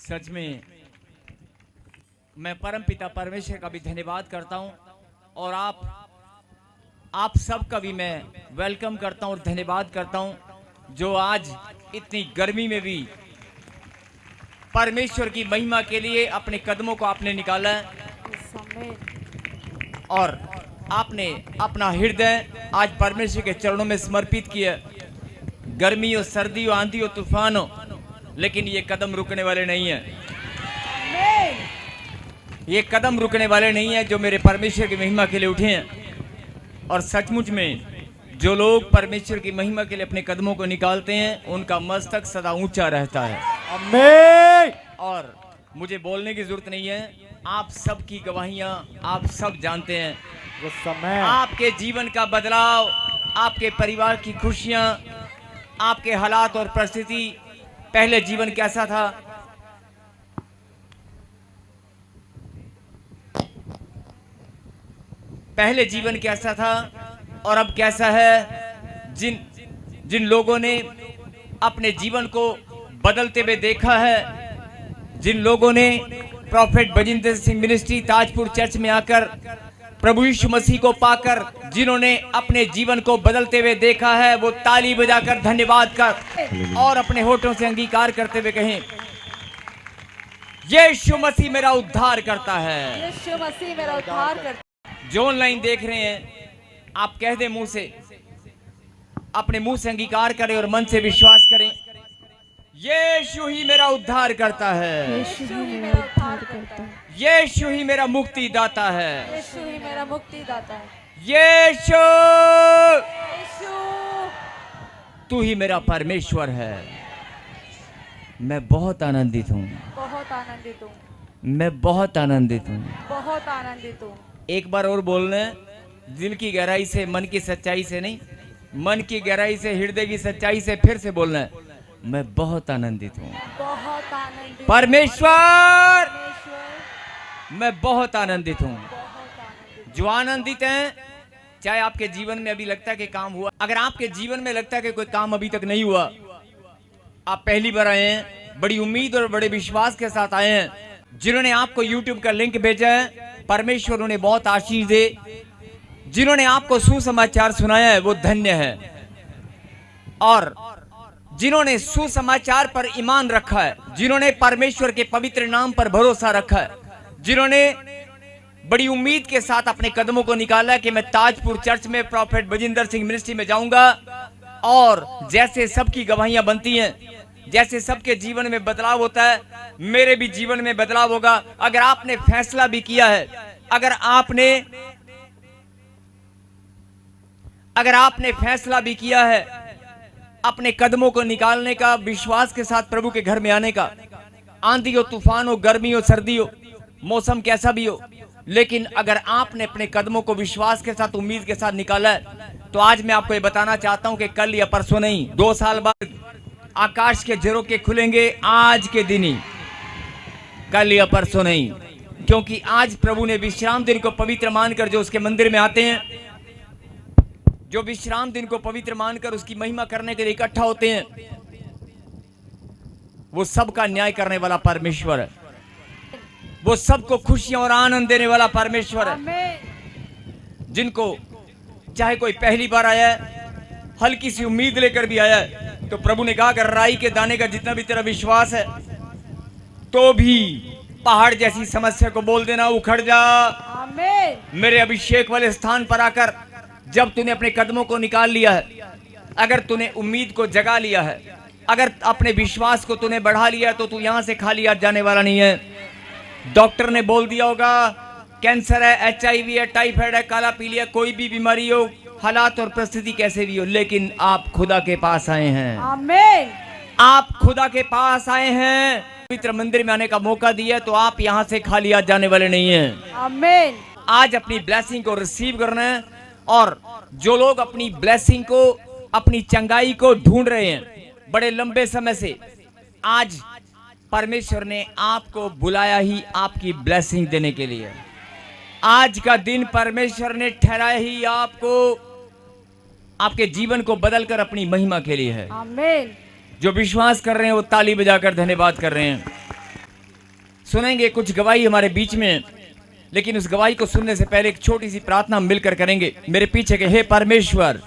सच में मैं परमपिता परमेश्वर का भी धन्यवाद करता हूं और आप सब का भी मैं वेलकम करता हूं और धन्यवाद करता हूं जो आज इतनी गर्मी में भी परमेश्वर की महिमा के लिए अपने कदमों को आपने निकाला है और आपने अपना हृदय आज परमेश्वर के चरणों में समर्पित किया। गर्मी हो, सर्दी हो, आंधी हो, तूफान हो, लेकिन ये कदम रुकने वाले नहीं है। ये कदम रुकने वाले नहीं है जो मेरे परमेश्वर की महिमा के लिए उठे हैं। और सचमुच में जो लोग परमेश्वर की महिमा के लिए अपने कदमों को निकालते हैं उनका मस्तक सदा ऊंचा रहता है। आमीन। और मुझे बोलने की जरूरत नहीं है, आप सब की गवाहियां आप सब जानते हैं। वो समय आपके जीवन का बदलाव, आपके परिवार की खुशियां, आपके हालात और परिस्थिति, पहले जीवन कैसा था, पहले जीवन कैसा था और अब कैसा है। जिन लोगों ने अपने जीवन को बदलते हुए देखा है, जिन लोगों ने prophet Bajinder Singh ministry Tajpur church में आकर प्रभु यीशु मसीह को पाकर जिन्होंने अपने जीवन को बदलते हुए देखा है, वो ताली बजाकर धन्यवाद कर और अपने होठों से अंगीकार करते हुए कहें, यीशु मसीह मेरा उद्धार करता है। यीशु मसीह मेरा उद्धार करता है। जो ऑनलाइन देख रहे हैं, आप कह दें मुंह से, अपने मुंह से अंगीकार करें और मन से विश्वास करें, यीशु ही मेरा उद्धार करता है। यीशु ही मेरा उद्धार करता है। यीशु ही मेरा मुक्ति दाता है। यीशु ही मेरा मुक्ति दाता है। यीशु यीशु तू ही मेरा परमेश्वर है। मैं बहुत आनंदित हूँ, बहुत आनंदित हूँ, मैं बहुत आनंदित हूँ। बहुत आनंदित हूँ। एक बार और बोलना है, दिल की गहराई से, मन की सच्चाई से नहीं, मन की गहराई से, हृदय की सच्चाई से फिर से बोलना है, मैं बहुत आनंदित हूँ। बहुत आनंदित परमेश्वर परमेश्वर, मैं बहुत आनंदित हूँ। बहुत आनंदित। जो आनंदित हैं, चाहे आपके जीवन में अभी लगता है कि काम हुआ, अगर आपके जीवन में लगता है कि कोई काम अभी तक नहीं हुआ, आप पहली बार आए हैं, बड़ी उम्मीद और बड़े विश्वास के साथ आए हैं, जिन्होंने आपको YouTube का लिंक भेजा है, परमेश्वर उन्हें बहुत आशीष दे। जिन्होंने आपको सुसमाचार सुनाया है वो धन्य है। और जिन्होंने सुसमाचार पर ईमान रखा है, जिन्होंने परमेश्वर के पवित्र नाम पर भरोसा रखा है, जिन्होंने बड़ी उम्मीद के साथ अपने कदमों को निकाला है कि मैं ताजपुर चर्च में प्रॉफेट बजिंदर सिंह मिनिस्ट्री में जाऊंगा और जैसे सबकी गवाहियां बनती हैं, जैसे सबके जीवन में बदलाव होता है, मेरे भी जीवन में बदलाव होगा। अगर आपने फैसला भी किया है, अगर आपने फैसला भी किया है अपने कदमों को निकालने का, विश्वास के साथ प्रभु के घर में आने का, आंधी हो, तूफान हो, गर्मी हो, सर्दी हो, मौसम कैसा भी हो, लेकिन अगर आपने अपने कदमों को विश्वास के साथ, उम्मीद के साथ निकाला है, तो आज मैं आपको ये बताना चाहता हूं कि कल या परसों नहीं, 2 साल बाद आकाश के झरोखे खुलेंगे, आज के दिन ही, कल या परसों नहीं। क्योंकि आज प्रभु ने विश्राम दिन को पवित्र मानकर जो उसके मंदिर में आते हैं, जो विश्राम दिन को पवित्र मानकर उसकी महिमा करने के लिए इकट्ठा होते हैं, वो सबका न्याय करने वाला परमेश्वर है। वो सबको खुशियां और आनंद देने वाला परमेश्वर है। आमीन। जिनको चाहे कोई पहली बार आया है, हल्की सी उम्मीद लेकर भी आया है, तो प्रभु ने कहा अगर राई के दाने का जितना भी तेरा विश्वास है, तो भी पहाड़ जैसी समस्या को बोल देना, उखड़ जा। आमीन। मेरे अभिषेक वाले स्थान पर आकर जब तूने अपने कदमों को निकाल लिया है, अगर तूने उम्मीद को जगा लिया है, अगर अपने विश्वास को तूने बढ़ा लिया, तो तू यहां से खाली हाथ जाने वाला नहीं है। डॉक्टर ने बोल दिया होगा कैंसर है, HIV है, टाइफाइड है, काला पीलिया, कोई भी बीमारी हो, हालात और परिस्थिति कैसे भी हो, लेकिन आप खुदा के पास आए हैं। आमीन। आप खुदा के पास आए हैं, पवित्र मंदिर में आने का मौका दिया, तो आप यहां से खाली हाथ जाने वाले नहीं हैं। आमीन। आज अपनी ब्लेसिंग को रिसीव करना है। और जो लोग अपनी ब्लेसिंग को, अपनी चंगाई को ढूंढ रहे हैं बड़े लंबे समय से, आज परमेश्वर ने आपको बुलाया ही आपकी ब्लेसिंग देने के लिए। आज का दिन परमेश्वर ने ठहराया ही आपको, आपके जीवन को बदलकर अपनी महिमा के लिए है। आमीन। जो विश्वास कर रहे हैं वो ताली बजाकर धन्यवाद कर रहे हैं। सुनेंगे कुछ गवाही हमारे बीच में, लेकिन उस गवाही को सुनने से पहले एक छोटी सी प्रार्थना मिलकर करेंगे। मेरे पीछे के हे परमेश्वर,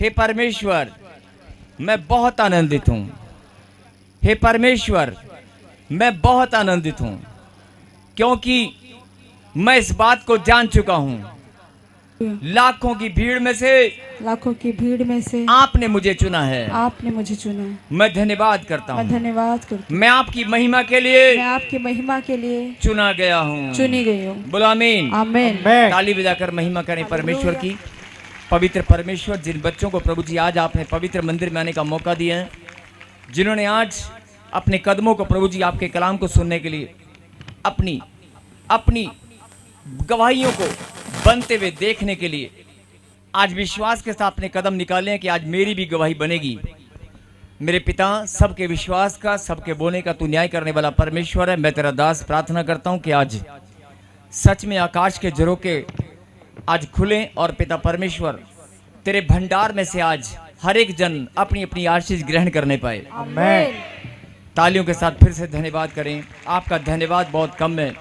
हे परमेश्वर, मैं बहुत आनंदित हूं। हे परमेश्वर, मैं बहुत आनंदित हूं, क्योंकि मैं इस बात को जान चुका हूं, लाखों की भीड़ में से लाखों की भीड़ में से आपने मुझे चुना है। आपने मुझे चुना है। मैं धन्यवाद करता मैं हूँ। धन्यवाद करती मैं आपकी महिमा के लिए मैं आपकी महिमा के लिए चुना गया हूँ। चुनी गई हूँ। बोलो आमीन। आमीन। मैं ताली बजाकर महिमा करें परमेश्वर की। पवित्र परमेश्वर, जिन बच्चों को प्रभु जी आज आपने पवित्र मंदिर में आने का मौका दिया है, जिन्होंने आज अपने कदमों को प्रभु जी आपके कलाम को सुनने के लिए अपनी अपनी गवाहियों को बनते हुए देखने के लिए आज विश्वास के साथ अपने कदम निकाले हैं कि आज मेरी भी गवाही बनेगी। मेरे पिता, सबके विश्वास का, सबके बोने का तू न्याय करने वाला परमेश्वर है। मैं तेरा दास प्रार्थना करता हूं कि आज सच में आकाश के झरोखे आज खुले और पिता परमेश्वर तेरे भंडार में से आज हर एक जन अपनी अपनी आशीष ग्रहण करने पाए। आमीन। तालियों के साथ फिर से धन्यवाद करें। आपका धन्यवाद बहुत कम है,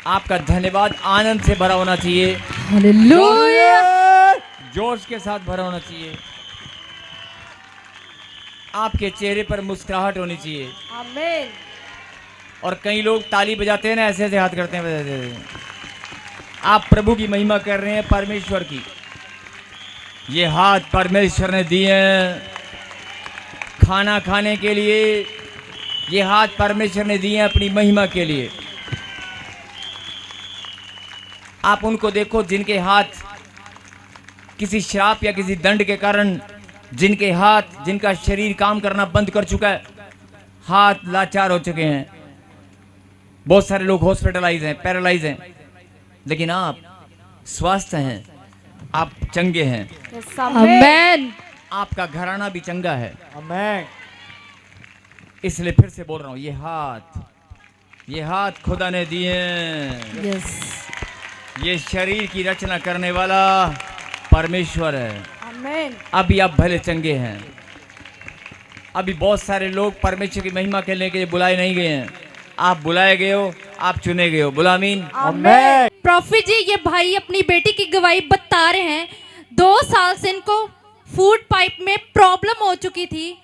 आपका धन्यवाद आनंद से भरा होना चाहिए, हालेलुया। जोश के साथ भरा होना चाहिए, आपके चेहरे पर मुस्कुराहट होनी चाहिए। आमीन। और कई लोग ताली बजाते हैं ना, ऐसे ऐसे हाथ करते हैं, बजाते हैं। आप प्रभु की महिमा कर रहे हैं, परमेश्वर की। ये हाथ परमेश्वर ने दिए हैं खाना खाने के लिए, ये हाथ परमेश्वर ने दिए हैं अपनी महिमा के लिए। आप उनको देखो जिनके हाथ किसी श्राप या किसी दंड के कारण, जिनके हाथ, जिनका शरीर काम करना बंद कर चुका है, हाथ लाचार हो चुके हैं। बहुत सारे लोग हॉस्पिटलाइज हैं, पैरालाइज हैं, लेकिन आप स्वस्थ हैं, आप चंगे हैं। आमीन। आपका घराना भी चंगा है। आमीन। इसलिए फिर से बोल रहा हूं, ये हाथ खुदा ने दिए हैं। यस। ये शरीर की रचना करने वाला परमेश्वर है। आमीन। अभी आप भले चंगे हैं। अभी बहुत सारे लोग परमेश्वर की महिमा करने के लिए बुलाए नहीं गए हैं, आप बुलाए गए हो, आप चुने गए हो। बोला आमीन। आमीन। प्रॉफिट जी, ये भाई अपनी बेटी की गवाही बता रहे हैं। 2 साल से इनको फूड पाइप में प्रॉब्लम हो चुकी थी।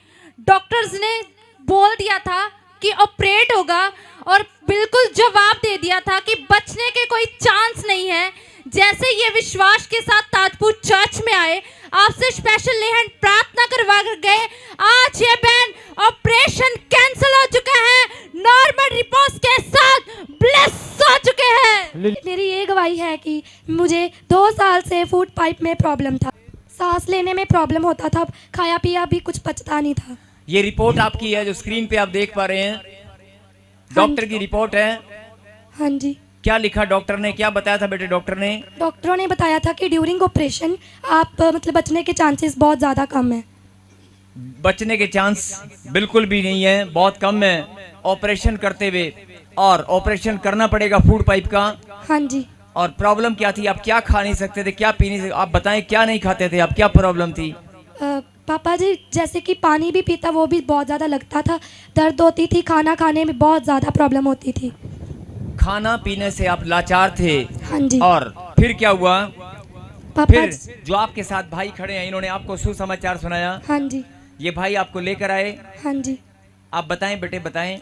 डॉक्टर्स ने बोल दिया था कि ऑपरेट होगा और बिल्कुल जवाब दे दिया था कि बचने के कोई चांस नहीं है। जैसे ये विश्वास के साथ ताजपुर चर्च में आए, आपसे स्पेशल लेहन प्रार्थना करवा कर गए, आज ये बहन ऑपरेशन कैंसिल हो चुका है, नॉर्मल रिपोर्ट्स के साथ ब्लेस हो चुके हैं। मेरी ये गवाही है कि मुझे 2 साल से फूड पाइप में प्रॉब्लम था, सांस लेने में प्रॉब्लम होता था, खाया पिया भी कुछ पचता नहीं था। ये रिपोर्ट आपकी है जो स्क्रीन पे आप देख पा रहे हैं, डॉक्टर की रिपोर्ट है। हाँ जी। क्या लिखा डॉक्टर ने, क्या बताया था बेटे डॉक्टर ने? डॉक्टरों ने बताया था कि ड्यूरिंग ऑपरेशन आप मतलब बचने के चांसेस बहुत ज़्यादा कम है। बचने के चांस बिल्कुल भी नहीं है, बहुत कम है ऑपरेशन करते हुए, और ऑपरेशन करना पड़ेगा फूड पाइप का। हाँ जी। और प्रॉब्लम क्या थी? आप क्या खा नहीं सकते थे, क्या पी नहीं सकते? आप बताएं, क्या नहीं खाते थे आप, क्या प्रॉब्लम थी? पापा जी, जैसे कि पानी भी पीता वो भी बहुत ज़्यादा लगता था, दर्द होती थी, खाना खाने में बहुत ज़्यादा प्रॉब्लम होती थी। खाना पीने से आप लाचार थे। हाँ जी। और फिर क्या हुआ? पापा फिर जी। जो आपके साथ भाई खड़े हैं, इन्होंने आपको सुसमाचार सुनाया। हाँ जी। ये भाई आपको लेकर आए। हाँ जी। आप बताएं बेटे, बताएं।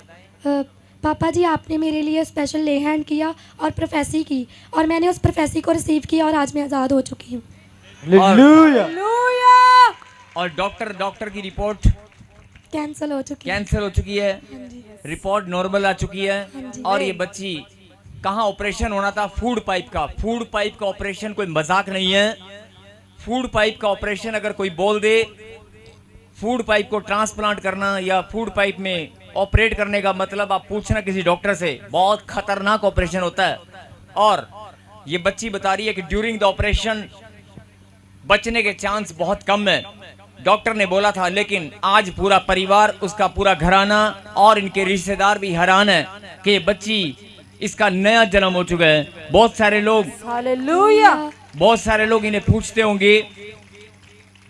पापा जी, आपने मेरे लिए स्पेशल ले हैंड किया और प्रोफेसी की, और मैंने उस प्रोफेसी को रिसीव किया और आज मैं आज़ाद हो चुकी हूँ। हालेलुया। और डॉक्टर की रिपोर्ट कैंसिल हो चुकी है। कैंसिल हो चुकी है, रिपोर्ट नॉर्मल आ चुकी है। हाँ जी। और ये बच्ची कहाँ ऑपरेशन होना था? फूड पाइप का। फूड पाइप का ऑपरेशन कोई मजाक नहीं है। फूड पाइप का ऑपरेशन अगर कोई बोल दे, फूड पाइप को ट्रांसप्लांट करना या फूड पाइप में ऑपरेट करने का मतलब आप पूछना किसी डॉक्टर से, बहुत खतरनाक ऑपरेशन होता है। और ये बच्ची बता रही है कि ड्यूरिंग द ऑपरेशन बचने के चांस बहुत कम है, डॉक्टर ने बोला था। लेकिन आज पूरा परिवार, उसका पूरा घराना और इनके रिश्तेदार भी हैरान है कि ये बच्ची, इसका नया जन्म हो चुका है। बहुत सारे लोग, हालेलुया। बहुत सारे लोग इन्हें पूछते होंगे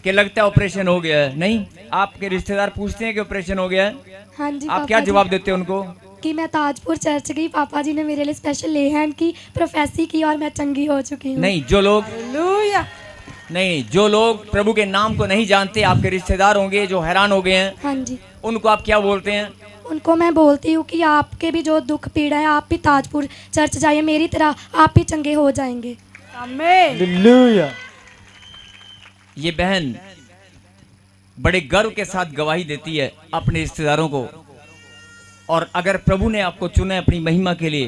कि लगता है ऑपरेशन हो गया है। नहीं, आपके रिश्तेदार पूछते हैं कि ऑपरेशन हो गया है। हाँ जी। आप पापा क्या जी। जवाब देते हैं उनको? कि मैं ताजपुर चर्च गई, पापा जी ने मेरे लिए स्पेशल ले हैंड की, प्रोफेसी की और मैं चंगी हो चुकी हूँ। नहीं, जो लोग हालेलुया। नहीं, जो लोग प्रभु के नाम को नहीं जानते, आपके रिश्तेदार होंगे जो हैरान हो गए हैं, हाँ जी, उनको आप क्या बोलते हैं? उनको मैं बोलती हूँ कि आपके भी जो दुख पीड़ा है, आप भी ताजपुर चर्च जाइए, मेरी तरह आप भी चंगे हो जाएंगे। आमेन। हालेलुया। ये बहन बड़े गर्व के साथ गवाही देती है अपने रिश्तेदारों को, और अगर प्रभु ने आपको चुना है अपनी महिमा के लिए,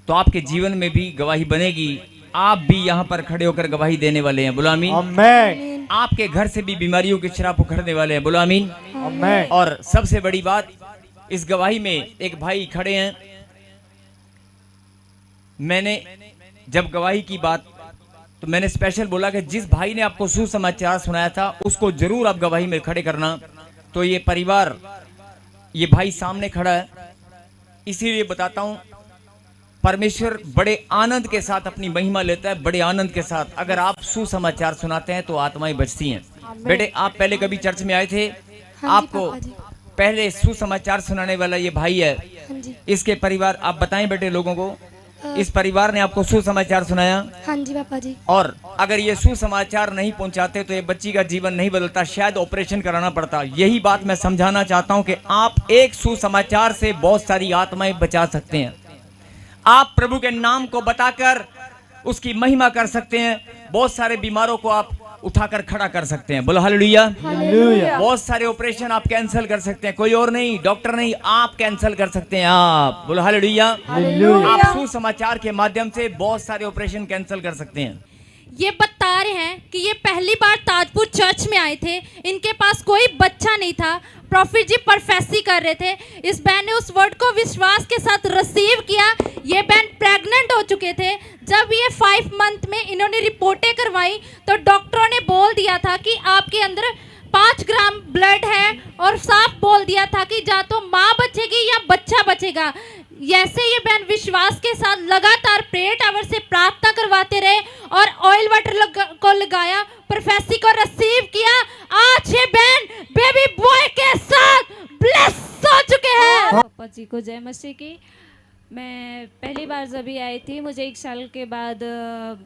तो आपके जीवन में भी गवाही बनेगी। आप भी यहाँ पर खड़े होकर गवाही देने वाले हैं। बोलो आमीन। आमेन। आपके घर से भी बीमारियों के शराब उखड़ने वाले हैं। बोलो आमीन। आमेन। और सबसे बड़ी बात, इस गवाही में एक भाई खड़े हैं। मैंने जब गवाही की बात, तो मैंने स्पेशल बोला कि जिस भाई ने आपको सुसमाचार सुनाया था उसको जरूर आप गवाही में खड़े करना। तो ये परिवार, ये भाई सामने खड़ा है, इसीलिए बताता हूं, परमेश्वर बड़े आनंद के साथ अपनी महिमा लेता है, बड़े आनंद के साथ। अगर आप सुसमाचार सुनाते हैं तो आत्माएं बचती हैं। बेटे, आप पहले कभी चर्च में आए थे? हाँ जी, आपको पापा जी। पहले सुसमाचार सुनाने वाला ये भाई है। हाँ जी, इसके परिवार, आप बताएं बेटे लोगों को, इस परिवार ने आपको सुसमाचार सुनाया, हाँ जी पापा जी। और अगर ये सुसमाचार नहीं पहुंचाते तो ये बच्ची का जीवन नहीं बदलता, शायद ऑपरेशन कराना पड़ता। यही बात मैं समझाना चाहता हूं कि आप एक सुसमाचार से बहुत सारी आत्माएं बचा सकते हैं। आप प्रभु के नाम को बताकर उसकी महिमा कर सकते हैं। बहुत सारे बीमारों को आप उठाकर खड़ा कर सकते हैं। बोलो हालेलुया। हालेलुया। बहुत सारे ऑपरेशन आप कैंसिल कर सकते हैं। कोई और नहीं, डॉक्टर नहीं, आप कैंसिल कर सकते हैं। आप बोलो हालेलुया। हालेलुया। आप सुसमाचार के माध्यम से बहुत सारे ऑपरेशन कैंसिल कर सकते हैं। ये बता रहे हैं कि ये पहली बार ताजपुर चर्च में आए थे, इनके पास कोई बच्चा नहीं था, प्रॉफिट जी प्रोफेसी कर रहे थे। इस बहन ने उस वर्ड को विश्वास के साथ रिसीव किया। ये बहन प्रेग्नेंट हो चुके थे। जब ये 5 मंथ में इन्होंने रिपोर्टें करवाई तो डॉक्टरों ने बोल दिया था कि आपके अंदर 5 ग्राम ब्लड है, और साफ बोल दिया था कि या तो माँ बचेगी या बच्चा बचेगा। जैसे ये बहन विश्वास के साथ लगातार प्रेयर टावर से प्रार्थना करवाते रहे और ऑयल वाटर को लगाया, प्रोफेसी को रिसीव किया। आज ये बहन बेबी बॉय के साथ ब्लेस हो चुके हैं। पापा जी को जय मसीह की। मैं पहली बार जब भी आई थी, मुझे 1 साल के बाद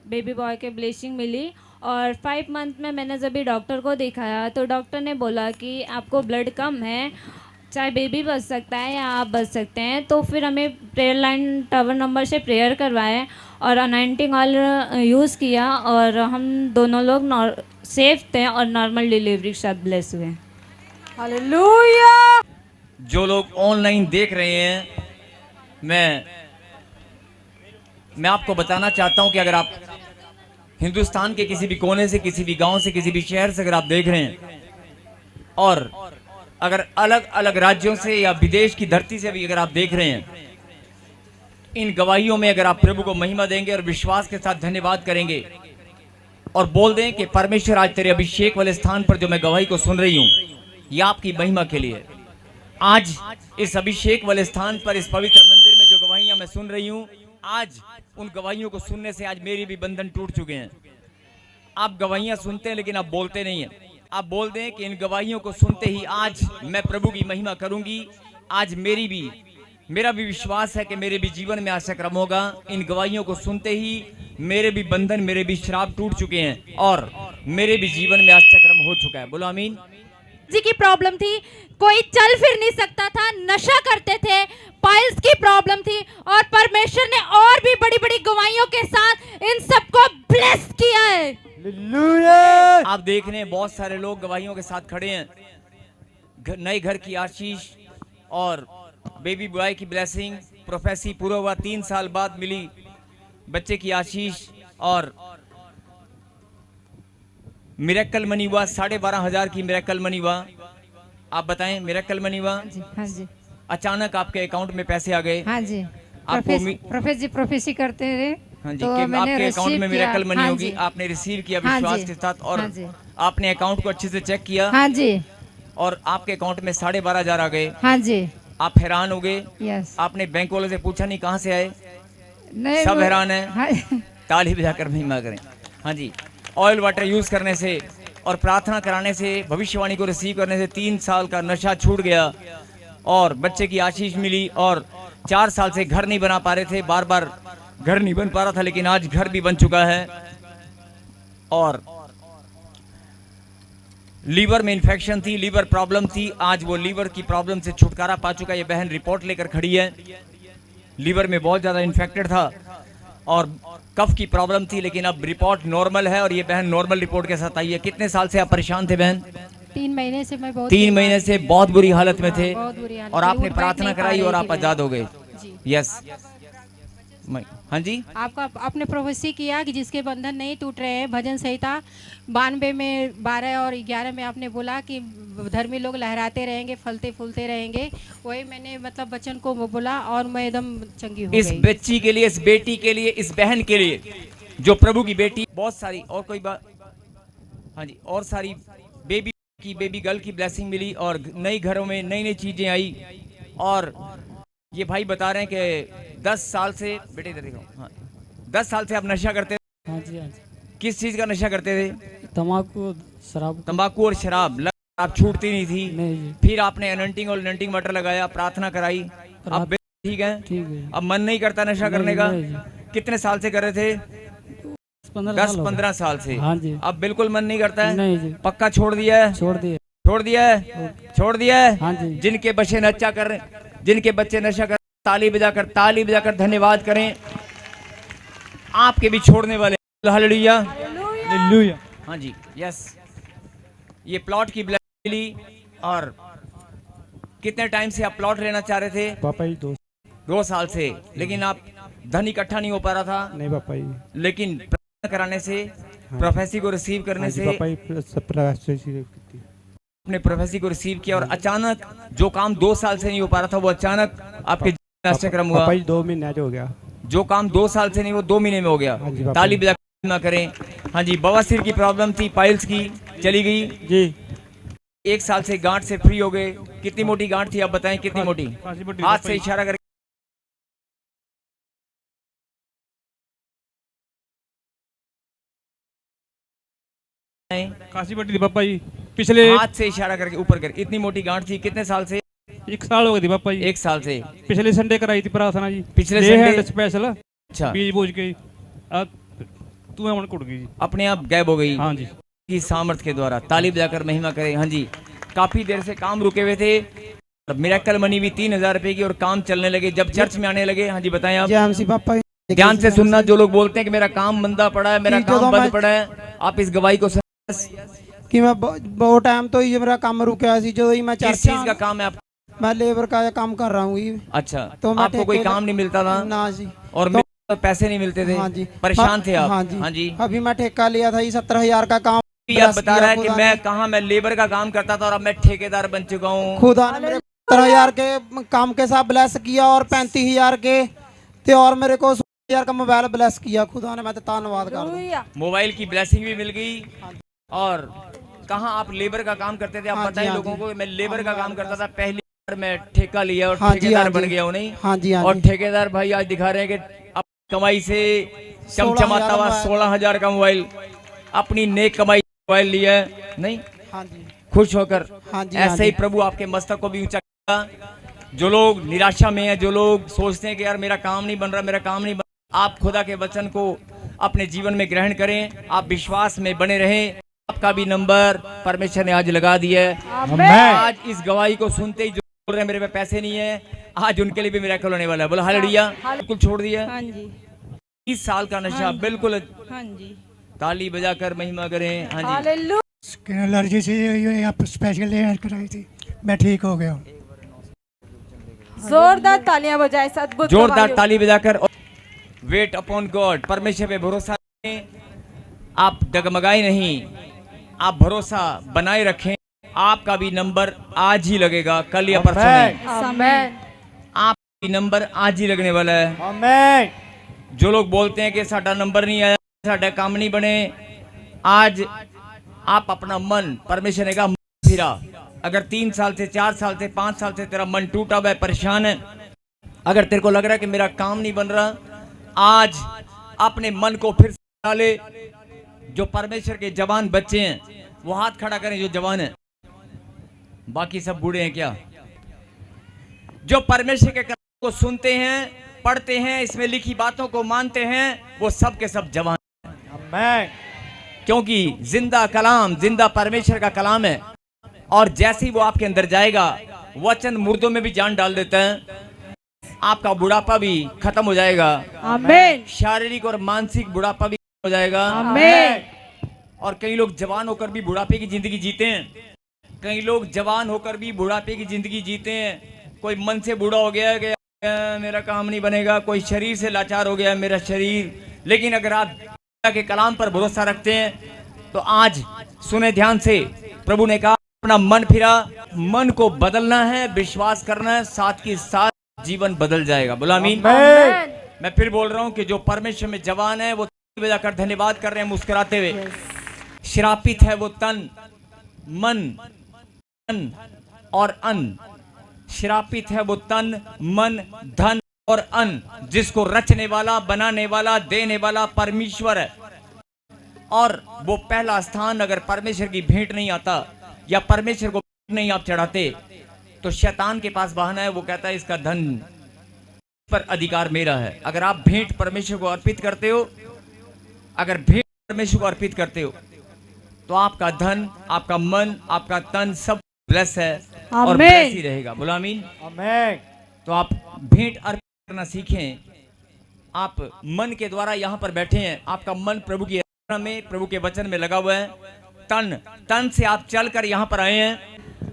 बेबी बॉय के ब्लेसिंग मिली, और 5 मंथ में मैंने जब भी डॉक्टर को दिखाया तो डॉक्टर ने बोला कि आपको ब्लड कम है, चाहे बेबी बच सकता है या आप बच सकते हैं। तो फिर हमें प्रेयर लाइन टावर नंबर से प्रेयर करवाए और अनाइंटिंग ऑयल यूज़ किया, और हम दोनों लोग सेफ थे और नॉर्मल डिलीवरी के साथ ब्लेस हुए। हालेलुया। जो लोग ऑनलाइन देख रहे हैं, मैं आपको बताना चाहता हूं कि अगर आप हिंदुस्तान के किसी भी कोने से, किसी भी गांव से, किसी भी शहर से अगर आप देख रहे हैं, और अगर अलग अलग राज्यों से या विदेश की धरती से भी अगर आप देख रहे हैं, इन गवाहियों में अगर आप प्रभु को महिमा देंगे और विश्वास के साथ धन्यवाद करेंगे और बोल दें कि परमेश्वर आज तेरे अभिषेक वाले स्थान पर जो मैं गवाही को सुन रही हूं, यह आपकी महिमा के लिए। आज इस अभिषेक वाले स्थान पर, इस पवित्र मंदिर में जो गवाहियां मैं सुन रही हूं, आज उन गवाहियों को सुनने से आज मेरी भी बंधन टूट चुके हैं। आप गवाहियां सुनते हैं लेकिन आप बोलते नहीं हैं। आप बोल दें कि इन गवाहियों को सुनते ही आज मैं प्रभु की महिमा करूंगी। आज मेरा भी विश्वास है कि मेरे भी जीवन में आश्चर्य होगा। इन गवाहियों को सुनते ही मेरे भी बंधन, मेरे भी श्राप टूट चुके हैं और मेरे भी जीवन में आश्चर्य हो चुका है। बोलो आमीन। जी की प्रॉब्लम थी, कोई चल फिर नहीं सकता था, नशा करते थे, पाइल्स की प्रॉब्लम थी, और परमेश्वर ने और भी बड़ी बड़ी गवाहियों के साथ इन सबको ब्लेस किया है। हालेलुया। आप देख रहे हैं बहुत सारे लोग गवाहियों के साथ खड़े हैं। नए घर की आशीष और बेबी बॉय की ब्लेसिंग, प्रोफेसी पूरा हुआ, 3 साल बाद मिली बच्चे की आशीष, और मिरेकल मनी हुआ, 12,500 की मिरेकल मनी हुआ। आप बताएं, मिरेकल मनी हुआ। हाँ जी, अचानक आपके अकाउंट में पैसे आ गए। हाँ जी। आपको प्रोफेसी करते रहे। हाँ जी, तो कि मैंने आपके अकाउंट में रिसीव किया। मिरेकल मनी हाँ होगी, जी। आपने रिसीव किया हाँ विश्वास जी। के साथ, और हाँ जी। आपने अकाउंट को अच्छे से चेक किया, हाँ जी, और आपके अकाउंट में 12,500 आ गए। हाँ जी। आप हैरान हो गए। यस। आपने बैंक वालों से पूछा नहीं कहाँ से आए? नहीं, सब वो- हैरान है। हाँ, ताली बजाकर महिमा करें। हाँ जी, ऑयल वाटर यूज करने से और प्रार्थना कराने से, भविष्यवाणी को रिसीव करने से 3 साल का नशा छूट गया। और बच्चे की आशीष मिली, और 4 साल से घर नहीं बना पा रहे थे, बार बार घर नहीं बन पा रहा था, लेकिन आज घर भी बन चुका है। और लीवर में इन्फेक्शन थी, लीवर प्रॉब्लम थी, आज वो लीवर की प्रॉब्लम से छुटकारा पा चुका है। ये बहन रिपोर्ट लेकर खड़ी है। लीवर में बहुत ज़्यादा इन्फेक्टेड था और कफ की प्रॉब्लम थी, लेकिन अब रिपोर्ट नॉर्मल है और ये बहन नॉर्मल रिपोर्ट के साथ आई है। कितने साल से आप परेशान थे बहन? 3 महीने से मैं बहुत 3 महीने से बहुत बुरी हालत में थे, बहुत बुरी हालत और थी, आपने उठ प्रार्थना बैठ नहीं कराई पा और रही आप थी मैं। आजाद हो गए। जी। यस, हाँ जी। आपका आपने प्रोफेसी किया कि जिसके बंधन नहीं टूट रहे हैं, भजन संहिता 92 में 12 और 11 में आपने बोला कि धर्मी लोग लहराते रहेंगे, फलते फूलते रहेंगे। वही मैंने मतलब वचन को बोला और मैं एकदम चंगी हो इस गई। बच्ची के लिए, इस बेटी के लिए, इस बहन के लिए, जो प्रभु की बेटी, बहुत सारी और कोई बात, हाँ जी, और सारी बेबी गर्ल की ब्लेसिंग मिली और नई घरों में नई नई चीजें आई। और ये भाई बता रहे हैं कि 10 साल से, बेटे इधर देखो, हाँ, 10 साल से आप नशा करते थे। हाँ जी, हाँ जी। किस चीज का नशा करते थे? तम्बाकू, शराब। तंबाकू और शराब। आप छूटती नहीं थी। नहीं जी। फिर आपने एनंटिंग और एनंटिंग वाटर लगाया, प्रार्थना कराई, अब बिल्कुल ठीक है। ठीक है। अब मन नहीं करता नशा करने का? नहीं जी। कितने साल से कर रहे थे? 10-15 साल से। हाँ जी। अब बिल्कुल मन नहीं करता है? नहीं जी। पक्का छोड़ दिया है? छोड़ दिए। छोड़ दिया है? छोड़ दिया है? हाँ जी। जिनके बच्चे नशा कर रहे, जिनके बच्चे नशा कर, ताली बजाकर धन्यवाद करें। आपके भी छोड़ने वाले। Hallelujah, hallelujah. हाँ जी, यस। ये प्लॉट की ब्लेसिंग मिली। और कितने टाइम से आप प्लॉट लेना चाह रहे थे? पापा जी 2 साल से, लेकिन आप धन इकट्ठा नहीं हो पा रहा था। नहीं पापा जी। लेकिन प्रार्थना कराने से, प्रोफेसी को रिसीव करने से, पापा जी सब प्रोफेसी अपने प्रोफेसी को रिसीव किया, और अचानक जो काम 2 साल से नहीं हो पा रहा था, वो अचानक आपके जीवन में आश्चर्यक्रम हुआ। पापा जी 2 महीने आज हो गया। जो काम 2 साल से नहीं, वो 2 महीने में हो गया। हाँ जी, पापा ताली जी। बजा ना करें। हाँ जी, बवासीर की प्रॉब्लम थी, पाइल्स की, चली गई जी। 1 साल से गांठ से फ्री हो गए। कितनी मोटी गांठ थी आप बताएं? कितनी मोटी? हाथ से इशारा करके काशी पट्टी थी पापा जी, पिछले हाथ से इशारा करके ऊपर कर। इतनी मोटी गांठ थी। कितने साल से? 1 साल हो गए थी पापा जी। 1 साल से। पिछले संडे कराई थी प्रार्थना जी। पिछले डे संडे? हैंड स्पेशल अच्छा, बीज बूझ के तू मैं कुट गई जी। अपने आप गायब हो गई हाँ जी। की सामर्थ्य के द्वारा। ताली बजाकर महिमा करें। हाँ जी, काफी देर से काम रुके हुए थे, मिरेकल मनी भी 3000 रुपए की, और काम चलने लगे जब चर्च में आने लगे। हाँ जी, बताएं आप। पापा ध्यान से सुनना। जो लोग बोलते हैं कि मेरा काम मंदा पड़ा है, मेरा काम बंद पड़ा है, आप इस गवाही को सुन। कि मैं बहुत टाइम तो ये मेरा काम रुका सी, जो ही मैं किस चीज का काम है आप? मैं लेबर का काम कर रहा हूँ। अच्छा, तो मैं आपको कोई काम नहीं मिलता था? ना जी। और तो पैसे नहीं मिलते थे? हाँ जी। परेशान थे आप? हाँ जी। हाँ जी। अभी मैं ठेका लिया था 17,000 का काम। आप बता रहा है कि मैं कहाँ, मैं लेबर का काम करता था और अब मैं ठेकेदार बन चुका हूँ। खुदा ने मेरे 17,000 के काम के साथ ब्लेस किया, और 35,000 के थे, और मेरे को 16,000 का मोबाइल ब्लेस किया खुदा ने। मैं तो धन्यवाद करता। मोबाइल की ब्लेसिंग भी मिल गई। और कहाँ आप लेबर का काम करते थे? आप बताएं लोगों को। मैं लेबर का काम करता था, पहली बार मैं ठेका लिया और ठेकेदार बन गया हूँ। नहीं? हाँ जी। और ठेकेदार भाई आज दिखा रहे हैं कि अब कमाई से चमचमाता हुआ 16,000 का मोबाइल, अपनी नेक कमाई मोबाइल लिया है। नहीं? हाँ जी। खुश होकर। हाँ जी। ऐसे ही प्रभु आपके मस्तक को भी ऊंचा करेगा। जो लोग निराशा में हैं, जो लोग सोचते हैं कि यार मेरा काम नहीं बन रहा, मेरा काम नहीं बन रहा, आप खुदा के वचन को अपने जीवन में ग्रहण करें। आप विश्वास में बने रहें। आपका भी नंबर परमेश्वर ने आज लगा दिया है। आज इस गवाही को सुनते ही जो बोल रहे हैं मेरे पे पैसे नहीं है, आज उनके लिए भी मिरेकल होने वाला है। बोलो हालेलुया। बिल्कुल छोड़ दिया। हाँ जी। 30 साल का नशा बिल्कुल। हाँ जी। ताली बजाकर महिमा करें। हाँ जी। एलर्जी से आप स्पेशल कराई थी, मैं ठीक हो गया। जोरदार तालियां बजाएं सद्बुद्ध जोरदार भाइयों। ताली बजाकर। वेट अपॉन गॉड, परमेश्वर पे भरोसा रखें। आप डगमगाए नहीं, आप भरोसा बनाए रखें। आपका भी नंबर आज ही लगेगा, कल या परसों नहीं। आमेन। आपका भी नंबर आज ही लगने वाला है। आमेन। जो लोग बोलते हैं कि साडा नंबर नहीं आया, साडा काम नहीं बने, आज आप अपना मन, परमेश्वर ने कहा मन फिरा। अगर 3 साल से, 4 साल से, 5 साल से तेरा मन टूटा हुआ है, परेशान है, अगर तेरे को लग रहा है कि मेरा काम नहीं बन रहा, आज अपने मन को फिर से डाले। जो परमेश्वर के जवान बच्चे हैं वो हाथ खड़ा करें, जो जवान है। बाकी सब बूढ़े हैं क्या? जो परमेश्वर के कलाम को सुनते हैं, पढ़ते हैं, इसमें लिखी बातों को मानते हैं, वो सब के सब जवान हैं। क्योंकि जिंदा कलाम, जिंदा परमेश्वर का कलाम है। और जैसे ही वो आपके अंदर जाएगा, वचन मुर्दों में भी जान डाल देता है। आपका बुढ़ापा भी खत्म हो जाएगा। आमीन। शारीरिक और मानसिक बुढ़ापा भी हो जाएगा। आमीन। और कई लोग जवान होकर भी बुढ़ापे की जिंदगी जीते हैं। कई लोग जवान होकर भी बुढ़ापे की जिंदगी जीते हैं। कोई मन से बूढ़ा हो गया कि मेरा काम नहीं बनेगा, कोई शरीर से लाचार हो गया मेरा शरीर। लेकिन अगर आप के कलाम पर भरोसा रखते हैं तो आज सुने ध्यान से, प्रभु ने कहा अपना मन फिरा, मन को बदलना है, विश्वास करना है, साथ के साथ जीवन बदल जाएगा। बोला आमीन। मैं फिर बोल रहा हूँ कि जो परमेश्वर में जवान है वो बजाकर धन्यवाद कर रहे हैं मुस्कुराते हुए। श्रापित है वो तन, मन और अन्न। श्रापित है वो तन, मन, धन और अन्न जिसको रचने वाला, बनाने वाला, देने वाला परमेश्वर है। और वो पहला स्थान अगर परमेश्वर की भेंट नहीं आता या परमेश्वर को नहीं आप चढ़ाते तो शैतान के पास बहाना है। वो कहता है इसका धन पर अधिकार मेरा है। अगर आप भेंट परमेश्वर को अर्पित करते हो, अगर भेंट परमेश्वर को अर्पित करते हो तो आपका धन, आपका मन, आपका तन सब ब्लेस है और ब्लेस ही रहेगा। बोला आमीन। तो आप भेंट अर्पित करना सीखें। आप मन के द्वारा यहाँ पर बैठे हैं, आपका मन प्रभु की आराधना में, प्रभु के वचन में लगा हुआ है। तन से आप चलकर यहाँ पर आए हैं।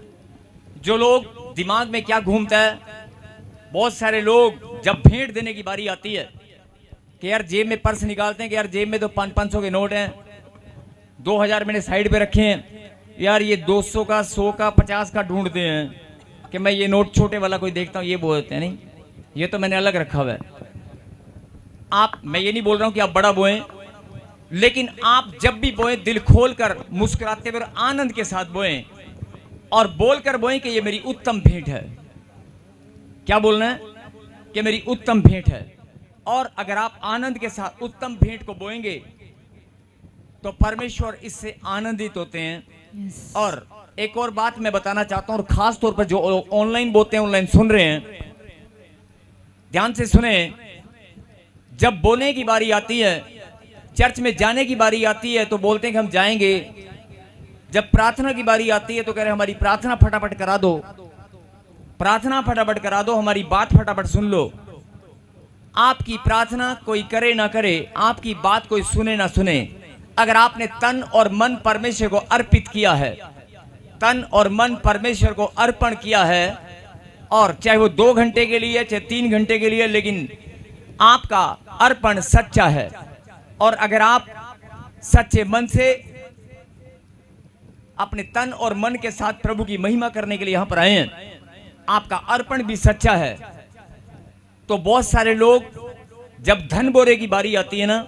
जो लोग दिमाग में क्या घूमता है, बहुत सारे लोग जब भेंट देने की बारी आती है कि यार जेब में पर्स निकालते हैं कि यार जेब में तो 500 के नोट हैं, 2000 मैंने साइड पे रखे हैं, यार ये 200 का, 100 का, 50 का ढूंढते हैं कि मैं ये नोट छोटे वाला कोई देखता हूँ, ये बोलते हैं नहीं, ये तो मैंने अलग रखा हुआ है। मैं ये नहीं बोल रहा हूँ कि आप बड़ा बोएं, लेकिन आप जब भी बोएं दिल खोलकर, मुस्कुराते हुए, आनंद के साथ बोएं और बोलकर बोएं कि ये मेरी उत्तम भेंट है। क्या बोलना है? कि मेरी उत्तम भेंट है। और अगर आप आनंद के साथ उत्तम भेंट को बोएंगे तो परमेश्वर इससे आनंदित होते हैं। और एक और बात मैं बताना चाहता हूं, और खास तौर पर जो ऑनलाइन बोलते हैं, ऑनलाइन सुन रहे हैं, ध्यान से सुने। जब बोलने की बारी आती है, चर्च में जाने की बारी आती है तो बोलते हैं कि हम जाएंगे। जब प्रार्थना की बारी आती है तो कह रहे हमारी प्रार्थना फटाफट करा दो, प्रार्थना फटाफट करा दो, हमारी बात फटाफट सुन लो। आपकी प्रार्थना कोई करे ना करे, आपकी बात कोई सुने ना सुने, अगर आपने तन और मन परमेश्वर को अर्पित किया है, तन और मन परमेश्वर को अर्पण किया है, और चाहे वो 2 घंटे के लिए, चाहे 3 घंटे के लिए, लेकिन आपका अर्पण सच्चा है। और अगर आप सच्चे मन से अपने तन और मन के साथ प्रभु की महिमा करने के लिए यहां पर आए हैं, आपका अर्पण भी सच्चा है, तो बहुत सारे लोग जब धन बोरे की बारी आती है ना,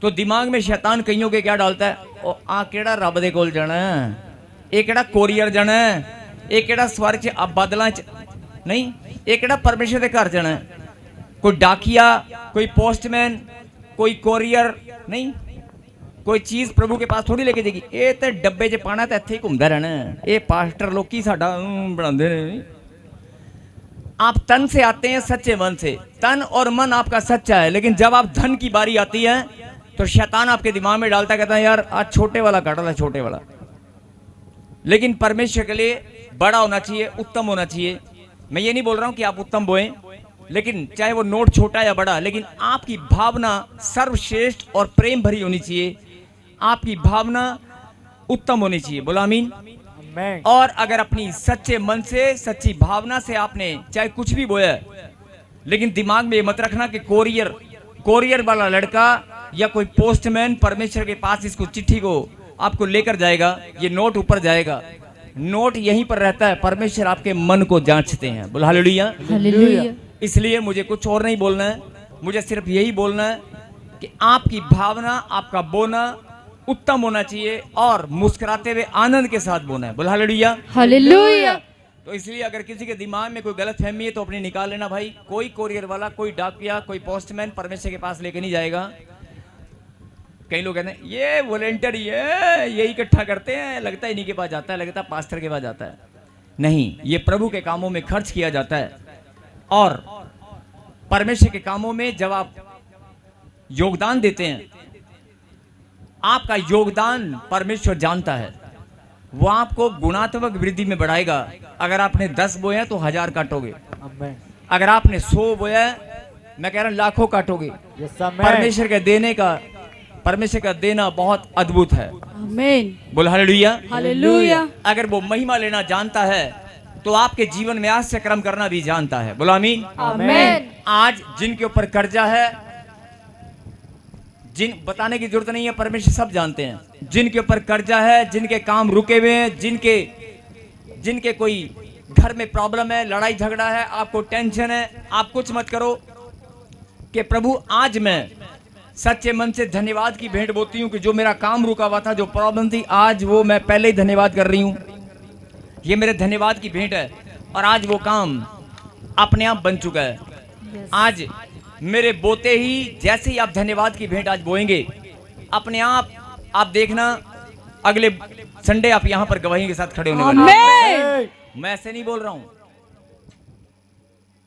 तो दिमाग में शैतान कईयों के क्या डालता है, ओ आ केड़ा रब दे कोल जाना है, ये केड़ा कोरियर जाना है, ये केड़ा स्वर्ग च बादलों च नहीं, ये केड़ा परमेश्वर के घर जाना है। कोई डाकिया, कोई पोस्टमैन, कोई कोरियर नहीं, कोई चीज प्रभु के पास थोड़ी लेके जाएगी। ये तो डब्बे च पाना तो इत्थे ही घूमदा रहना है, ये पास्टर लोग की साडा बनाते हैं। आप तन से आते हैं, सच्चे मन से, तन और मन आपका सच्चा है, लेकिन जब आप धन की बारी आती है तो शैतान आपके दिमाग में डालता, कहता है यार आज छोटे वाला काटा था, छोटे वाला। लेकिन परमेश्वर के लिए बड़ा होना चाहिए, उत्तम होना चाहिए। मैं ये नहीं बोल रहा हूं कि आप उत्तम बोएं, लेकिन चाहे वो नोट छोटा या बड़ा, लेकिन आपकी भावना सर्वश्रेष्ठ और प्रेम भरी होनी चाहिए, आपकी भावना उत्तम होनी चाहिए। बोला आमीन। और अगर अपनी सच्चे मन से, सच्ची भावना से आपने चाहे कुछ भी बोया, लेकिन दिमाग में ये मत रखना कि कोरियर वाला लड़का या कोई पोस्टमैन परमेश्वर के पास इसको चिट्ठी को आपको लेकर जाएगा, ये नोट ऊपर जाएगा। नोट यहीं पर रहता है, परमेश्वर आपके मन को जांचते हैं। बोला हालेलुया। हालेलुया। इसलिए मुझे कुछ और नहीं बोलना है, मुझे सिर्फ यही बोलना है कि आपकी भावना, आपका बोना उत्तम होना चाहिए और मुस्कुराते हुए आनंद के साथ बोना है। बोला हालेलुया। हालेलुया। तो इसलिए अगर किसी के दिमाग में कोई गलत फहमी है तो अपनी निकाल लेना भाई। कोई कोरियर वाला, कोई डाकिया, कोई पोस्टमैन परमेश्वर के पास लेके नहीं जाएगा। कई लोग कहते हैं ये वॉलेंटियर ये इकट्ठा करते हैं, लगता है इन्हीं के पास जाता है, लगता है पास्टर के पास जाता है। नहीं, ये प्रभु के कामों में खर्च किया जाता है। और परमेश्वर के कामों में जब आप योगदान देते हैं, आपका योगदान परमेश्वर जानता है, वो आपको गुणात्मक वृद्धि में बढ़ाएगा। अगर आपने 10 बोया तो 1000 काटोगे, अगर आपने 100 बोया, मैं कह रहा हूं लाखों काटोगे। परमेश्वर का देना बहुत अद्भुत है। आमीन। बोल हालेलुया। हालेलुया। अगर वो महिमा लेना जानता है तो आपके जीवन में आश्चर्य कर्म करना भी जानता है। बोलो आमीन। आमीन। आज जिनके ऊपर कर्जा है, जिन बताने की जरूरत नहीं है, परमेश्वर सब जानते हैं। जिनके ऊपर कर्जा है, जिनके काम रुके हुए हैं, जिनके कोई घर में प्रॉब्लम है, लड़ाई झगड़ा है, आपको टेंशन है, आप कुछ मत करो कि प्रभु आज मैं सच्चे मन से धन्यवाद की भेंट बोती हूँ कि जो मेरा काम रुका हुआ था, जो प्रॉब्लम थी, आज वो मैं पहले ही धन्यवाद कर रही हूँ। ये मेरे धन्यवाद की भेंट है और आज वो काम अपने आप बन चुका है। आज मेरे बोते ही, जैसे ही आप धन्यवाद की भेंट आज बोएंगे, अपने आप देखना अगले संडे आप यहाँ पर गवाही के साथ खड़े होने वाले हैं। मैं ऐसे नहीं बोल रहा हूँ।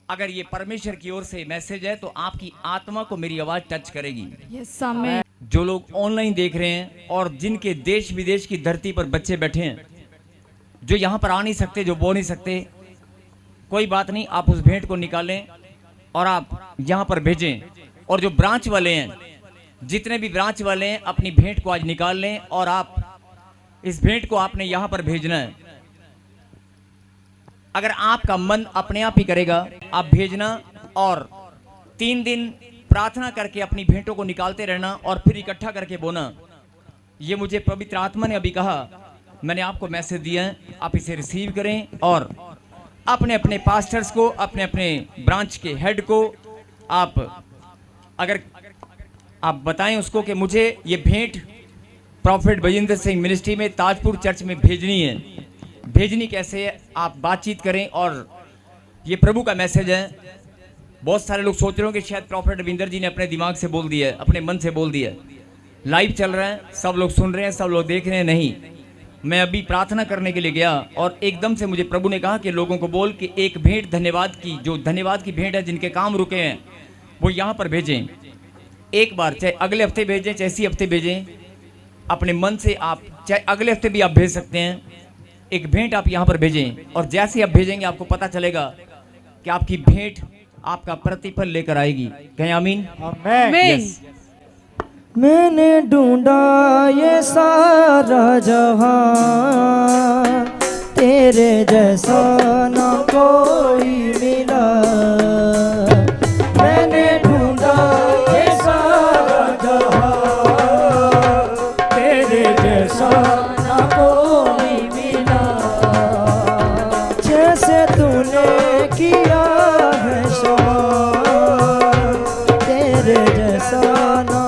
अगर ये परमेश्वर की ओर से मैसेज है तो आपकी आत्मा को मेरी आवाज टच करेगी। यस आमीन। जो लोग ऑनलाइन देख रहे हैं और जिनके देश विदेश की धरती पर बच्चे बैठे हैं, जो यहाँ पर आ नहीं सकते, जो बोल नहीं सकते, कोई बात नहीं, आप उस भेंट को निकालें और आप यहाँ पर भेजें। और जो ब्रांच वाले हैं, जितने भी ब्रांच वाले हैं, अपनी भेंट को आज निकाल लें और आप इस भेंट को आपने यहाँ पर भेजना है। अगर आपका मन अपने आप ही करेगा, आप भेजना और 3 दिन प्रार्थना करके अपनी भेंटों को निकालते रहना और फिर इकट्ठा करके बोना। ये मुझे पवित्र आत्मा ने अभी कहा, मैंने आपको मैसेज दिया है, आप इसे रिसीव करें और अपने अपने पास्टर्स को, अपने अपने ब्रांच के हेड को आप अगर आप बताएं उसको कि मुझे ये भेंट प्रॉफिट बजिंदर सिंह मिनिस्ट्री में ताजपुर चर्च में भेजनी है। भेजनी कैसे है, आप बातचीत करें। और ये प्रभु का मैसेज है। बहुत सारे लोग सोच रहे हो कि शायद प्रॉफिट रविंदर जी ने अपने दिमाग से बोल दिया है, अपने मन से बोल दिया है। लाइव चल रहा है, सब लोग सुन रहे हैं, सब लोग देख रहे हैं। नहीं, मैं अभी प्रार्थना करने के लिए गया और एकदम से मुझे प्रभु ने कहा कि लोगों को बोल कि एक भेंट धन्यवाद की, जो धन्यवाद की भेंट है, जिनके काम रुके हैं वो यहाँ पर भेजें। एक बार, चाहे अगले हफ्ते भेजें, चाहे इसी हफ्ते भेजें, अपने मन से आप, चाहे अगले हफ्ते भी आप भेज सकते हैं। एक भेंट आप यहाँ पर भेजें और जैसे आप भेजेंगे आपको पता चलेगा कि आपकी भेंट आपका प्रतिफल लेकर आएगी। कहें आमीन। आमीन। मैंने ढूंढा ये सारा जहां, तेरे जैसा ना कोई मिला। मैंने ढूंढा ये सारा जहां, तेरे जैसा ना कोई मिला। जैसे तूने किया है शमा, तेरे जैसा ना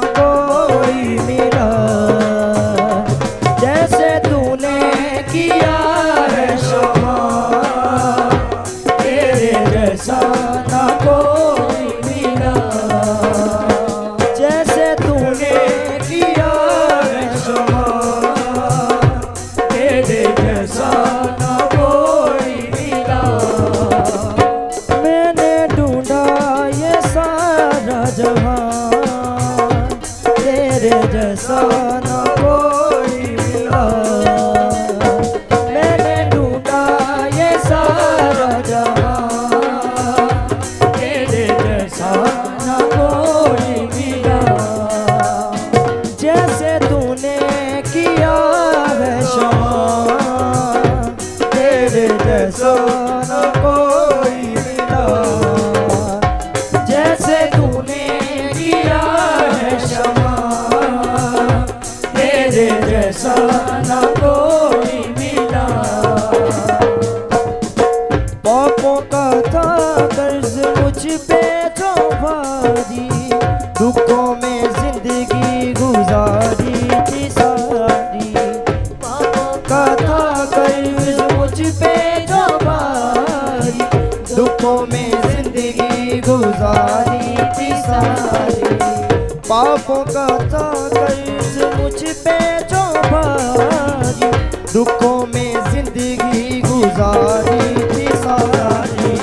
पापों का था कर्ज मुझ पे जो भारी, दुखों में जिंदगी गुजारी थी सारी।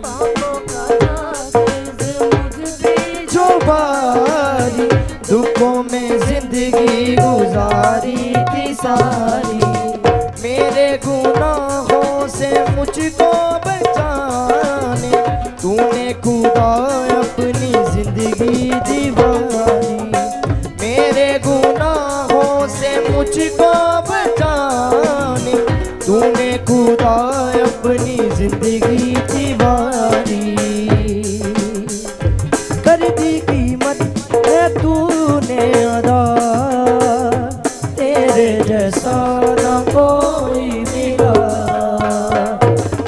पापों का सवारी, मेरे गुनाहों से मुझको बचाने तूने खुदा अपनी जिंदगी दीवारी, मेरे गुनाहों से मुझको बचाने तूने खुदा अपनी जिंदगी दीवारी, कर दी कीमत है तूने अदा, तेरे जैसा ना कोई मिला,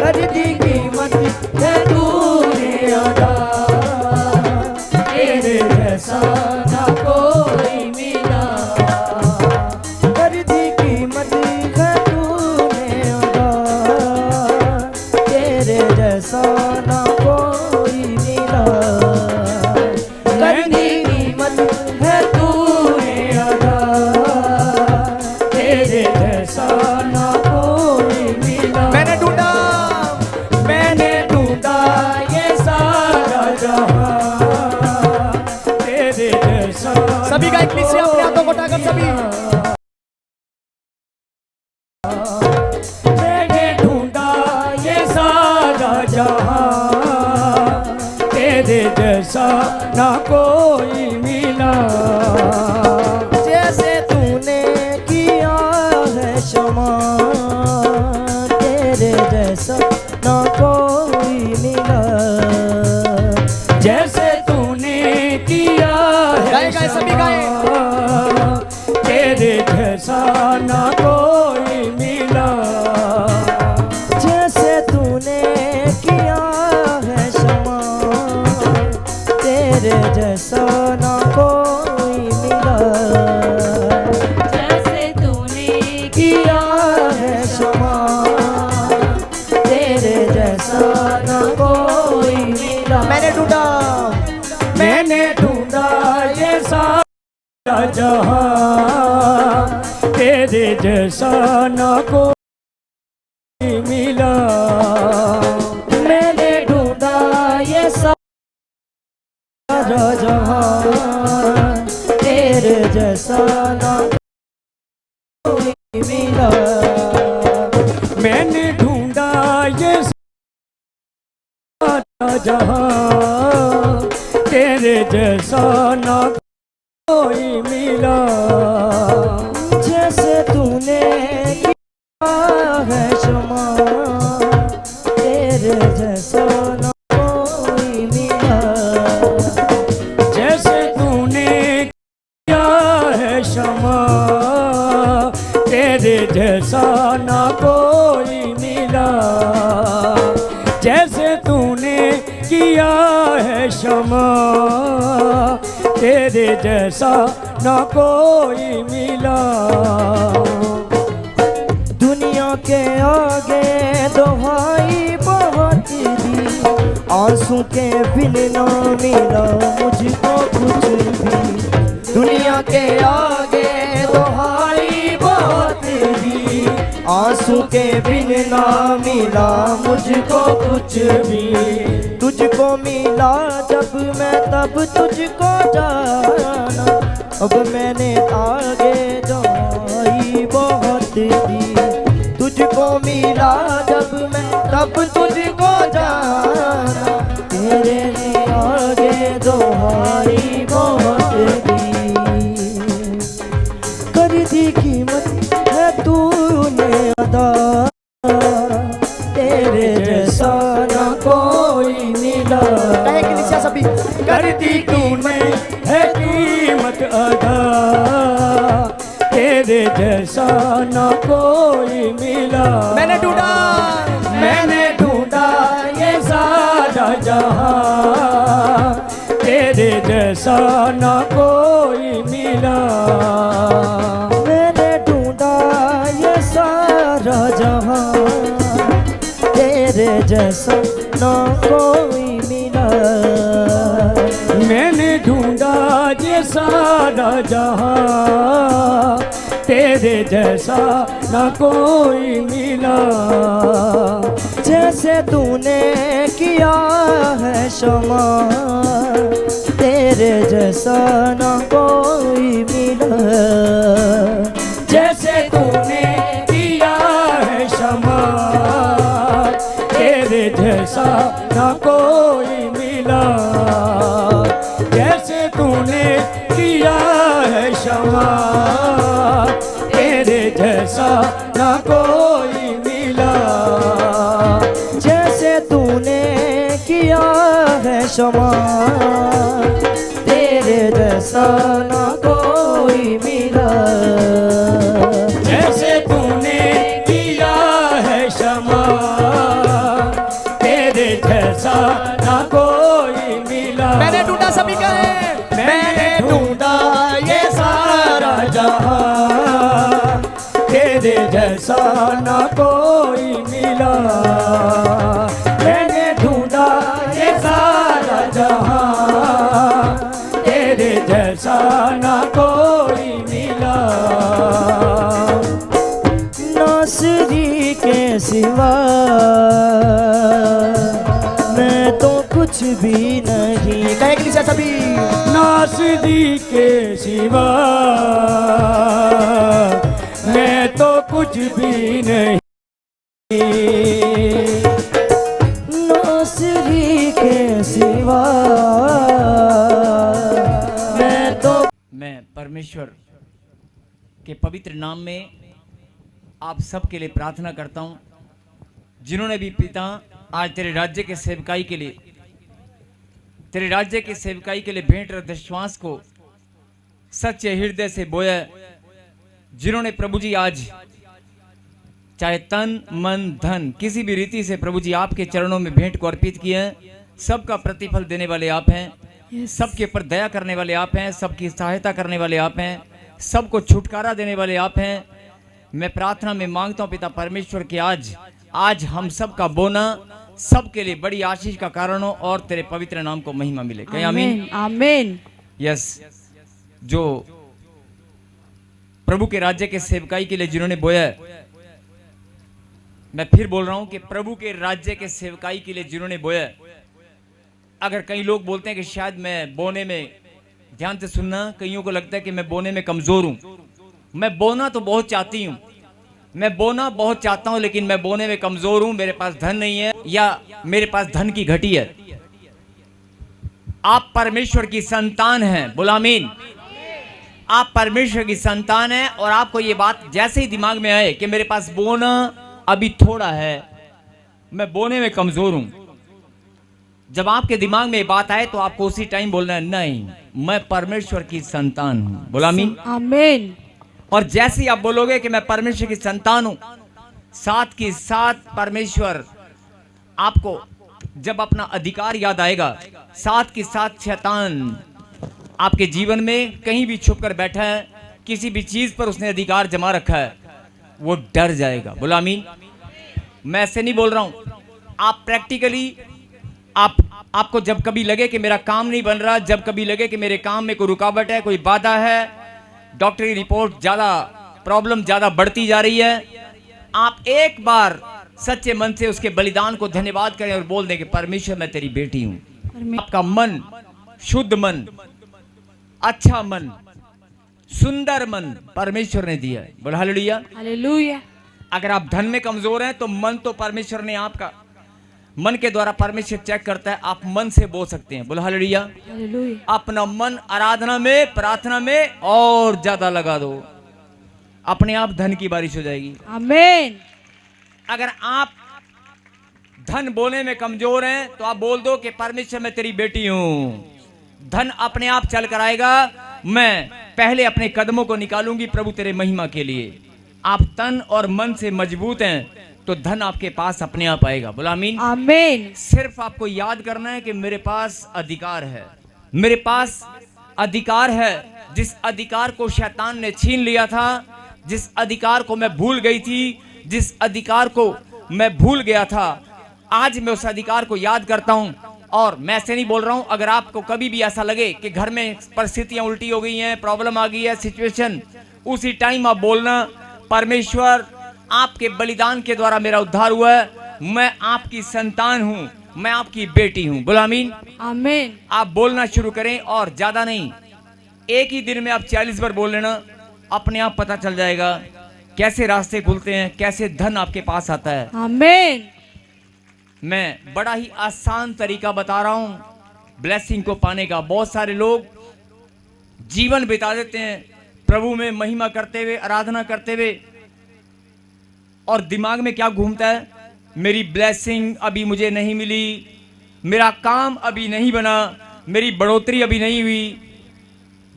कर दी कीमत है तूने अदा, तेरे जैसा ना कोई मिला, कर दी कीमत है तूने अदा, तेरे जैसा ना कोई मिला, कर दी कीमत है तूने अदा, तेरे जैसा ना कोई मिला। मैंने ढूंढा ये सारा जहां, तेरे जैसा। सभी का एक से अपने हाथों को उठाकर सभी। मैंने ढूंढा ये सारा जहां, तेरे जैसा ना कोई मिला, जैसे तूने किया है क्षमा, तेरे जैसा ना कोई मिला, जैसे तूने किया है क्षमा, तेरे जैसा ना कोई मिला, जैसे तूने किया है क्षमा, तेरे जैसा ना कोई मिला, जैसे तूने किया है क्षमा, तेरे जैसा ना कोई मिला। मैंने ढूंढा ये सारा जहां, तेरे जैसा ना कोई मिला, मैंने ढूंढा ये सारा जहां, तेरे जैसा ना कोई मिला, मैंने ढूंढा ये सारा जहां, तेरे जैसा ना कोई मिला, जैसे तूने किया है क्षमा, तेरे जैसा ना कोई मिला, जैसे तूने किया है क्षमा, तेरे जैसा ना कोई मिला, जैसे तूने किया है क्षमा, तेरे जैसा ना कोई मिला, दुनिया के आगे दुहाई बहुत दी, आंसू के बिन ना मिला मुझको कुछ भी, दुनिया के आगे दुहाई बहुत दी, आंसू के बिन ना मिला मुझको कुछ भी, तुझको मिला जब मैं तब तुझको जाना, अब मैंने आगे दुहाई बहुत दी, तुझको मिला जब मैं तब तुझको जाना, तेरे ने आगे दुहाई बहुत दी, कर दी कीमत है तूने अदा, तेरे जैसा ना कोई मिला, कर दी तूने है कीमत अदा, तेरे जैसा ना कोई मिला, मैंने ढूंढा ये सारा जहां, तेरे जैसा ना कोई मिला, मैंने ढूंढा ये सारा जहां, तेरे जैसा ना कोई मिला, मैंने ढूंढा ये सारा जहां, तेरे जैसा ना कोई मिला, जैसे तूने किया है क्षमा, तेरे जैसा ना कोई मिला, जैसे तू कोई मिला, जैसे तूने किया है क्षमा, तेरे जैसा ना कोई मिला। जैसे तूने किया है क्षमा, तेरे जैसा ना कोई मिला। जैसे तूने किया है क्षमा, तेरे जैसा ना कोई मिला। मैंने ढूंढा, सभी कहे मैंने ढूंढा ये सारा जहां, तेरे जैसा ना कोई मिला। मैंने ढूंढा ये सारा जहां, तेरे जैसा ना कोई मिला। नासरी के सिवा मैं तो कुछ भी नहीं। कहे कि सभी नासरी के सिवा मैं तो कुछ भी नहीं। नासरी के सिवा मैं तो। मैं परमेश्वर के पवित्र नाम में आप सबके लिए प्रार्थना करता हूं, जिन्होंने भी पिता आज तेरे राज्य के सेवकाई के लिए, तेरे राज्य के सेवकाई के लिए भेंट और विश्वास को सच्चे हृदय से बोया, जिन्होंने प्रभु जी आज चाहे तन मन धन किसी भी रीति से प्रभु जी आपके चरणों में भेंट को अर्पित किए हैं, सबका प्रतिफल देने वाले आप हैं। सबके ऊपर दया करने वाले आप हैं, सबकी सहायता करने वाले आप हैं, सबको छुटकारा देने वाले आप हैं। मैं प्रार्थना में मांगता हूं पिता परमेश्वर के आज हम सब का बोना सबके लिए बड़ी आशीष का कारण हो और तेरे पवित्र नाम को महिमा मिले। कहीं आमीन आमीन। यस, जो प्रभु के राज्य के सेवकाई के लिए जिन्होंने बोया, मैं फिर बोल रहा हूं कि प्रभु के राज्य के सेवकाई के लिए जिन्होंने बोया। अगर कई लोग बोलते हैं कि शायद मैं बोने में, ध्यान से सुनना, कईयों को लगता है कि मैं बोने में कमजोर हूं। मैं बोना तो बहुत चाहती हूं, मैं बोना बहुत चाहता हूं, लेकिन मैं बोने में कमजोर हूं। मेरे पास धन नहीं है या मेरे पास धन की घटी है। आप परमेश्वर की संतान हैं, बोला आमीन। आप परमेश्वर की संतान हैं और आपको ये बात जैसे ही दिमाग में आए कि मेरे पास बोना अभी थोड़ा है, मैं बोने में कमजोर हूं, जब आपके दिमाग में ये बात आए तो आपको उसी टाइम बोलना है, नहीं मैं परमेश्वर की संतान हूं, बोला आमीन। आमीन। और जैसे ही आप बोलोगे कि मैं परमेश्वर की संतान हूं, साथ के साथ परमेश्वर आपको जब अपना अधिकार याद आएगा, साथ के साथ शैतान आपके जीवन में कहीं भी छुप कर बैठा है, किसी भी चीज पर उसने अधिकार जमा रखा है, वो डर जाएगा, बोला आमीन। मैं ऐसे नहीं बोल रहा हूं, आप प्रैक्टिकली आपको जब कभी लगे कि मेरा काम नहीं बन रहा, जब कभी लगे कि मेरे काम में कोई रुकावट है, कोई बाधा है, डॉक्टरी रिपोर्ट ज्यादा, प्रॉब्लम ज्यादा बढ़ती जा रही है, आप एक बार सच्चे मन से उसके बलिदान को धन्यवाद करें और बोल दें कि परमेश्वर मैं तेरी बेटी हूं। आपका मन, शुद्ध मन, अच्छा मन, सुंदर मन परमेश्वर ने दिया है, बोला हालेलुया। हालेलुया। अगर आप धन में कमजोर हैं तो मन तो परमेश्वर ने आपका, मन के द्वारा परमेश्वर चेक करता है, आप मन से बोल सकते हैं, बोला हालेलुया। हालेलुया। अपना मन आराधना में, प्रार्थना में और ज्यादा लगा दो, अपने आप धन की बारिश हो जाएगी। आमीन। अगर आप धन बोलने में कमजोर हैं तो आप बोल दो कि परमेश्वर मैं तेरी बेटी हूं, धन अपने आप चल कर आएगा, मैं पहले अपने कदमों को निकालूंगी प्रभु तेरे महिमा के लिए। आप तन और मन से मजबूत हैं तो धन आपके पास अपने आप आएगा, बोला आमीन। आमीन। सिर्फ आपको याद करना है कि मेरे पास अधिकार है, मेरे पास अधिकार है। जिस अधिकार को शैतान ने छीन लिया था, जिस अधिकार को मैं भूल गई थी, जिस अधिकार को मैं भूल गया था, आज मैं उस अधिकार को याद करता हूं। और मैं ऐसे नहीं बोल रहा हूं, अगर आपको कभी भी ऐसा लगे कि घर में परिस्थितियां उल्टी हो गई हैं, प्रॉब्लम आ गई है, सिचुएशन, उसी टाइम आप बोलना, परमेश्वर आपके बलिदान के द्वारा मेरा उद्धार हुआ है, मैं आपकी संतान हूं, मैं आपकी बेटी हूं, बोला आमीन। आमीन। आप बोलना शुरू करें और ज्यादा नहीं, एक ही दिन में आप 40 बार बोल लेना, अपने आप पता चल जाएगा कैसे रास्ते खुलते हैं, कैसे धन आपके पास आता है। आमीन। मैं बड़ा ही आसान तरीका बता रहा हूं ब्लेसिंग को पाने का। बहुत सारे लोग जीवन बिता देते हैं प्रभु में महिमा करते हुए, आराधना करते हुए, और दिमाग में क्या घूमता है, मेरी ब्लेसिंग अभी मुझे नहीं मिली, मेरा काम अभी नहीं बना, मेरी बढ़ोतरी अभी नहीं हुई।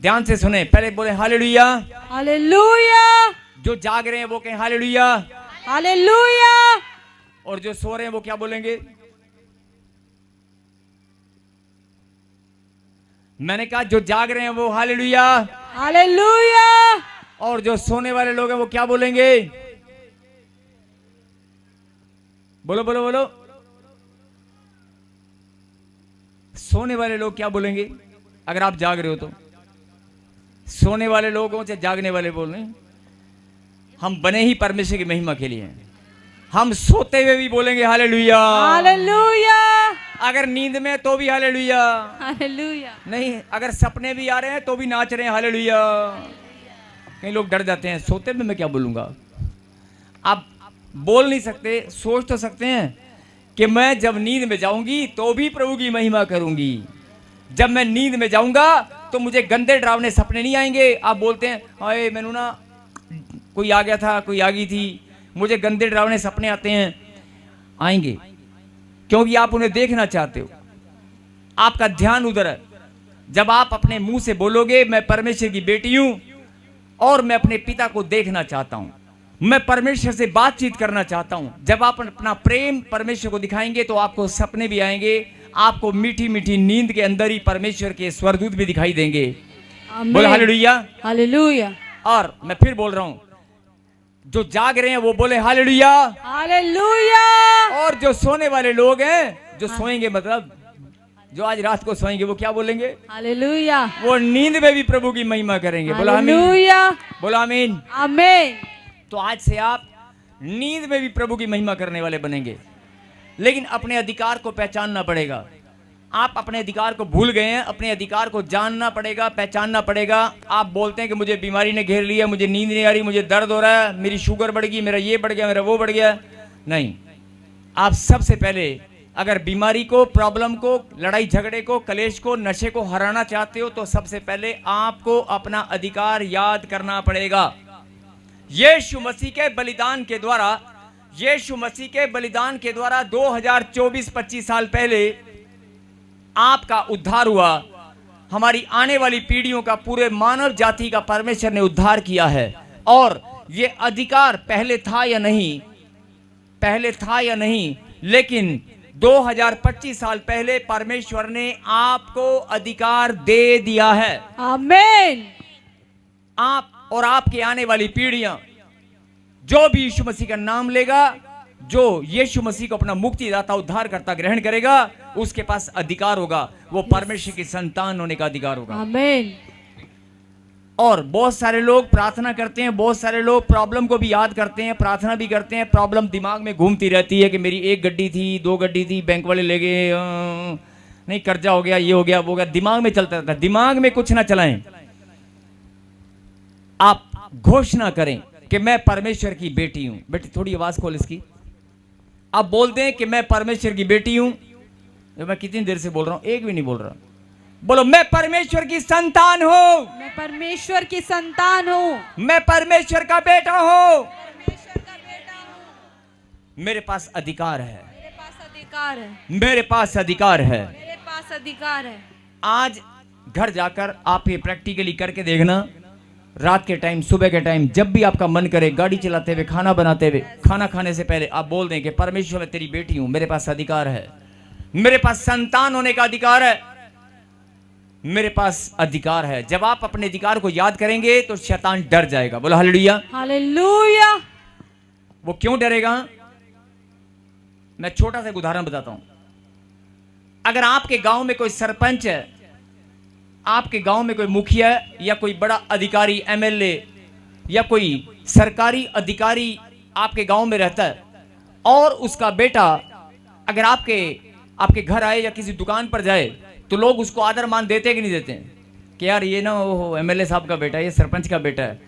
ध्यान से सुने, पहले बोले हालेलुया। हालेलुया। जो जाग रहे हैं वो कहें हालेलुया। हालेलुया। और जो सो रहे हैं वो क्या बोलेंगे? मैंने कहा जो जाग रहे हैं वो हालेलुया। हालेलुया। और जो सोने वाले लोग हैं वो क्या बोलेंगे? बोलो बोलो बोलो। सोने वाले लोग क्या बोलेंगे? अगर आप जाग रहे हो तो सोने वाले लोगों से जागने वाले बोल रहे हैं, हम बने ही परमेश्वर की महिमा के लिए हैं। हम सोते हुए भी बोलेंगे हालेलुया। हालेलुया। अगर नींद में तो भी हालेलुया। हालेलुया। नहीं, अगर सपने भी आ रहे हैं तो भी नाच रहे हैं हालेलुया। कई लोग डर जाते हैं, सोते में मैं क्या बोलूंगा। आप बोल नहीं सकते, सोच तो सकते हैं कि मैं जब नींद में जाऊंगी तो भी प्रभु की महिमा करूंगी। जब मैं नींद में जाऊंगा तो मुझे गंदे डरावने सपने नहीं आएंगे। आप बोलते हैं हाय मैनू ना कोई आ गया था, कोई आ गई थी, मुझे गंदे डरावने सपने आते हैं। आएंगे क्योंकि आप उन्हें देखना चाहते हो, आपका ध्यान उधर है। जब आप अपने मुंह से बोलोगे मैं परमेश्वर की बेटी हूं और मैं अपने पिता को देखना चाहता हूं, मैं परमेश्वर से बातचीत करना चाहता हूं, जब आप अपना प्रेम परमेश्वर को दिखाएंगे तो आपको सपने भी आएंगे, आपको मीठी मीठी नींद के अंदर ही परमेश्वर के स्वर्गदूत भी दिखाई देंगे। बोलो हालेलुया। हालेलुया। और मैं फिर बोल रहा हूं, जो जाग रहे हैं वो बोले हालेलुया। हालेलुया। और जो सोने वाले लोग हैं, जो सोएंगे मतलब जो आज रात को सोएंगे, वो क्या बोलेंगे? हालेलुया। वो नींद में भी प्रभु की महिमा करेंगे। बोलो हालेलुया। बोलो आमीन। आमीन। तो आज से आप नींद में भी प्रभु की महिमा करने वाले बनेंगे, लेकिन अपने अधिकार को पहचानना पड़ेगा। आप अपने अधिकार को भूल गए हैं, अपने अधिकार को जानना पड़ेगा, पहचानना पड़ेगा। आप बोलते हैं कि मुझे बीमारी ने घेर लिया, मुझे नींद नहीं आ रही, मुझे दर्द हो रहा है, मेरी शुगर बढ़ गई, मेरा ये बढ़ गया, मेरा वो बढ़ गया। नहीं, आप सबसे पहले अगर बीमारी को, प्रॉब्लम को, लड़ाई झगड़े को, कलेश को, नशे को हराना चाहते हो तो सबसे पहले आपको अपना अधिकार याद करना पड़ेगा। यीशु मसीह के बलिदान के द्वारा, यीशु मसीह के बलिदान के द्वारा 2024-25 साल पहले आपका उद्धार हुआ। हमारी आने वाली पीढ़ियों का, पूरे मानव जाति का परमेश्वर ने उद्धार किया है। और ये अधिकार पहले था या नहीं, पहले था या नहीं, लेकिन 2025 साल पहले परमेश्वर ने आपको अधिकार दे दिया है। आमीन। आप और आपके आने वाली पीढ़ियां, जो भी यीशु मसीह का नाम लेगा, जो यीशु मसीह को अपना मुक्तिदाता, उद्धारकर्ता ग्रहण करेगा, उसके पास अधिकार होगा, वो परमेश्वर की संतान होने का अधिकार होगा। आमीन। और बहुत सारे लोग प्रार्थना करते हैं, बहुत सारे लोग प्रॉब्लम को भी याद करते हैं, प्रार्थना भी करते हैं, प्रॉब्लम दिमाग में घूमती रहती है कि मेरी 1 गड्डी थी, 2 गड्डी थी, बैंक वाले ले गए, नहीं कर्जा हो गया, ये हो गया, वो हो गया, दिमाग में चलता रहता है। दिमाग में कुछ ना चलाएं, आप घोषणा करें कि मैं परमेश्वर की बेटी हूं। बेटी थोड़ी आवाज खोल इसकी। आप बोलते हैं कि मैं परमेश्वर की बेटी हूं। मैं कितनी देर से बोल रहा हूं, एक भी नहीं बोल रहा। बोलो मैं परमेश्वर की संतान हूं। मैं परमेश्वर की संतान हूं। मैं परमेश्वर का बेटा हूं। मेरे पास अधिकार है। मेरे पास अधिकार है। मेरे पास अधिकार है। मेरे पास अधिकार है। आज घर जाकर आप ये प्रैक्टिकली करके देखना। रात के टाइम, सुबह के टाइम, जब भी आपका मन करे, गाड़ी चलाते हुए, खाना बनाते हुए, खाना खाने से पहले आप बोल दें कि परमेश्वर मैं तेरी बेटी हूं, मेरे पास अधिकार है, मेरे पास संतान होने का अधिकार है, मेरे पास अधिकार है। जब आप अपने अधिकार को याद करेंगे तो शैतान डर जाएगा। बोलो हालेलुया। हालेलुया। वो क्यों डरेगा? मैं छोटा सा उदाहरण बताता हूं। अगर आपके गांव में कोई सरपंच है, आपके गांव में कोई मुखिया या कोई बड़ा अधिकारी, एमएलए या कोई सरकारी अधिकारी आपके गांव में रहता है, और उसका बेटा अगर आपके घर आए या किसी दुकान पर जाए तो लोग उसको आदर मान देते कि नहीं देते कि यार ये ना वो एमएलए साहब का बेटा है, ये सरपंच का बेटा है,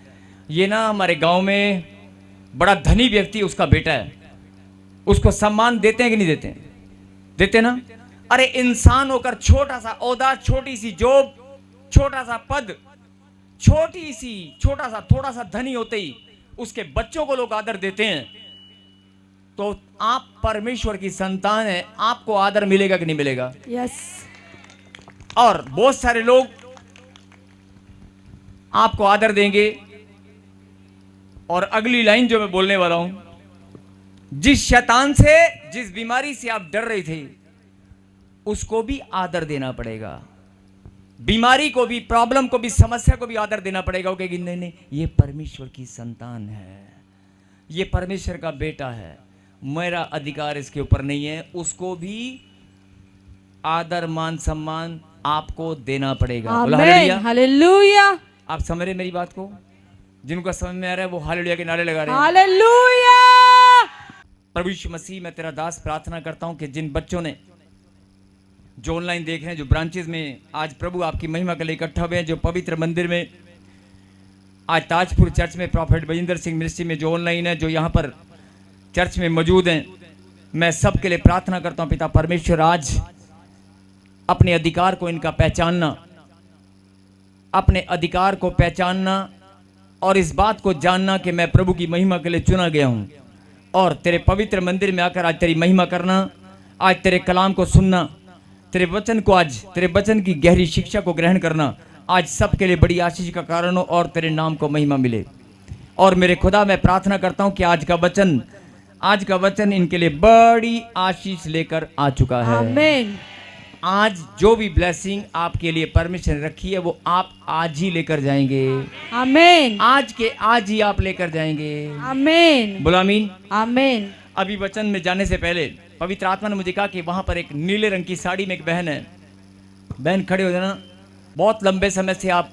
ये ना हमारे गांव में बड़ा धनी व्यक्ति उसका बेटा है, उसको सम्मान देते हैं कि नहीं देते? देते ना। अरे इंसान होकर छोटा सा ओहदा, छोटी सी जॉब, छोटा सा पद, छोटा सा थोड़ा सा धनी होते ही उसके बच्चों को लोग आदर देते हैं, तो आप परमेश्वर की संतान है, आपको आदर मिलेगा कि नहीं मिलेगा? यस। और बहुत सारे लोग आपको आदर देंगे। और अगली लाइन जो मैं बोलने वाला हूं, जिस शैतान से, जिस बीमारी से आप डर रहे थे, उसको भी आदर देना पड़ेगा। बीमारी को भी, प्रॉब्लम को भी, समस्या को भी आदर देना पड़ेगा। वो कहेगी नहीं नहीं, ये परमेश्वर की संतान है, ये परमेश्वर का बेटा है, मेरा अधिकार इसके ऊपर नहीं है। उसको भी आदर, मान, सम्मान आपको देना पड़ेगा। आमीन, हालेलुया। आप समझ रहे मेरी बात को? जिनको समझ में आ रहा है वो हालेलुया के नारे लगा रहे हैं। हालेलुया। प्रभु यीशु मसीह, मैं तेरा दास प्रार्थना करता हूं कि जिन बच्चों ने, जो ऑनलाइन देख रहे हैं, जो ब्रांचेस में आज प्रभु आपकी महिमा के लिए इकट्ठा हुए हैं, जो पवित्र मंदिर में आज ताजपुर चर्च में प्रॉफेट बजिंदर सिंह मिनिस्ट्री में जो ऑनलाइन है, जो यहाँ पर चर्च में मौजूद हैं, मैं सबके लिए प्रार्थना करता हूँ पिता परमेश्वर, आज अपने अधिकार को इनका पहचानना, अपने अधिकार को पहचानना और इस बात को जानना कि मैं प्रभु की महिमा के लिए चुना गया हूँ, और तेरे पवित्र मंदिर में आकर आज तेरी महिमा करना, आज तेरे कलाम को सुनना, तेरे वचन को, आज तेरे वचन की गहरी शिक्षा को ग्रहण करना, आज सबके लिए बड़ी आशीष का कारण हो और तेरे नाम को महिमा मिले। और मेरे खुदा, मैं प्रार्थना करता हूँ कि आज का वचन इनके लिए बड़ी आशीष लेकर आ चुका है। आमीन। आज जो भी ब्लेसिंग आपके लिए परमेश्वर ने रखी है वो आप आज ही लेकर जाएंगे। आमीन। आज के आज ही आप लेकर जाएंगे। आमीन। बोलो आमीन। आमीन। अभी वचन में जाने से पहले पवित्र आत्मा ने मुझे कहा कि वहां पर एक नीले रंग की साड़ी में एक बहन है। बहन खड़े हो जाना। बहुत लंबे समय से आप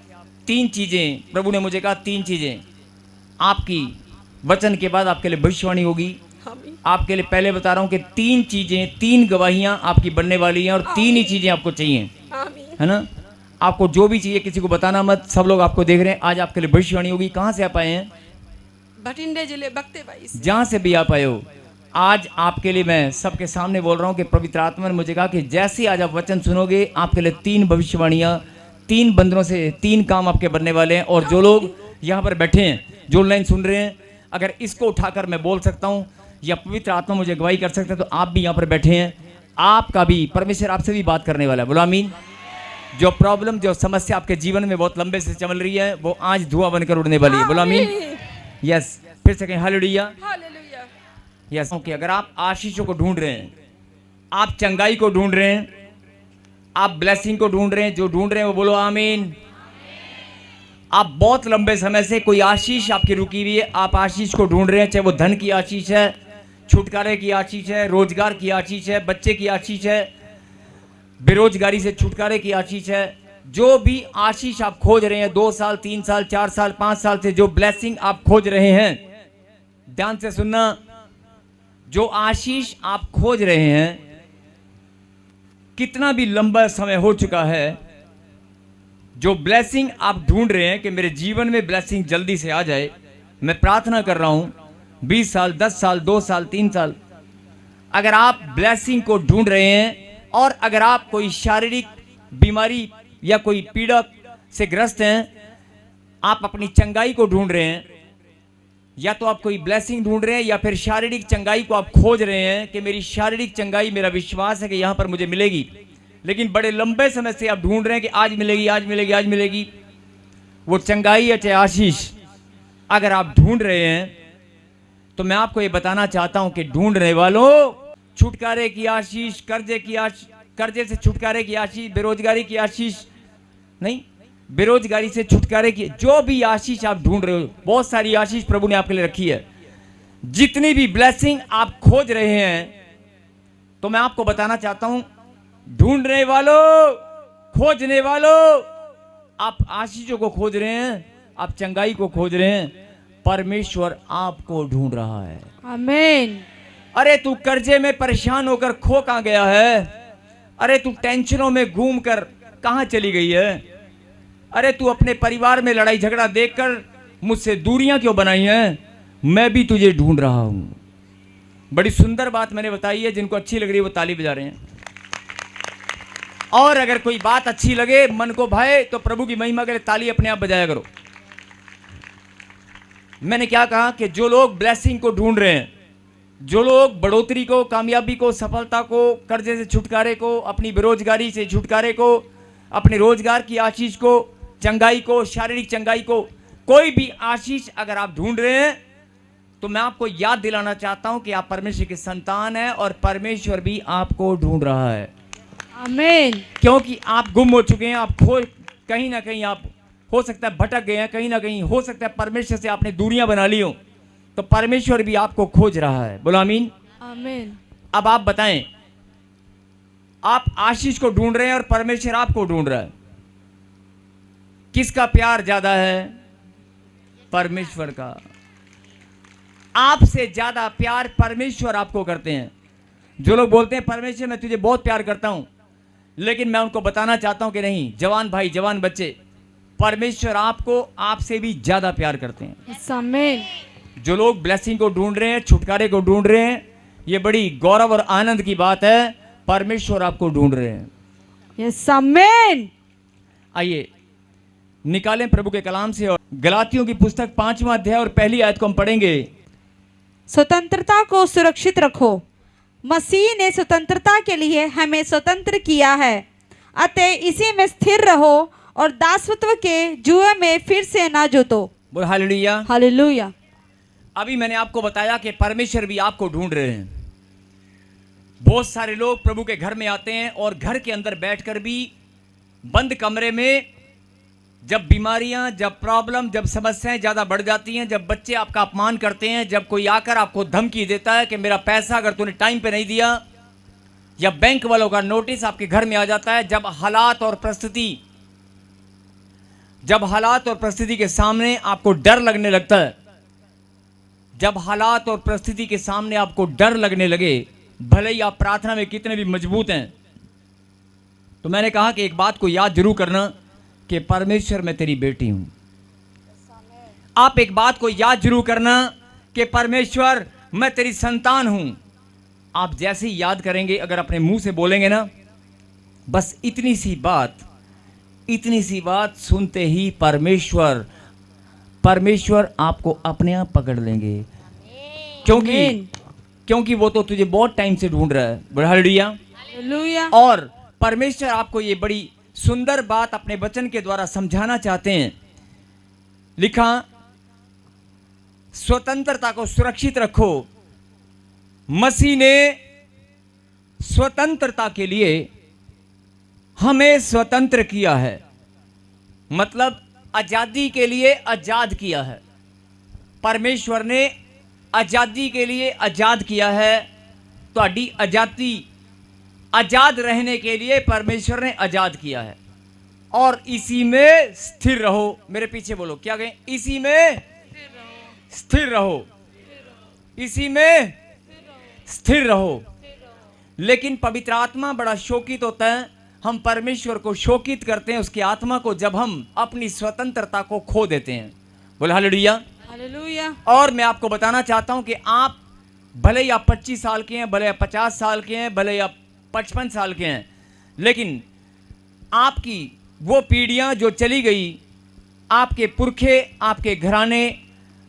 3 चीजें, प्रभु ने मुझे कहा 3 चीजें आपकी वचन के बाद आपके लिए भविष्यवाणी होगी। आपके लिए पहले बता रहा हूं कि 3 चीजें, 3 गवाहियां आपकी बनने वाली हैं और 3 ही चीजें आपको चाहिए, है ना? आपको जो भी चाहिए किसी को बताना मत, सब लोग आपको देख रहे हैं। आज आपके लिए भविष्यवाणी होगी। कहां से आप आए हैं? भटिंडे जिले बख्ते भाई से। जहां से भी आप आए हो, आज आपके लिए मैं सबके सामने बोल रहा हूं कि पवित्र आत्मा ने मुझे कहा कि जैसे आज आप वचन सुनोगे, आपके लिए 3 भविष्यवाणियां, 3 बंदरों से 3 काम आपके बनने वाले हैं। और जो लोग यहाँ पर बैठे हैं, जो ऑनलाइन सुन रहे हैं, अगर इसको उठाकर मैं बोल सकता हूँ या पवित्र आत्मा मुझे गवाही कर सकता है, तो आप भी यहाँ पर बैठे हैं, आपका भी परमेश्वर आपसे भी बात करने वाला है। बोलो आमीन। जो प्रॉब्लम, जो समस्या आपके जीवन में बहुत लंबे से चल रही है, वो आज धुआं बनकर उड़ने वाली है। बोलो आमीन। यस, फिर से कहें हालेलुया। यस। कि अगर आप आशीषों को ढूंढ रहे हैं, आप चंगाई को ढूंढ रहे हैं, आप ब्लेसिंग को ढूंढ रहे हैं, जो ढूंढ रहे हैं वो बोलो आमीन। आप बहुत लंबे समय से कोई आशीष आपकी रुकी हुई है, आप आशीष को ढूंढ रहे हैं, चाहे वो धन की आशीष है, छुटकारे की आशीष है, रोजगार की आशीष है, बच्चे की आशीष है, बेरोजगारी से छुटकारे की आशीष है। जो भी आशीष आप खोज रहे हैं, 2 साल, 3 साल, 4 साल, 5 साल से जो ब्लेसिंग आप खोज रहे हैं, ध्यान से सुनना, जो आशीष आप खोज रहे हैं, कितना भी लंबा समय हो चुका है, जो ब्लेसिंग आप ढूंढ रहे हैं कि मेरे जीवन में ब्लेसिंग जल्दी से आ जाए, मैं प्रार्थना कर रहा हूं 20 साल, 10 साल, 2 साल, 3 साल, अगर आप ब्लेसिंग को ढूंढ रहे हैं और अगर आप कोई शारीरिक बीमारी या कोई पीड़ा से ग्रस्त हैं, आप अपनी चंगाई को ढूंढ रहे हैं, या तो आप कोई ब्लेसिंग ढूंढ रहे हैं या फिर शारीरिक चंगाई को आप खोज रहे हैं कि मेरी शारीरिक चंगाई, मेरा विश्वास है कि यहां पर मुझे मिलेगी, लेकिन बड़े लंबे समय से आप ढूंढ रहे हैं कि आज मिलेगी, आज मिलेगी, आज मिलेगी। वो चंगाई है चाहे आशीष, अगर आप ढूंढ रहे हैं तो मैं आपको ये बताना चाहता हूं कि ढूंढने वालों, छुटकारे की आशीष, कर्जे से छुटकारे की आशीष, बेरोजगारी की आशीष नहीं, बेरोजगारी से छुटकारे की जो भी आशीष आप ढूंढ रहे हो, बहुत सारी आशीष प्रभु ने आपके लिए रखी है। जितनी भी ब्लेसिंग आप खोज रहे हैं, तो मैं आपको बताना चाहता हूं, ढूंढने वालों, खोजने वालों, आप आशीषों को खोज रहे हैं, आप चंगाई को खोज रहे हैं, परमेश्वर आपको ढूंढ रहा है। आमीन। अरे तू कर्जे में परेशान होकर खो कहां गया है? अरे तू टेंशनों में घूमकर कहां चली गई है? अरे तू अपने परिवार में लड़ाई झगड़ा देखकर मुझसे दूरियां क्यों बनाई हैं? मैं भी तुझे ढूंढ रहा हूं। बड़ी सुंदर बात मैंने बताई है, जिनको अच्छी लग रही है वो ताली बजा रहे हैं। और अगर कोई बात अच्छी लगे, मन को भाए, तो प्रभु की महिमा के लिए ताली अपने आप बजाया करो। मैंने क्या कहा कि जो लोग ब्लेसिंग को ढूंढ रहे हैं, जो लोग बढ़ोतरी को, कामयाबी को, सफलता को, कर्जे से छुटकारे को, अपनी बेरोजगारी से छुटकारे को, अपने रोजगार की आशीष को, चंगाई को, शारीरिक चंगाई को, कोई भी आशीष अगर आप ढूंढ रहे हैं, तो मैं आपको याद दिलाना चाहता हूं कि आप परमेश्वर के संतान हैं और परमेश्वर भी आपको ढूंढ रहा है। आमीन। क्योंकि आप गुम हो चुके हैं, आप कहीं ना कहीं आप हो सकता है भटक गए हैं, कहीं ना कहीं हो सकता है परमेश्वर से आपने दूरियां बना ली हो, तो परमेश्वर भी आपको खोज रहा है। बोलो आमीन। आमीन। अब आप बताएं, आप आशीष को ढूंढ रहे हैं और परमेश्वर आपको ढूंढ रहा है, किसका प्यार ज्यादा है? परमेश्वर का। आपसे ज्यादा प्यार परमेश्वर आपको करते हैं। जो लोग बोलते हैं परमेश्वर मैं तुझे बहुत प्यार करता हूं, लेकिन मैं उनको बताना चाहता हूं कि नहीं, जवान भाई, जवान बच्चे, परमेश्वर आपको आपसे भी ज्यादा प्यार करते हैं। आमीन। जो लोग ब्लेसिंग को ढूंढ रहे हैं, छुटकारे को ढूंढ रहे हैं, ये बड़ी गौरव और आनंद की बात है, परमेश्वर आपको ढूंढ रहे हैं। यस आमीन। आइए निकालें प्रभु के कलाम से और गलातियों की पुस्तक 5वां अध्याय और पहली आयत को हम पढ़ेंगे। स्वतंत्रता को सुरक्षित रखो, मसीह ने स्वतंत्रता के लिए हमें स्वतंत्र किया है, अतः इसी में स्थिर रहो और दासत्व के जुए में फिर से ना जोतो। बोलो हालेलुया। हालेलुया। अभी मैंने आपको बताया कि परमेश्वर भी आपको ढूंढ रहे हैं। बहुत सारे लोग प्रभु के घर में आते हैं और घर के अंदर बैठकर भी बंद कमरे में, जब बीमारियां, जब प्रॉब्लम, जब समस्याएं ज्यादा बढ़ जाती हैं, जब बच्चे आपका अपमान करते हैं, जब कोई आकर आपको धमकी देता है कि मेरा पैसा अगर तूने टाइम पे नहीं दिया, या बैंक वालों का नोटिस आपके घर में आ जाता है, जब हालात और परिस्थिति के सामने आपको डर लगने लगता है, जब हालात और परिस्थिति के सामने आपको डर लगने लगे, भले ही आप प्रार्थना में कितने भी मजबूत हैं, तो मैंने कहा कि एक बात को याद जरूर करना कि परमेश्वर मैं तेरी बेटी हूं। आप एक बात को याद जरूर करना कि परमेश्वर मैं तेरी संतान हूं। आप जैसे ही याद करेंगे, अगर अपने मुंह से बोलेंगे ना, बस इतनी सी बात सुनते ही परमेश्वर आपको अपने आप पकड़ लेंगे, क्योंकि वो तो तुझे बहुत टाइम से ढूंढ रहा है। बोलो हालेलुया। और परमेश्वर आपको ये बड़ी सुंदर बात अपने वचन के द्वारा समझाना चाहते हैं। लिखा, स्वतंत्रता को सुरक्षित रखो, मसीह ने स्वतंत्रता के लिए हमें स्वतंत्र किया है, मतलब आजादी के लिए आजाद किया है। परमेश्वर ने आजादी के लिए आजाद किया है। तो आजाद रहने के लिए परमेश्वर ने आजाद किया है, और इसी में स्थिर रहो। मेरे पीछे बोलो, क्या कहें? इसी में स्थिर रहो, इसी में स्थिर रहो। लेकिन पवित्र आत्मा बड़ा शोकित होता है, हम परमेश्वर को शोकित करते हैं, उसकी आत्मा को, जब हम अपनी स्वतंत्रता को खो देते हैं। बोले हालेलुया। हालेलुया। और मैं आपको बताना चाहता हूं कि आप भले ही आप 25 साल के हैं, भले आप 50 साल के हैं, भले ही आप 55 साल के हैं, लेकिन आपकी वो पीढ़ियां जो चली गई, आपके पुरखे, आपके घराने,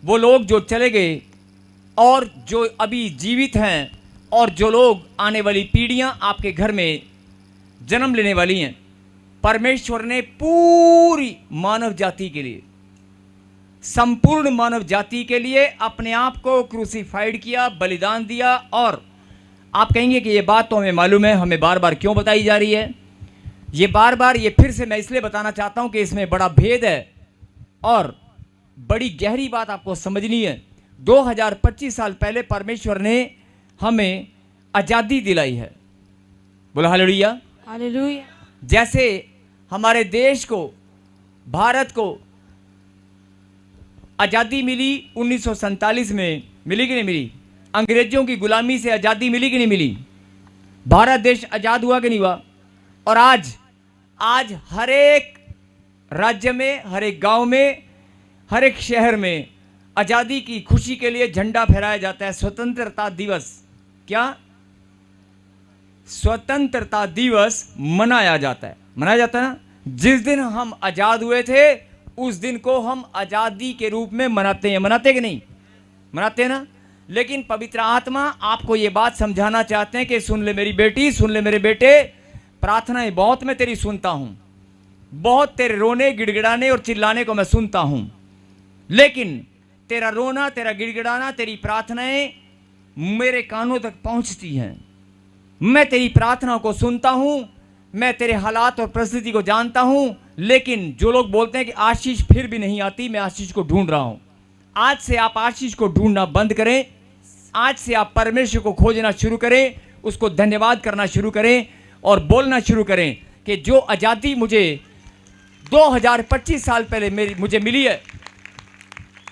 वो लोग जो चले गए और जो अभी जीवित हैं, और जो लोग आने वाली पीढ़ियां आपके घर में जन्म लेने वाली हैं, परमेश्वर ने पूरी मानव जाति के लिए, संपूर्ण मानव जाति के लिए अपने आप को क्रूसीफाइड किया, बलिदान दिया। और आप कहेंगे कि ये बात तो हमें मालूम है, हमें बार बार क्यों बताई जा रही है? ये बार बार ये फिर से मैं इसलिए बताना चाहता हूं कि इसमें बड़ा भेद है और बड़ी गहरी बात आपको समझनी है। 2025 साल पहले परमेश्वर ने हमें आज़ादी दिलाई है। बोलो हालेलुया। हालेलुया। जैसे हमारे देश को, भारत को आज़ादी मिली 1947 में, मिली कि नहीं मिली? अंग्रेजों की गुलामी से आज़ादी मिली कि नहीं मिली? भारत देश आज़ाद हुआ कि नहीं हुआ? और आज हर एक राज्य में, हर एक गांव में, हर एक शहर में आज़ादी की खुशी के लिए झंडा फहराया जाता है। स्वतंत्रता दिवस। क्या स्वतंत्रता दिवस मनाया जाता है। मनाया जाता है ना, जिस दिन हम आज़ाद हुए थे उस दिन को हम आज़ादी के रूप में मनाते हैं। मनाते कि नहीं? मनाते हैं ना। लेकिन पवित्र आत्मा आपको ये बात समझाना चाहते हैं कि सुन ले मेरी बेटी, सुन ले मेरे बेटे, प्रार्थनाएं बहुत मैं तेरी सुनता हूं, बहुत तेरे रोने गिड़गिड़ाने और चिल्लाने को मैं सुनता हूं, लेकिन तेरा रोना, तेरा गिड़गिड़ाना, तेरी प्रार्थनाएं मेरे कानों तक पहुंचती हैं। मैं तेरी प्रार्थना को सुनता हूं, मैं तेरे हालात और परिस्थिति को जानता हूं, लेकिन जो लोग बोलते हैं कि आशीष फिर भी नहीं आती, मैं आशीष को ढूंढ रहा हूं। आज से आप आशीष को ढूंढना बंद करें। आज से आप परमेश्वर को खोजना शुरू करें, उसको धन्यवाद करना शुरू करें और बोलना शुरू करें कि जो आज़ादी मुझे 2025 साल पहले मुझे मिली है,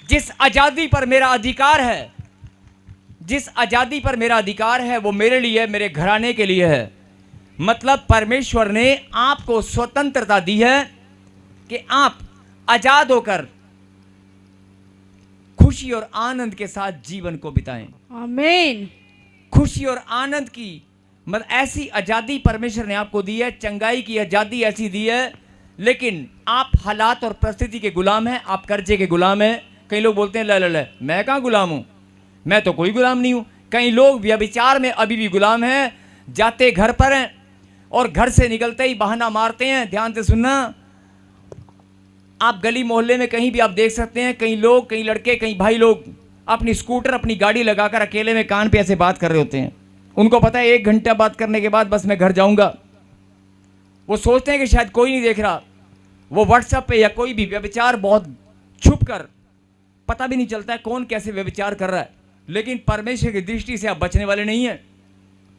जिस आज़ादी पर मेरा अधिकार है, जिस आज़ादी पर मेरा अधिकार है, वो मेरे लिए, मेरे घराने के लिए है। मतलब परमेश्वर ने आपको स्वतंत्रता दी है कि आप आज़ाद होकर खुशी और आनंद के साथ जीवन को बिताएं। आमीन। खुशी और आनंद की मतलब ऐसी आज़ादी परमेश्वर ने आपको दी है, चंगाई की आज़ादी ऐसी दी है, लेकिन आप हालात और परिस्थिति के गुलाम हैं, आप कर्जे के गुलाम हैं। कई लोग बोलते हैं ले मैं कहाँ गुलाम हूँ, मैं तो कोई गुलाम नहीं हूँ। कई लोग व्यभिचार में अभी भी गुलाम हैं, जाते घर पर हैं और घर से निकलते ही बहाना मारते हैं। ध्यान से सुनना, आप गली मोहल्ले में कहीं भी आप देख सकते हैं, कई लोग, कई लड़के, कई भाई लोग अपनी स्कूटर, अपनी गाड़ी लगाकर अकेले में कान पे ऐसे बात कर रहे होते हैं। उनको पता है 1 घंटा बात करने के बाद बस मैं घर जाऊंगा। वो सोचते हैं कि शायद कोई नहीं देख रहा। वो व्हाट्सएप पे या कोई भी व्यभिचार बहुत छुप कर, पता भी नहीं चलता है कौन कैसे व्यभिचार कर रहा है, लेकिन परमेश्वर की दृष्टि से आप बचने वाले नहीं हैं।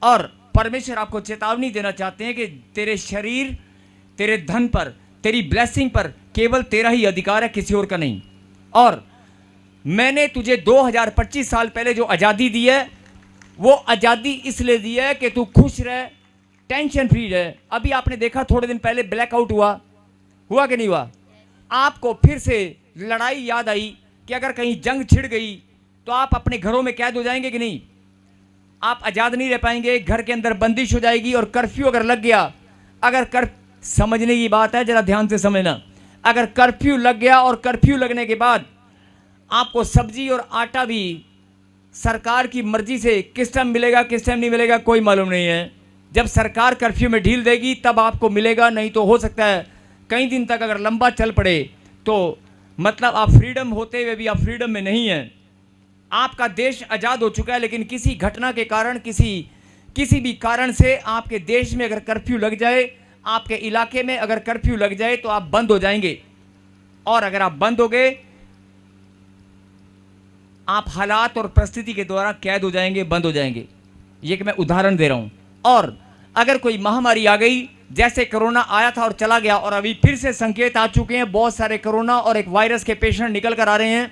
और परमेश्वर आपको चेतावनी देना चाहते हैं कि तेरे शरीर, तेरे धन पर, तेरी ब्लेसिंग पर केवल तेरा ही अधिकार है, किसी और का नहीं। और मैंने तुझे 2025 साल पहले जो आज़ादी दी है, वो आज़ादी इसलिए दी है कि तू खुश रहे, टेंशन फ्री रहे। अभी आपने देखा थोड़े दिन पहले ब्लैकआउट हुआ कि नहीं हुआ? आपको फिर से लड़ाई याद आई कि अगर कहीं जंग छिड़ गई तो आप अपने घरों में कैद हो जाएंगे कि नहीं? आप आज़ाद नहीं रह पाएंगे, घर के अंदर बंदिश हो जाएगी। और कर्फ्यू अगर लग गया, अगर समझने की बात है, जरा ध्यान से समझना, अगर कर्फ्यू लग गया और कर्फ्यू लगने के बाद आपको सब्जी और आटा भी सरकार की मर्जी से किस टाइम मिलेगा, किस टाइम नहीं मिलेगा, कोई मालूम नहीं है। जब सरकार कर्फ्यू में ढील देगी तब आपको मिलेगा, नहीं तो हो सकता है कई दिन तक अगर लंबा चल पड़े तो मतलब आप फ्रीडम होते हुए भी आप फ्रीडम में नहीं हैं। आपका देश आज़ाद हो चुका है, लेकिन किसी घटना के कारण, किसी भी कारण से आपके देश में अगर कर्फ्यू लग जाए, आपके इलाके में अगर कर्फ्यू लग जाए तो आप बंद हो जाएंगे। और अगर आप बंद हो गए, आप हालात और परिस्थिति के द्वारा कैद हो जाएंगे, बंद हो जाएंगे। ये कि मैं उदाहरण दे रहा हूं। और अगर कोई महामारी आ गई, जैसे कोरोना आया था और चला गया, और अभी फिर से संकेत आ चुके हैं, बहुत सारे कोरोना और एक वायरस के पेशेंट निकल कर आ रहे हैं,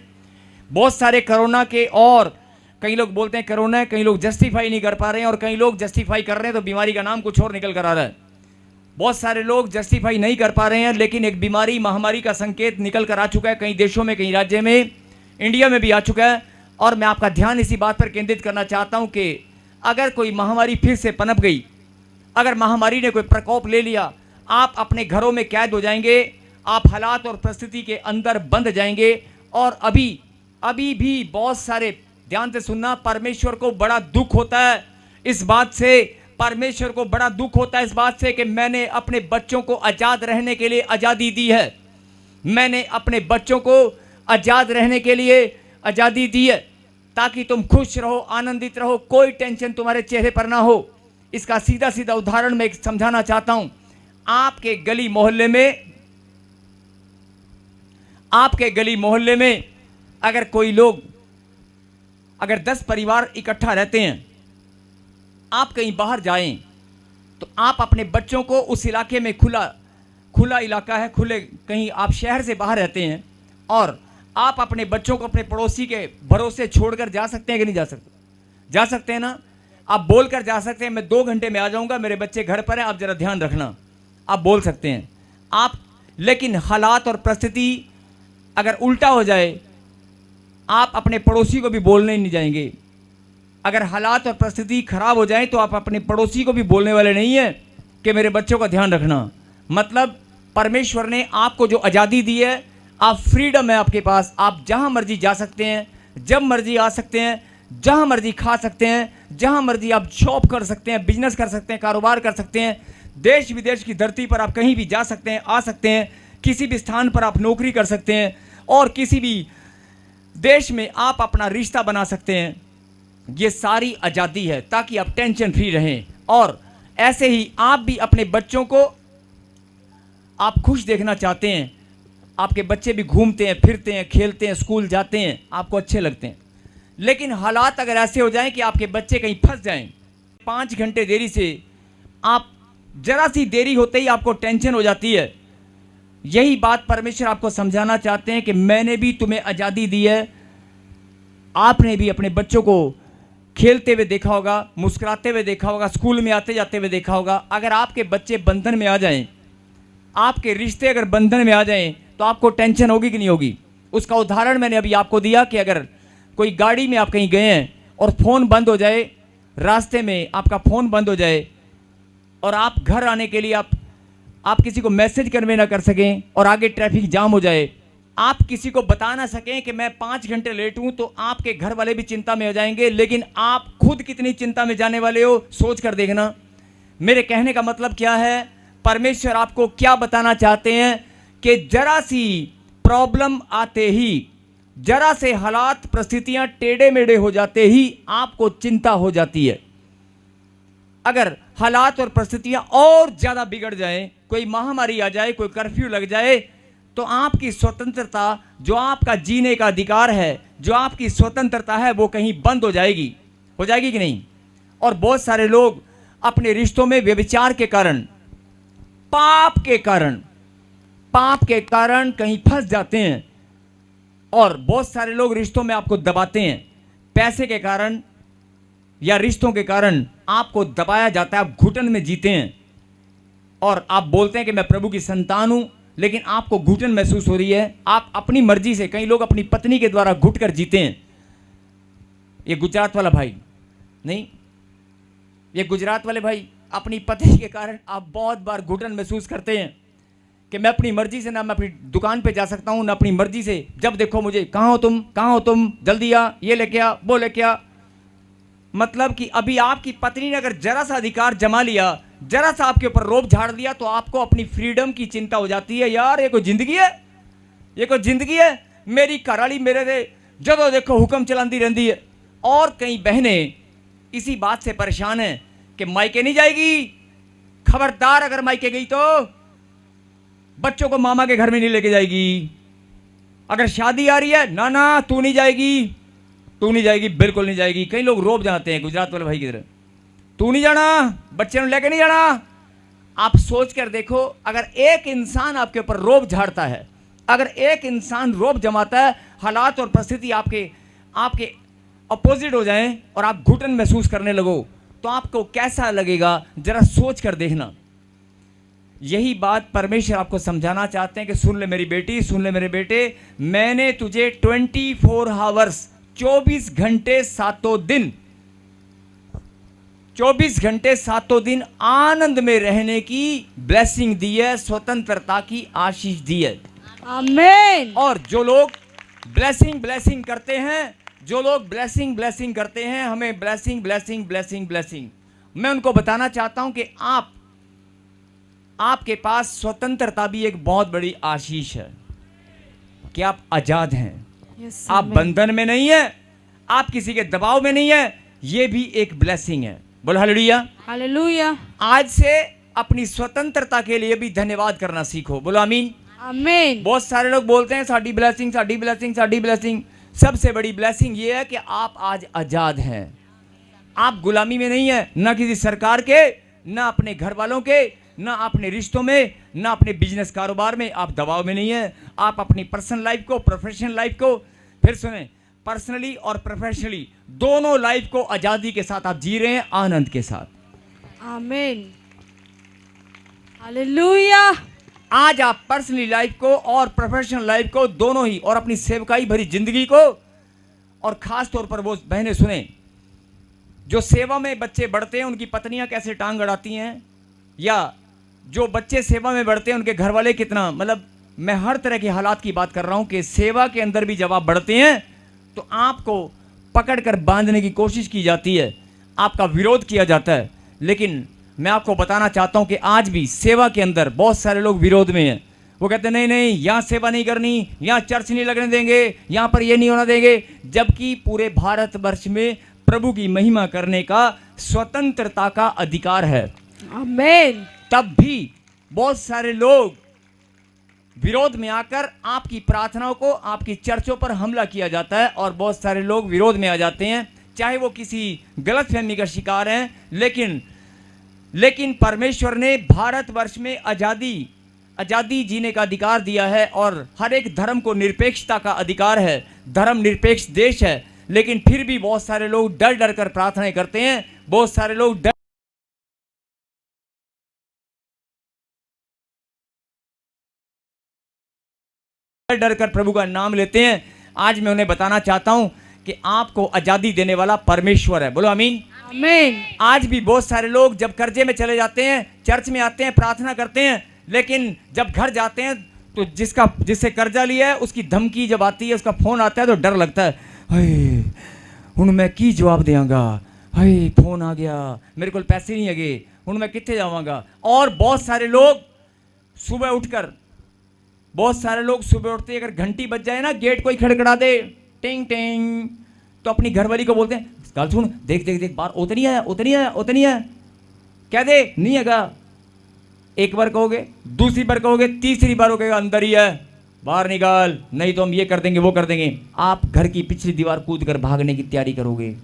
बहुत सारे कोरोना के। और कई लोग बोलते हैं कोरोना है, कई लोग जस्टिफाई नहीं कर पा रहे हैं, और कई लोग जस्टिफाई कर रहे हैं तो बीमारी का नाम कुछ और निकल कर आ रहा है। बहुत सारे लोग जस्टिफाई नहीं कर पा रहे हैं, लेकिन एक बीमारी, महामारी का संकेत निकल कर आ चुका है कई देशों में, कई राज्य में, इंडिया में भी आ चुका है। और मैं आपका ध्यान इसी बात पर केंद्रित करना चाहता हूं कि अगर कोई महामारी फिर से पनप गई, अगर महामारी ने कोई प्रकोप ले लिया, आप अपने घरों में कैद हो जाएंगे, आप हालात और परिस्थिति के अंदर बंद जाएंगे। और अभी भी बहुत सारे, ध्यान से सुनना, परमेश्वर को बड़ा दुख होता है इस बात से, परमेश्वर को बड़ा दुख होता है इस बात से कि मैंने अपने बच्चों को आज़ाद रहने के लिए आज़ादी दी है, मैंने अपने बच्चों को आज़ाद रहने के लिए आज़ादी दी है, ताकि तुम खुश रहो, आनंदित रहो, कोई टेंशन तुम्हारे चेहरे पर ना हो। इसका सीधा सीधा उदाहरण मैं समझाना चाहता हूं। आपके गली मोहल्ले में अगर कोई लोग, अगर 10 परिवार इकट्ठा रहते हैं, आप कहीं बाहर जाएं तो आप अपने बच्चों को उस इलाके में, खुला इलाका है, कहीं आप शहर से बाहर रहते हैं, और आप अपने बच्चों को अपने पड़ोसी के भरोसे छोड़कर जा सकते हैं कि नहीं जा सकते? जा सकते हैं ना? आप बोलकर जा सकते हैं, मैं 2 घंटे में आ जाऊंगा, मेरे बच्चे घर पर हैं, आप जरा ध्यान रखना, आप बोल सकते हैं आप। लेकिन हालात और परिस्थिति अगर उल्टा हो जाए, आप अपने पड़ोसी को भी बोलने नहीं जाएंगे, अगर हालात और परिस्थिति खराब हो जाए तो आप अपने पड़ोसी को भी बोलने वाले नहीं है कि मेरे बच्चों का ध्यान रखना। मतलब परमेश्वर ने आपको जो आज़ादी दी है, आप फ्रीडम है आपके पास, आप जहाँ मर्जी जा सकते हैं, जब मर्जी आ सकते हैं, जहाँ मर्जी खा सकते हैं, जहाँ मर्जी आप जॉब कर सकते हैं, बिजनेस कर सकते हैं, कारोबार कर सकते हैं, देश विदेश की धरती पर आप कहीं भी जा सकते हैं, आ सकते हैं, किसी भी स्थान पर आप नौकरी कर सकते हैं और किसी भी देश में आप अपना रिश्ता बना सकते हैं। ये सारी आज़ादी है ताकि आप टेंशन फ्री रहें। और ऐसे ही आप भी अपने बच्चों को आप खुश देखना चाहते हैं, आपके बच्चे भी घूमते हैं, फिरते हैं, खेलते हैं, स्कूल जाते हैं, आपको अच्छे लगते हैं, लेकिन हालात अगर ऐसे हो जाएं कि आपके बच्चे कहीं फंस जाएं, 5 घंटे देरी से आप जरा सी देरी होते ही आपको टेंशन हो जाती है। यही बात परमेश्वर आपको समझाना चाहते हैं कि मैंने भी तुम्हें आज़ादी दी है। आपने भी अपने बच्चों को खेलते हुए देखा होगा, मुस्कुराते हुए देखा होगा, स्कूल में आते जाते हुए देखा होगा। अगर आपके बच्चे बंधन में आ जाएं, आपके रिश्ते अगर बंधन में आ जाएं, तो आपको टेंशन होगी कि नहीं होगी। उसका उदाहरण मैंने अभी आपको दिया कि अगर कोई गाड़ी में आप कहीं गए हैं और फ़ोन बंद हो जाए, रास्ते में आपका फ़ोन बंद हो जाए और आप घर आने के लिए आप किसी को मैसेज कन्वे ना कर सकें और आगे ट्रैफिक जाम हो जाए, आप किसी को बता ना सकें कि मैं 5 घंटे लेट हूं, तो आपके घर वाले भी चिंता में हो जाएंगे। लेकिन आप खुद कितनी चिंता में जाने वाले हो, सोच कर देखना। मेरे कहने का मतलब क्या है, परमेश्वर आपको क्या बताना चाहते हैं कि जरा सी प्रॉब्लम आते ही, जरा से हालात परिस्थितियां टेढ़े मेढ़े हो जाते ही आपको चिंता हो जाती है। अगर हालात और परिस्थितियां और ज़्यादा बिगड़ जाएं, कोई महामारी आ जाए, कोई कर्फ्यू लग जाए, तो आपकी स्वतंत्रता, जो आपका जीने का अधिकार है, जो आपकी स्वतंत्रता है, वो कहीं बंद हो जाएगी कि नहीं। और बहुत सारे लोग अपने रिश्तों में व्यभिचार के कारण, पाप के कारण कहीं फंस जाते हैं। और बहुत सारे लोग रिश्तों में आपको दबाते हैं, पैसे के कारण या रिश्तों के कारण आपको दबाया जाता है, आप घुटन में जीते हैं और आप बोलते हैं कि मैं प्रभु की संतान हूं, लेकिन आपको घुटन महसूस हो रही है। आप अपनी मर्जी से, कई लोग अपनी पत्नी के द्वारा घुट कर जीते हैं। ये गुजरात वाला भाई नहीं, ये गुजरात वाले भाई, अपनी पत्नी के कारण आप बहुत बार घुटन महसूस करते हैं कि मैं अपनी मर्जी से, ना मैं अपनी दुकान पे जा सकता हूं, ना अपनी मर्जी से, जब देखो मुझे, कहाँ हो तुम, जल्दी आ, ये लेके आ, वो लेके आ। मतलब कि अभी आपकी पत्नी ने अगर जरा सा अधिकार जमा लिया, जरा सा आपके ऊपर रोब झाड़ दिया, तो आपको अपनी फ्रीडम की चिंता हो जाती है। यार ये कोई जिंदगी है, ये कोई जिंदगी है, मेरी घरवाली मेरे से जब देखो हुक्म चलाती रहती है। और कई बहनें इसी बात से परेशान हैं कि मायके नहीं जाएगी, खबरदार अगर मायके गई तो बच्चों को मामा के घर में नहीं लेके जाएगी। अगर शादी आ रही है, ना तू नहीं जाएगी, बिल्कुल नहीं जाएगी। कई लोग रोब जाते हैं गुजरात वाले भाई की तरह, तू नहीं जाना, बच्चे ने लेके नहीं जाना। आप सोच कर देखो, अगर एक इंसान आपके ऊपर रोब झाड़ता है, अगर एक इंसान रोब जमाता है, हालात और परिस्थिति आपके अपोजिट हो जाएं और आप घुटन महसूस करने लगो, तो आपको कैसा लगेगा, जरा सोच कर देखना। यही बात परमेश्वर आपको समझाना चाहते हैं कि सुन ले मेरी बेटी, सुन ले मेरे बेटे, मैंने तुझे 24 आवर्स, 24 घंटे सातों दिन, 24 घंटे सातों दिन आनंद में रहने की ब्लेसिंग दी है, स्वतंत्रता की आशीष दी है। आमीन। और जो लोग ब्लेसिंग करते हैं, जो लोग ब्लेसिंग करते हैं, हमें ब्लेसिंग, मैं उनको बताना चाहता हूं कि आपके पास स्वतंत्रता भी एक बहुत बड़ी आशीष है कि आप आजाद हैं। आप बंधन में नहीं है, आप किसी के दबाव में नहीं है, ये भी एक ब्लेसिंग है। बोलो हालेलुया, हालेलुया। आज से अपनी स्वतंत्रता के लिए भी धन्यवाद करना सीखो। बोलो आमीन, आमीन। बहुत सारे लोग बोलते हैं साडी ब्लेसिंग। सबसे बड़ी ब्लेसिंग ये है कि आप आज आजाद हैं। आप गुलामी में नहीं है, ना किसी सरकार के, ना अपने घर वालों के, ना अपने रिश्तों में, ना अपने बिजनेस कारोबार में आप दबाव में नहीं है। आप अपनी पर्सनल लाइफ को, प्रोफेशनल लाइफ को, फिर सुने, पर्सनली और प्रोफेशनली दोनों लाइफ को आजादी के साथ आप जी रहे हैं, आनंद के साथ। आमीन, हालेलुया। आज आप पर्सनली लाइफ को और प्रोफेशनल लाइफ को दोनों ही, और अपनी सेवकाई भरी जिंदगी को, और खास तौर पर वो बहनें सुने, जो सेवा में बच्चे बढ़ते हैं उनकी पत्नियां कैसे टांग अड़ाती हैं, या जो बच्चे सेवा में बढ़ते हैं उनके घर वाले कितना, मतलब मैं हर तरह के हालात की बात कर रहा हूं कि सेवा के अंदर भी जब आप बढ़ते हैं तो आपको पकड़कर बांधने की कोशिश की जाती है, आपका विरोध किया जाता है। लेकिन मैं आपको बताना चाहता हूं कि आज भी सेवा के अंदर बहुत सारे लोग विरोध में हैं। वो कहते हैं नहीं नहीं, यहाँ सेवा नहीं करनी, यहाँ चर्च नहीं लगने देंगे, यहाँ पर ये नहीं होना देंगे, जबकि पूरे भारतवर्ष में प्रभु की महिमा करने का स्वतंत्रता का अधिकार है। आमीन। तब भी बहुत सारे लोग विरोध में आकर आपकी प्रार्थनाओं को, आपकी चर्चों पर हमला किया जाता है और बहुत सारे लोग विरोध में आ जाते हैं, चाहे वो किसी गलतफहमी का शिकार हैं। लेकिन परमेश्वर ने भारतवर्ष में आज़ादी जीने का अधिकार दिया है और हर एक धर्म को निरपेक्षता का अधिकार है। धर्म निरपेक्ष देश है, लेकिन फिर भी बहुत सारे लोग डर डर कर प्रार्थनाएं करते हैं। बहुत सारे लोग डर कर प्रभु का नाम लेते हैं। आज मैं उन्हें बताना चाहता हूं कि आपको आजादी देने वाला परमेश्वर है। बोलो आमीन। आमीन। आज भी बहुत सारे लोग जब कर्जे में चले जाते हैं, चर्च में आते हैं, प्रार्थना करते हैं, लेकिन जब घर जाते हैं तो जिससे कर्जा लिया है उसकी धमकी जब आती है, उसका फोन आता है तो डर लगता है, हाय हुण मैं की जवाब देंगा, हाय फोन आ गया, मेरे को पैसे नहीं है, हुण मैं कित्थे जावांगा। और बहुत सारे लोग सुबह उठते अगर घंटी बज जाए ना, गेट कोई खड़खड़ा दे टिंग टिंग, तो अपनी घरवाली को बोलते हैं, कल सुन देख देख देख बाहर उतनी आया, कह दे नहीं है। एक बार कहोगे, दूसरी बार कहोगे, तीसरी बार कहोगे अंदर ही है, बाहर निकाल, नहीं तो हम ये कर देंगे वो कर देंगे। आप घर की पिछली दीवार कूद कर भागने की तैयारी करोगे।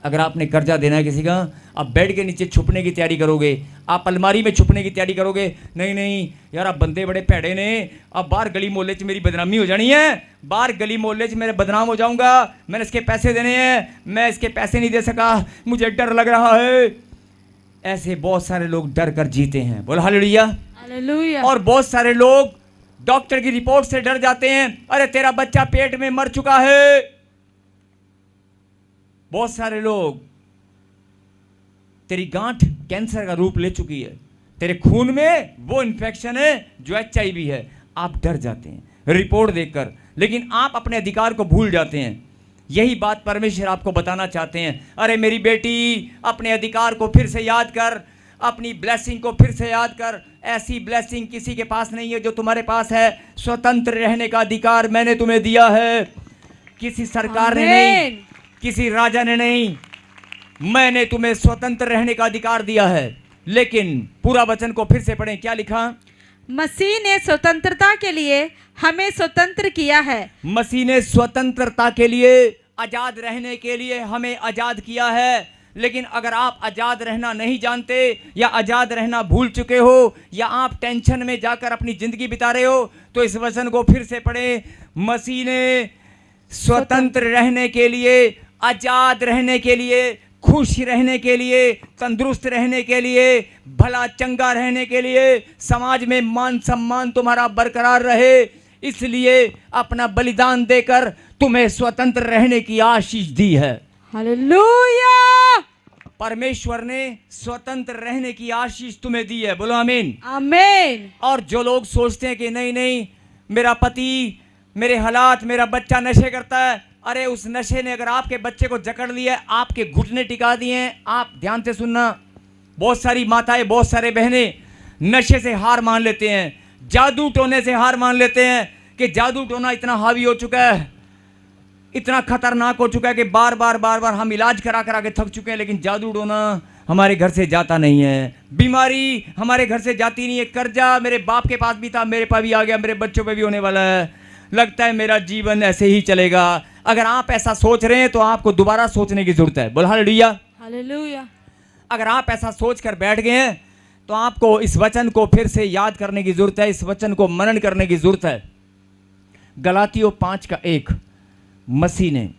अगर आपने कर्जा देना है किसी का, आप बेड के नीचे छुपने की तैयारी करोगे, आप अलमारी में छुपने की तैयारी करोगे। नहीं नहीं यार, आप बंदे बड़े भैड़े ने, अब बाहर गली मोहल्ले च मेरी बदनामी हो जानी है, बाहर गली मोहल्ले च मेरे बदनाम हो जाऊंगा, मैंने इसके पैसे देने हैं, मैं इसके पैसे नहीं दे सका, मुझे डर लग रहा है। ऐसे बहुत सारे लोग डर कर जीते हैं। बोलो हालेलुया। हालेलुया। और बहुत सारे लोग डॉक्टर की रिपोर्ट से डर जाते हैं, अरे तेरा बच्चा पेट में मर चुका है। बहुत सारे लोग, तेरी गांठ कैंसर का रूप ले चुकी है, तेरे खून में वो इन्फेक्शन है जो HIV है। आप डर जाते हैं रिपोर्ट देखकर, लेकिन आप अपने अधिकार को भूल जाते हैं। यही बात परमेश्वर आपको बताना चाहते हैं। अरे मेरी बेटी, अपने अधिकार को फिर से याद कर, अपनी ब्लेसिंग को फिर से याद कर। ऐसी ब्लेसिंग किसी के पास नहीं है जो तुम्हारे पास है। स्वतंत्र रहने का अधिकार मैंने तुम्हें दिया है, किसी सरकार ने नहीं, किसी राजा ने नहीं, मैंने तुम्हें स्वतंत्र रहने का अधिकार दिया है। लेकिन पूरा वचन को फिर से पढ़ें, क्या लिखा? मसीह ने स्वतंत्रता के लिए हमें स्वतंत्र किया है। मसीह ने स्वतंत्रता के लिए, आजाद रहने के लिए हमें आजाद किया है। लेकिन अगर आप आजाद रहना नहीं जानते, या आजाद रहना भूल चुके हो, या आप टेंशन में जाकर अपनी जिंदगी बिता रहे हो, तो इस वचन को फिर से पढ़ें। मसीह ने स्वतंत्र रहने के लिए, आजाद रहने के लिए, खुश रहने के लिए, तंदुरुस्त रहने के लिए, भला चंगा रहने के लिए, समाज में मान सम्मान तुम्हारा बरकरार रहे, इसलिए अपना बलिदान देकर तुम्हें स्वतंत्र रहने की आशीष दी है। हालेलुया। परमेश्वर ने स्वतंत्र रहने की आशीष तुम्हें दी है। बोलो आमीन। आमीन। और जो लोग सोचते हैं कि नहीं नहीं, मेरा पति, मेरे हालात, मेरा बच्चा नशे करता है, अरे उस नशे ने अगर आपके बच्चे को जकड़ लिया, आपके घुटने टिका दिए हैं, आप ध्यान से सुनना, बहुत सारी माताएं, बहुत सारे बहनें नशे से हार मान लेते हैं, जादू टोने से हार मान लेते हैं कि जादू टोना इतना हावी हो चुका है, इतना खतरनाक हो चुका है कि बार बार हम इलाज करा के थक चुके हैं, लेकिन जादू टोना हमारे घर से जाता नहीं है, बीमारी हमारे घर से जाती नहीं है, कर्जा मेरे बाप के पास भी था, मेरे पास भी आ गया, मेरे बच्चों पे भी होने वाला है, लगता है मेरा जीवन ऐसे ही चलेगा। अगर आप ऐसा सोच रहे हैं तो आपको दोबारा सोचने की जरूरत है। बोल हालेलुया। हालेलुया। अगर आप ऐसा सोच कर बैठ गए हैं तो आपको इस वचन को फिर से याद करने की जरूरत है, इस वचन को मनन करने की जरूरत है। गलातियों 5:1, मसीह ने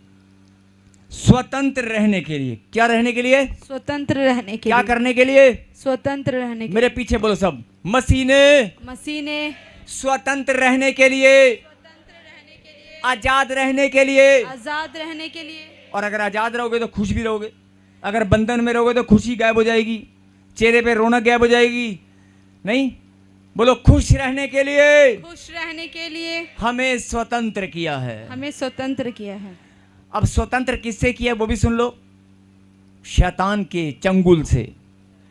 स्वतंत्र रहने के लिए, क्या रहने के लिए? स्वतंत्र रहने के क्या लिए। करने के लिए? स्वतंत्र रहने के मेरे पीछे बोलो सब, मसीह ने स्वतंत्र रहने के लिए, आजाद रहने के लिए, आजाद रहने के लिए। और अगर आजाद रहोगे तो खुश भी रहोगे। अगर बंधन में रहोगे तो खुशी गायब हो जाएगी, चेहरे पे रौनक गायब हो जाएगी। नहीं, बोलो खुश रहने के लिए, खुश रहने के लिए हमें स्वतंत्र किया है। हमें स्वतंत्र किया है। अब स्वतंत्र किससे किया वो भी सुन लो। शैतान के चंगुल से,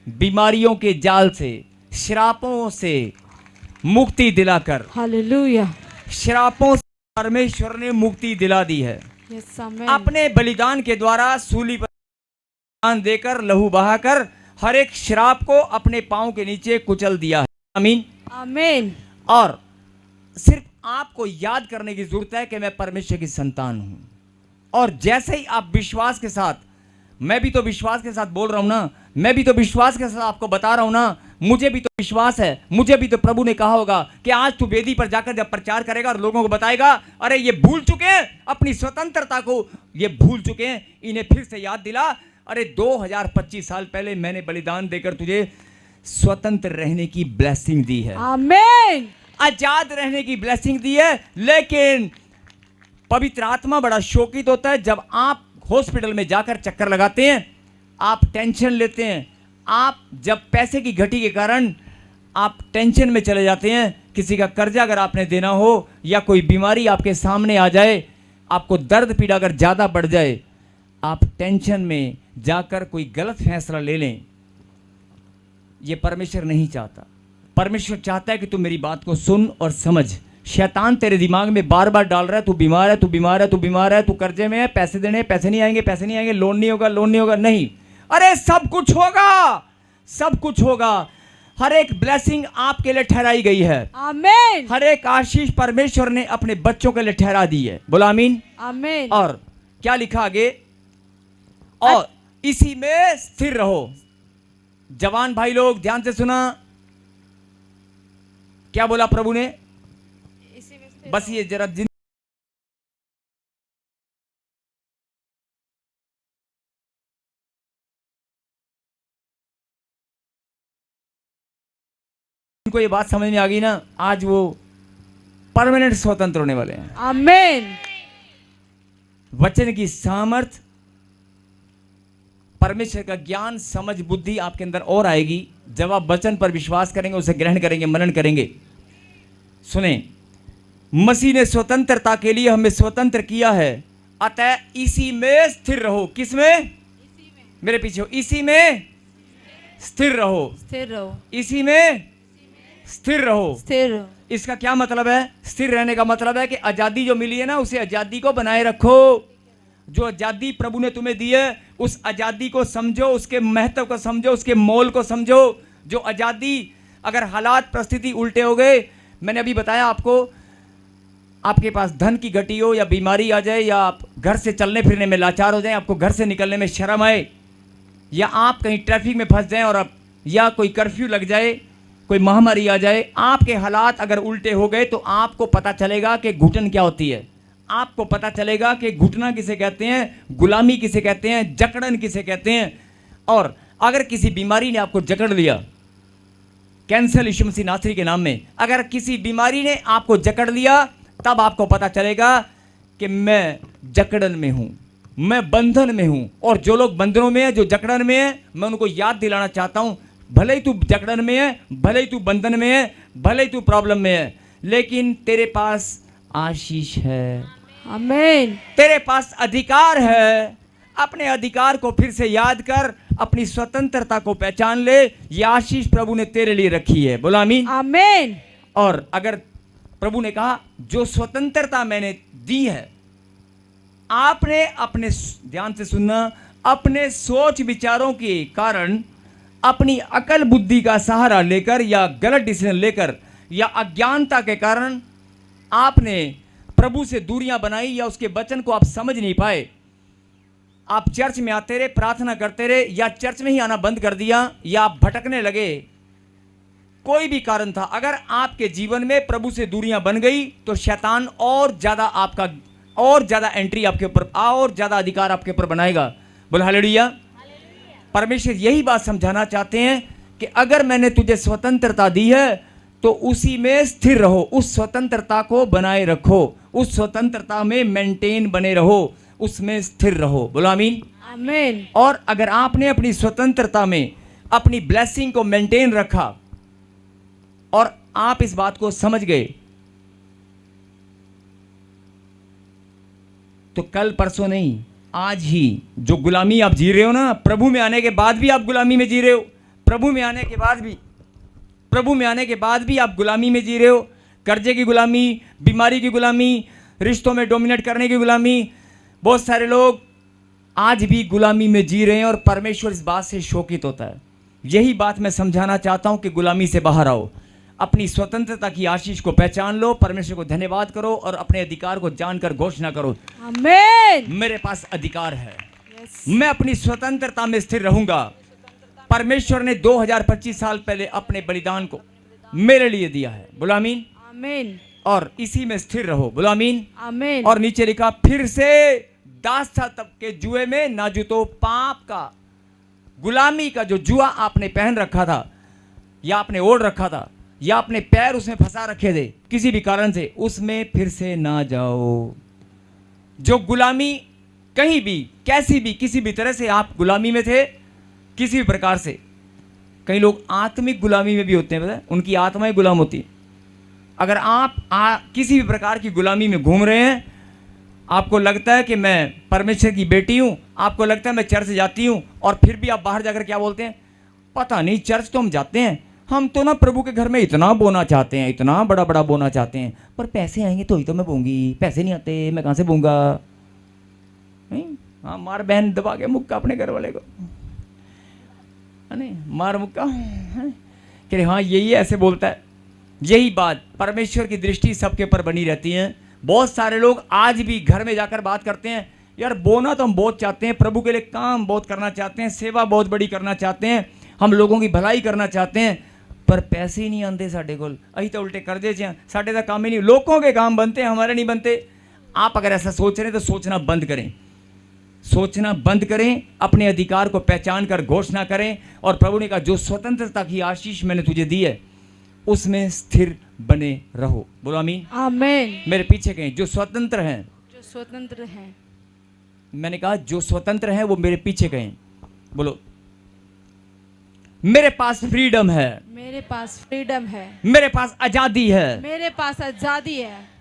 बीमारियों के जाल से, श्रापों से मुक्ति दिलाकर। हालेलुया। श्रापों से परमेश्वर ने मुक्ति दिला दी है। यस आमीन। अपने बलिदान के द्वारा सूली पर बलिदान देकर, लहू बहाकर हर एक श्राप को अपने पांव के नीचे कुचल दिया है। आमीन आमीन। और सिर्फ आपको याद करने की जरूरत है कि मैं परमेश्वर की संतान हूं। और जैसे ही आप विश्वास के साथ, मैं भी तो विश्वास के साथ बोल रहा हूं ना, मैं भी तो विश्वास के साथ आपको बता रहा हूं ना, मुझे भी तो विश्वास है, मुझे भी तो प्रभु ने कहा होगा कि आज तू वेदी पर जाकर जब प्रचार करेगा और लोगों को बताएगा, अरे ये भूल चुके हैं अपनी स्वतंत्रता को, ये भूल चुके हैं, इन्हें फिर से याद दिला, अरे 2025 साल पहले मैंने बलिदान देकर तुझे स्वतंत्र रहने की ब्लेसिंग दी है। आमीन। आजाद रहने की ब्लेसिंग दी है। लेकिन पवित्र आत्मा बड़ा शोकित होता है जब आप हॉस्पिटल में जाकर चक्कर लगाते हैं, आप टेंशन लेते हैं, आप जब पैसे की घटी के कारण आप टेंशन में चले जाते हैं। किसी का कर्जा अगर आपने देना हो या कोई बीमारी आपके सामने आ जाए, आपको दर्द पीड़ा अगर ज़्यादा बढ़ जाए, आप टेंशन में जाकर कोई गलत फैसला ले लें, ये परमेश्वर नहीं चाहता। परमेश्वर चाहता है कि तू मेरी बात को सुन और समझ। शैतान तेरे दिमाग में बार बार डाल रहा है, तू बीमार है, तू बीमार है, तू बीमार है, तू कर्जे में है, पैसे देने, पैसे नहीं आएंगे, पैसे नहीं आएंगे, लोन नहीं होगा, लोन नहीं होगा। नहीं, अरे सब कुछ होगा, सब कुछ होगा। हर एक ब्लेसिंग आपके लिए ठहराई गई है। आमीन। हर एक आशीष परमेश्वर ने अपने बच्चों के लिए ठहरा दी है। बोला आमीन। आमीन। और क्या लिखा आगे, और इसी में स्थिर रहो। जवान भाई लोग ध्यान से सुना, क्या बोला प्रभु ने? बस ये जरा इनको ये बात समझ में आ गई ना, आज वो परमानेंट स्वतंत्र होने वाले हैं। आमीन। वचन की सामर्थ, परमेश्वर का ज्ञान, समझ, बुद्धि आपके अंदर और आएगी जब आप वचन पर विश्वास करेंगे, उसे ग्रहण करेंगे, मनन करेंगे। सुने, मसीह ने स्वतंत्रता के लिए हमें स्वतंत्र किया है, अतः इसी में स्थिर रहो। किस में? मेरे पीछे हो। इसी में स्थिर रहो। स्थिर रहो। इसी में स्थिर रहो। स्थिर रहो। इसका क्या मतलब है? स्थिर रहने का मतलब है कि आजादी जो मिली है ना, उसे आजादी को बनाए रखो। जो आजादी प्रभु ने तुम्हें दी है, उस आजादी को समझो, उसके महत्व को समझो, उसके मोल को समझो। जो आजादी, अगर हालात परिस्थिति उल्टे हो गए, मैंने अभी बताया आपको, आपके पास धन की घटी हो या बीमारी आ जाए, या आप घर से चलने फिरने में लाचार हो जाए, आपको घर से निकलने में शर्म आए, या आप कहीं ट्रैफिक में फंस जाएं और आप, या कोई कर्फ्यू लग जाए, कोई महामारी आ जाए, आपके हालात अगर उल्टे हो गए, तो आपको पता चलेगा कि घुटन क्या होती है। आपको पता चलेगा कि घुटना किसे कहते हैं, गुलामी किसे कहते हैं, जकड़न किसे कहते हैं। और अगर किसी बीमारी ने आपको जकड़ लिया, कैंसर यीशु मसीह नासरी के नाम में, अगर किसी बीमारी ने आपको जकड़ लिया, तब आपको पता चलेगा कि मैं जकड़न में हूं, मैं बंधन में हूं। और जो लोग बंधनों में हैं, जो जकड़न में हैं, मैं उनको याद दिलाना चाहता हूं, भले ही तू जकड़न में है, भले ही तू बंधन में है, भले ही तू प्रॉब्लम में है, लेकिन तेरे पास आशीष है। आमीन। तेरे पास अधिकार है। अपने अधिकार को फिर से याद कर, अपनी स्वतंत्रता को पहचान ले। यह आशीष प्रभु ने तेरे लिए रखी है। बोला आमीन। आमीन। और अगर प्रभु ने कहा, जो स्वतंत्रता मैंने दी है, आपने अपने, ध्यान से सुनना, अपने सोच विचारों के कारण, अपनी अकल बुद्धि का सहारा लेकर, या गलत डिसीजन लेकर, या अज्ञानता के कारण आपने प्रभु से दूरियां बनाई, या उसके वचन को आप समझ नहीं पाए। आप चर्च में आते रहे, प्रार्थना करते रहे, या चर्च में ही आना बंद कर दिया, या आप भटकने लगे, कोई भी कारण था। अगर आपके जीवन में प्रभु से दूरियां बन गई, तो शैतान और ज्यादा आपका, और ज्यादा एंट्री आपके ऊपर, और ज्यादा अधिकार आपके ऊपर बनाएगा। बोला हालेलुया। परमेश्वर यही बात समझाना चाहते हैं कि अगर मैंने तुझे स्वतंत्रता दी है, तो उसी में स्थिर रहो, उस स्वतंत्रता को बनाए रखो, उस स्वतंत्रता में मेंटेन बने रहो, उसमें स्थिर रहो। बोलो आमीन। आमीन। और अगर आपने अपनी स्वतंत्रता में अपनी ब्लेसिंग को मेंटेन रखा और आप इस बात को समझ गए, तो कल परसों नहीं, आज ही जो गुलामी आप जी रहे हो ना, प्रभु में आने के बाद भी आप गुलामी में जी रहे हो। प्रभु में आने के बाद भी आप गुलामी में जी रहे हो। कर्जे की गुलामी, बीमारी की गुलामी, रिश्तों में डोमिनेट करने की गुलामी। बहुत सारे लोग आज भी गुलामी में जी रहे हैं और परमेश्वर इस बात से शोकित होता है। यही बात मैं समझाना चाहता हूं कि गुलामी से बाहर आओ, अपनी स्वतंत्रता की आशीष को पहचान लो, परमेश्वर को धन्यवाद करो और अपने अधिकार को जानकर घोषणा करो, आमीन। मेरे पास अधिकार है, मैं अपनी स्वतंत्रता में स्थिर रहूंगा। परमेश्वर ने 2025 साल पहले अपने बलिदान को मेरे लिए दिया है। बोलो आमीन। आमीन। और इसी में स्थिर रहो। बोलो आमीन। आमीन। और नीचे लिखा, फिर से दास था तब के जुए में ना जुतो, पाप का गुलामी का जो जुआ आपने पहन रखा था या आपने ओढ़ रखा था या अपने पैर उसमें फंसा रखे थे किसी भी कारण से, उसमें फिर से ना जाओ। जो गुलामी कहीं भी, कैसी भी, किसी भी तरह से आप गुलामी में थे, किसी भी प्रकार से। कई लोग आत्मिक गुलामी में भी होते हैं, पता है, उनकी आत्माएं गुलाम होती है। अगर आप किसी भी प्रकार की गुलामी में घूम रहे हैं, आपको लगता है कि मैं परमेश्वर की बेटी हूं, आपको लगता है मैं चर्च जाती हूं, और फिर भी आप बाहर जाकर क्या बोलते हैं, पता नहीं चर्च तो हम जाते हैं, हम तो ना प्रभु के घर में इतना बोना चाहते हैं, इतना बड़ा बड़ा बोना चाहते हैं, पर पैसे आएंगे तो ही तो मैं बोऊंगी, पैसे नहीं आते मैं कहाँ से बोऊंगा। हाँ, मार बहन दबा के मुक्का अपने घर वाले को, नहीं मार मुक्का, कि हाँ यही ऐसे बोलता है। यही बात परमेश्वर की दृष्टि सबके ऊपर बनी रहती है। बहुत सारे लोग आज भी घर में जाकर बात करते हैं, यार बोना तो हम बहुत चाहते हैं, प्रभु के लिए काम बहुत करना चाहते हैं, सेवा बहुत बड़ी करना चाहते हैं, हम लोगों की भलाई करना चाहते हैं, पर पैसे ही नहीं आते साढ़े को, अही तो उल्टे कर दे साढ़े तो काम ही नहीं, लोगों के काम बनते हैं, हमारे नहीं बनते। आप अगर ऐसा सोच रहे हैं तो सोचना बंद करें, सोचना बंद करें, अपने अधिकार को पहचान कर घोषणा करें। और प्रभु ने कहा, जो स्वतंत्रता की आशीष मैंने तुझे दी है उसमें स्थिर बने रहो। बोलो आमीन। आमीन। मेरे पीछे कहें, जो स्वतंत्र हैं, जो स्वतंत्र हैं। मैंने कहा जो स्वतंत्र हैं वो मेरे पीछे कहें। बोलो, मेरे पास फ्रीडम है, मेरे पास फ्रीडम है, मेरे पास आजादी है, मेरे पास आजादी है,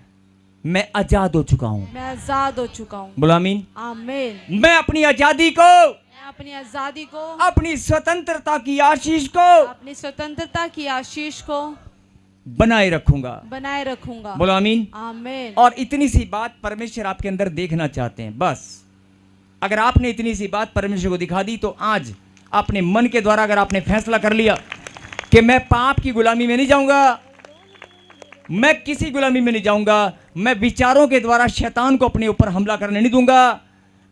मैं आजाद हो चुका हूं, मैं आजाद हो चुका हूं। बोलो आमीन। आमीन। मैं अपनी आजादी को, मैं अपनी आजादी को, अपनी स्वतंत्रता की आशीष को, अपनी स्वतंत्रता की आशीष को बनाए रखूंगा, बनाए रखूंगा। बोलो आमीन। आमीन। और इतनी सी बात परमेश्वर आपके अंदर देखना चाहते हैं, बस। अगर आपने इतनी सी बात परमेश्वर को दिखा दी, तो आज अपने मन के द्वारा अगर आपने फैसला कर लिया कि मैं पाप की गुलामी में नहीं जाऊंगा, मैं किसी गुलामी में नहीं जाऊंगा, मैं विचारों के द्वारा शैतान को अपने ऊपर हमला करने नहीं दूंगा,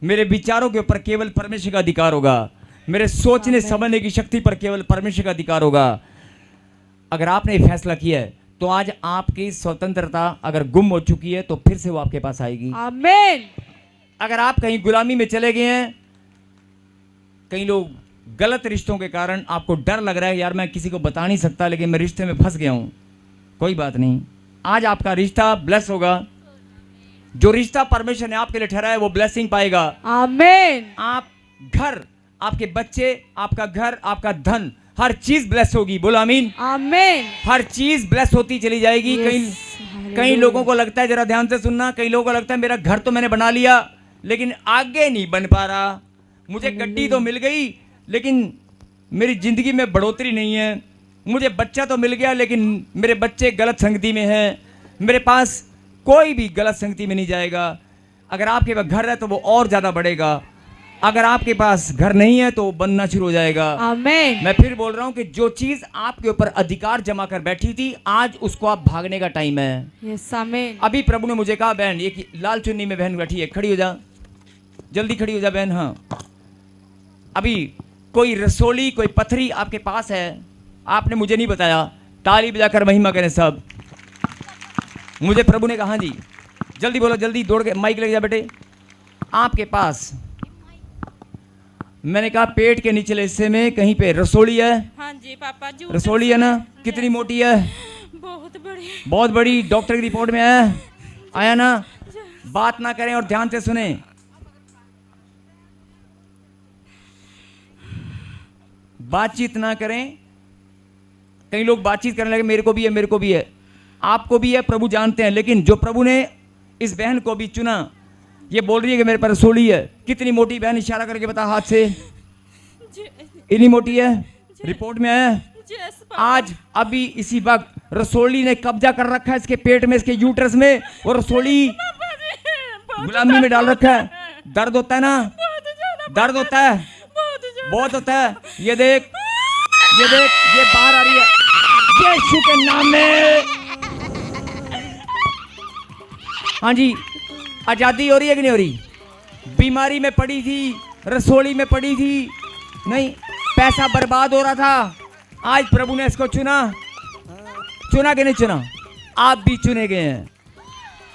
मेरे विचारों के ऊपर केवल परमेश्वर का अधिकार होगा, मेरे सोचने समझने की शक्ति पर केवल परमेश्वर का अधिकार होगा। अगर आपने फैसला किया है, तो आज आपकी स्वतंत्रता अगर गुम हो चुकी है, तो फिर से वो आपके पास आएगी। आमीन। अगर आप कहीं गुलामी में चले गए हैं, कई लोग गलत रिश्तों के कारण आपको डर लग रहा है, यार मैं किसी को बता नहीं सकता, लेकिन मैं रिश्ते में फंस गया हूं, कोई बात नहीं, आज आपका रिश्ता ब्लेस होगा। जो रिश्ता परमेश्वर ने आपके लिए ठहराया है वो ब्लेसिंग पाएगा। आमीन। आप घर, आपके बच्चे, आपका घर, आपका धन, हर चीज ब्लेस होगी। बोलो आमीन। आमीन। हर चीज ब्लेस होती चली जाएगी। कई लोगों को लगता है, जरा ध्यान से सुनना, कई लोगों को लगता है मेरा घर तो मैंने बना लिया लेकिन आगे नहीं बन पा रहा, मुझे गड्डी तो मिल गई लेकिन मेरी जिंदगी में बढ़ोतरी नहीं है, मुझे बच्चा तो मिल गया लेकिन मेरे बच्चे गलत संगति में हैं, मेरे पास कोई भी गलत संगति में नहीं जाएगा। अगर आपके पास घर है तो वो और ज़्यादा बढ़ेगा, अगर आपके पास घर नहीं है तो बनना शुरू हो जाएगा। आमीन। मैं फिर बोल रहा हूँ कि जो चीज़ आपके ऊपर अधिकार जमा कर बैठी थी, आज उसको आप भागने का टाइम है। यस आमीन। अभी प्रभु ने मुझे कहा, बहन ये लाल चुन्नी में बहन बैठी है, खड़ी हो जा, जल्दी खड़ी हो जा बहन। हाँ, अभी कोई रसोली, कोई पथरी आपके पास है, आपने मुझे नहीं बताया, ताली बजाकर महिमा करें सब। मुझे प्रभु ने कहा, जी जल्दी बोलो, जल्दी दौड़ के माइक लग जा बेटे। आपके पास, मैंने कहा पेट के निचले हिस्से में कहीं पे रसोली है। हाँ जी पापा जी, रसोली है ना? कितनी मोटी है? बहुत बड़ी। बहुत बड़ी। डॉक्टर की रिपोर्ट में आया ना? बात ना करें और ध्यान से सुने। बातचीत ना करें। कई लोग बातचीत करने लगे, मेरे को भी है, मेरे को भी है, आपको भी है, प्रभु जानते हैं। लेकिन जो प्रभु ने इस बहन को भी चुना, ये बोल रही है कि मेरे पर रसोली है। कितनी मोटी बहन, इशारा करके बता हाथ से। इतनी मोटी है, रिपोर्ट में आया। आज अभी इसी वक्त रसोली ने कब्जा कर रखा है इसके पेट में, इसके यूट्रस में, और रसोली गुलामी में डाल रखा है। दर्द होता है ना, दर्द होता है, बहुत होता है। ये देख, ये देख, ये बाहर आ रही है यीशु के नाम में। हाँ जी, आजादी हो रही है कि नहीं हो रही? बीमारी में पड़ी थी, रसोली में पड़ी थी, नहीं, पैसा बर्बाद हो रहा था। आज प्रभु ने इसको चुना। चुना कि नहीं चुना? आप भी चुने गए हैं।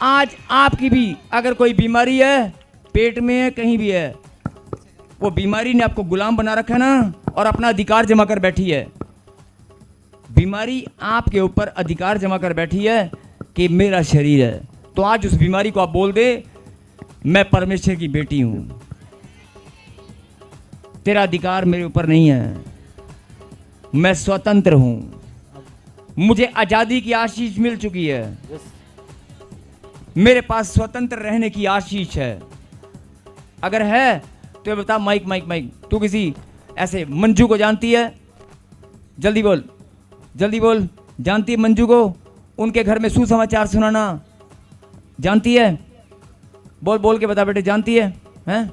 आज आपकी भी अगर कोई बीमारी है, पेट में है, कहीं भी है, वो बीमारी ने आपको गुलाम बना रखा है ना, और अपना अधिकार जमा कर बैठी है। बीमारी आपके ऊपर अधिकार जमा कर बैठी है कि मेरा शरीर है। तो आज उस बीमारी को आप बोल दे, मैं परमेश्वर की बेटी हूं, तेरा अधिकार मेरे ऊपर नहीं है, मैं स्वतंत्र हूं, मुझे आजादी की आशीष मिल चुकी है, मेरे पास स्वतंत्र रहने की आशीष है। अगर है तो ये बता, माइक माइक माइक, तू किसी ऐसे मंजू को जानती है? जल्दी बोल, जल्दी बोल। जानती है मंजू को? उनके घर में सुसमाचार सुनाना जानती है? बोल बोल के बता बेटे, जानती है? हैं?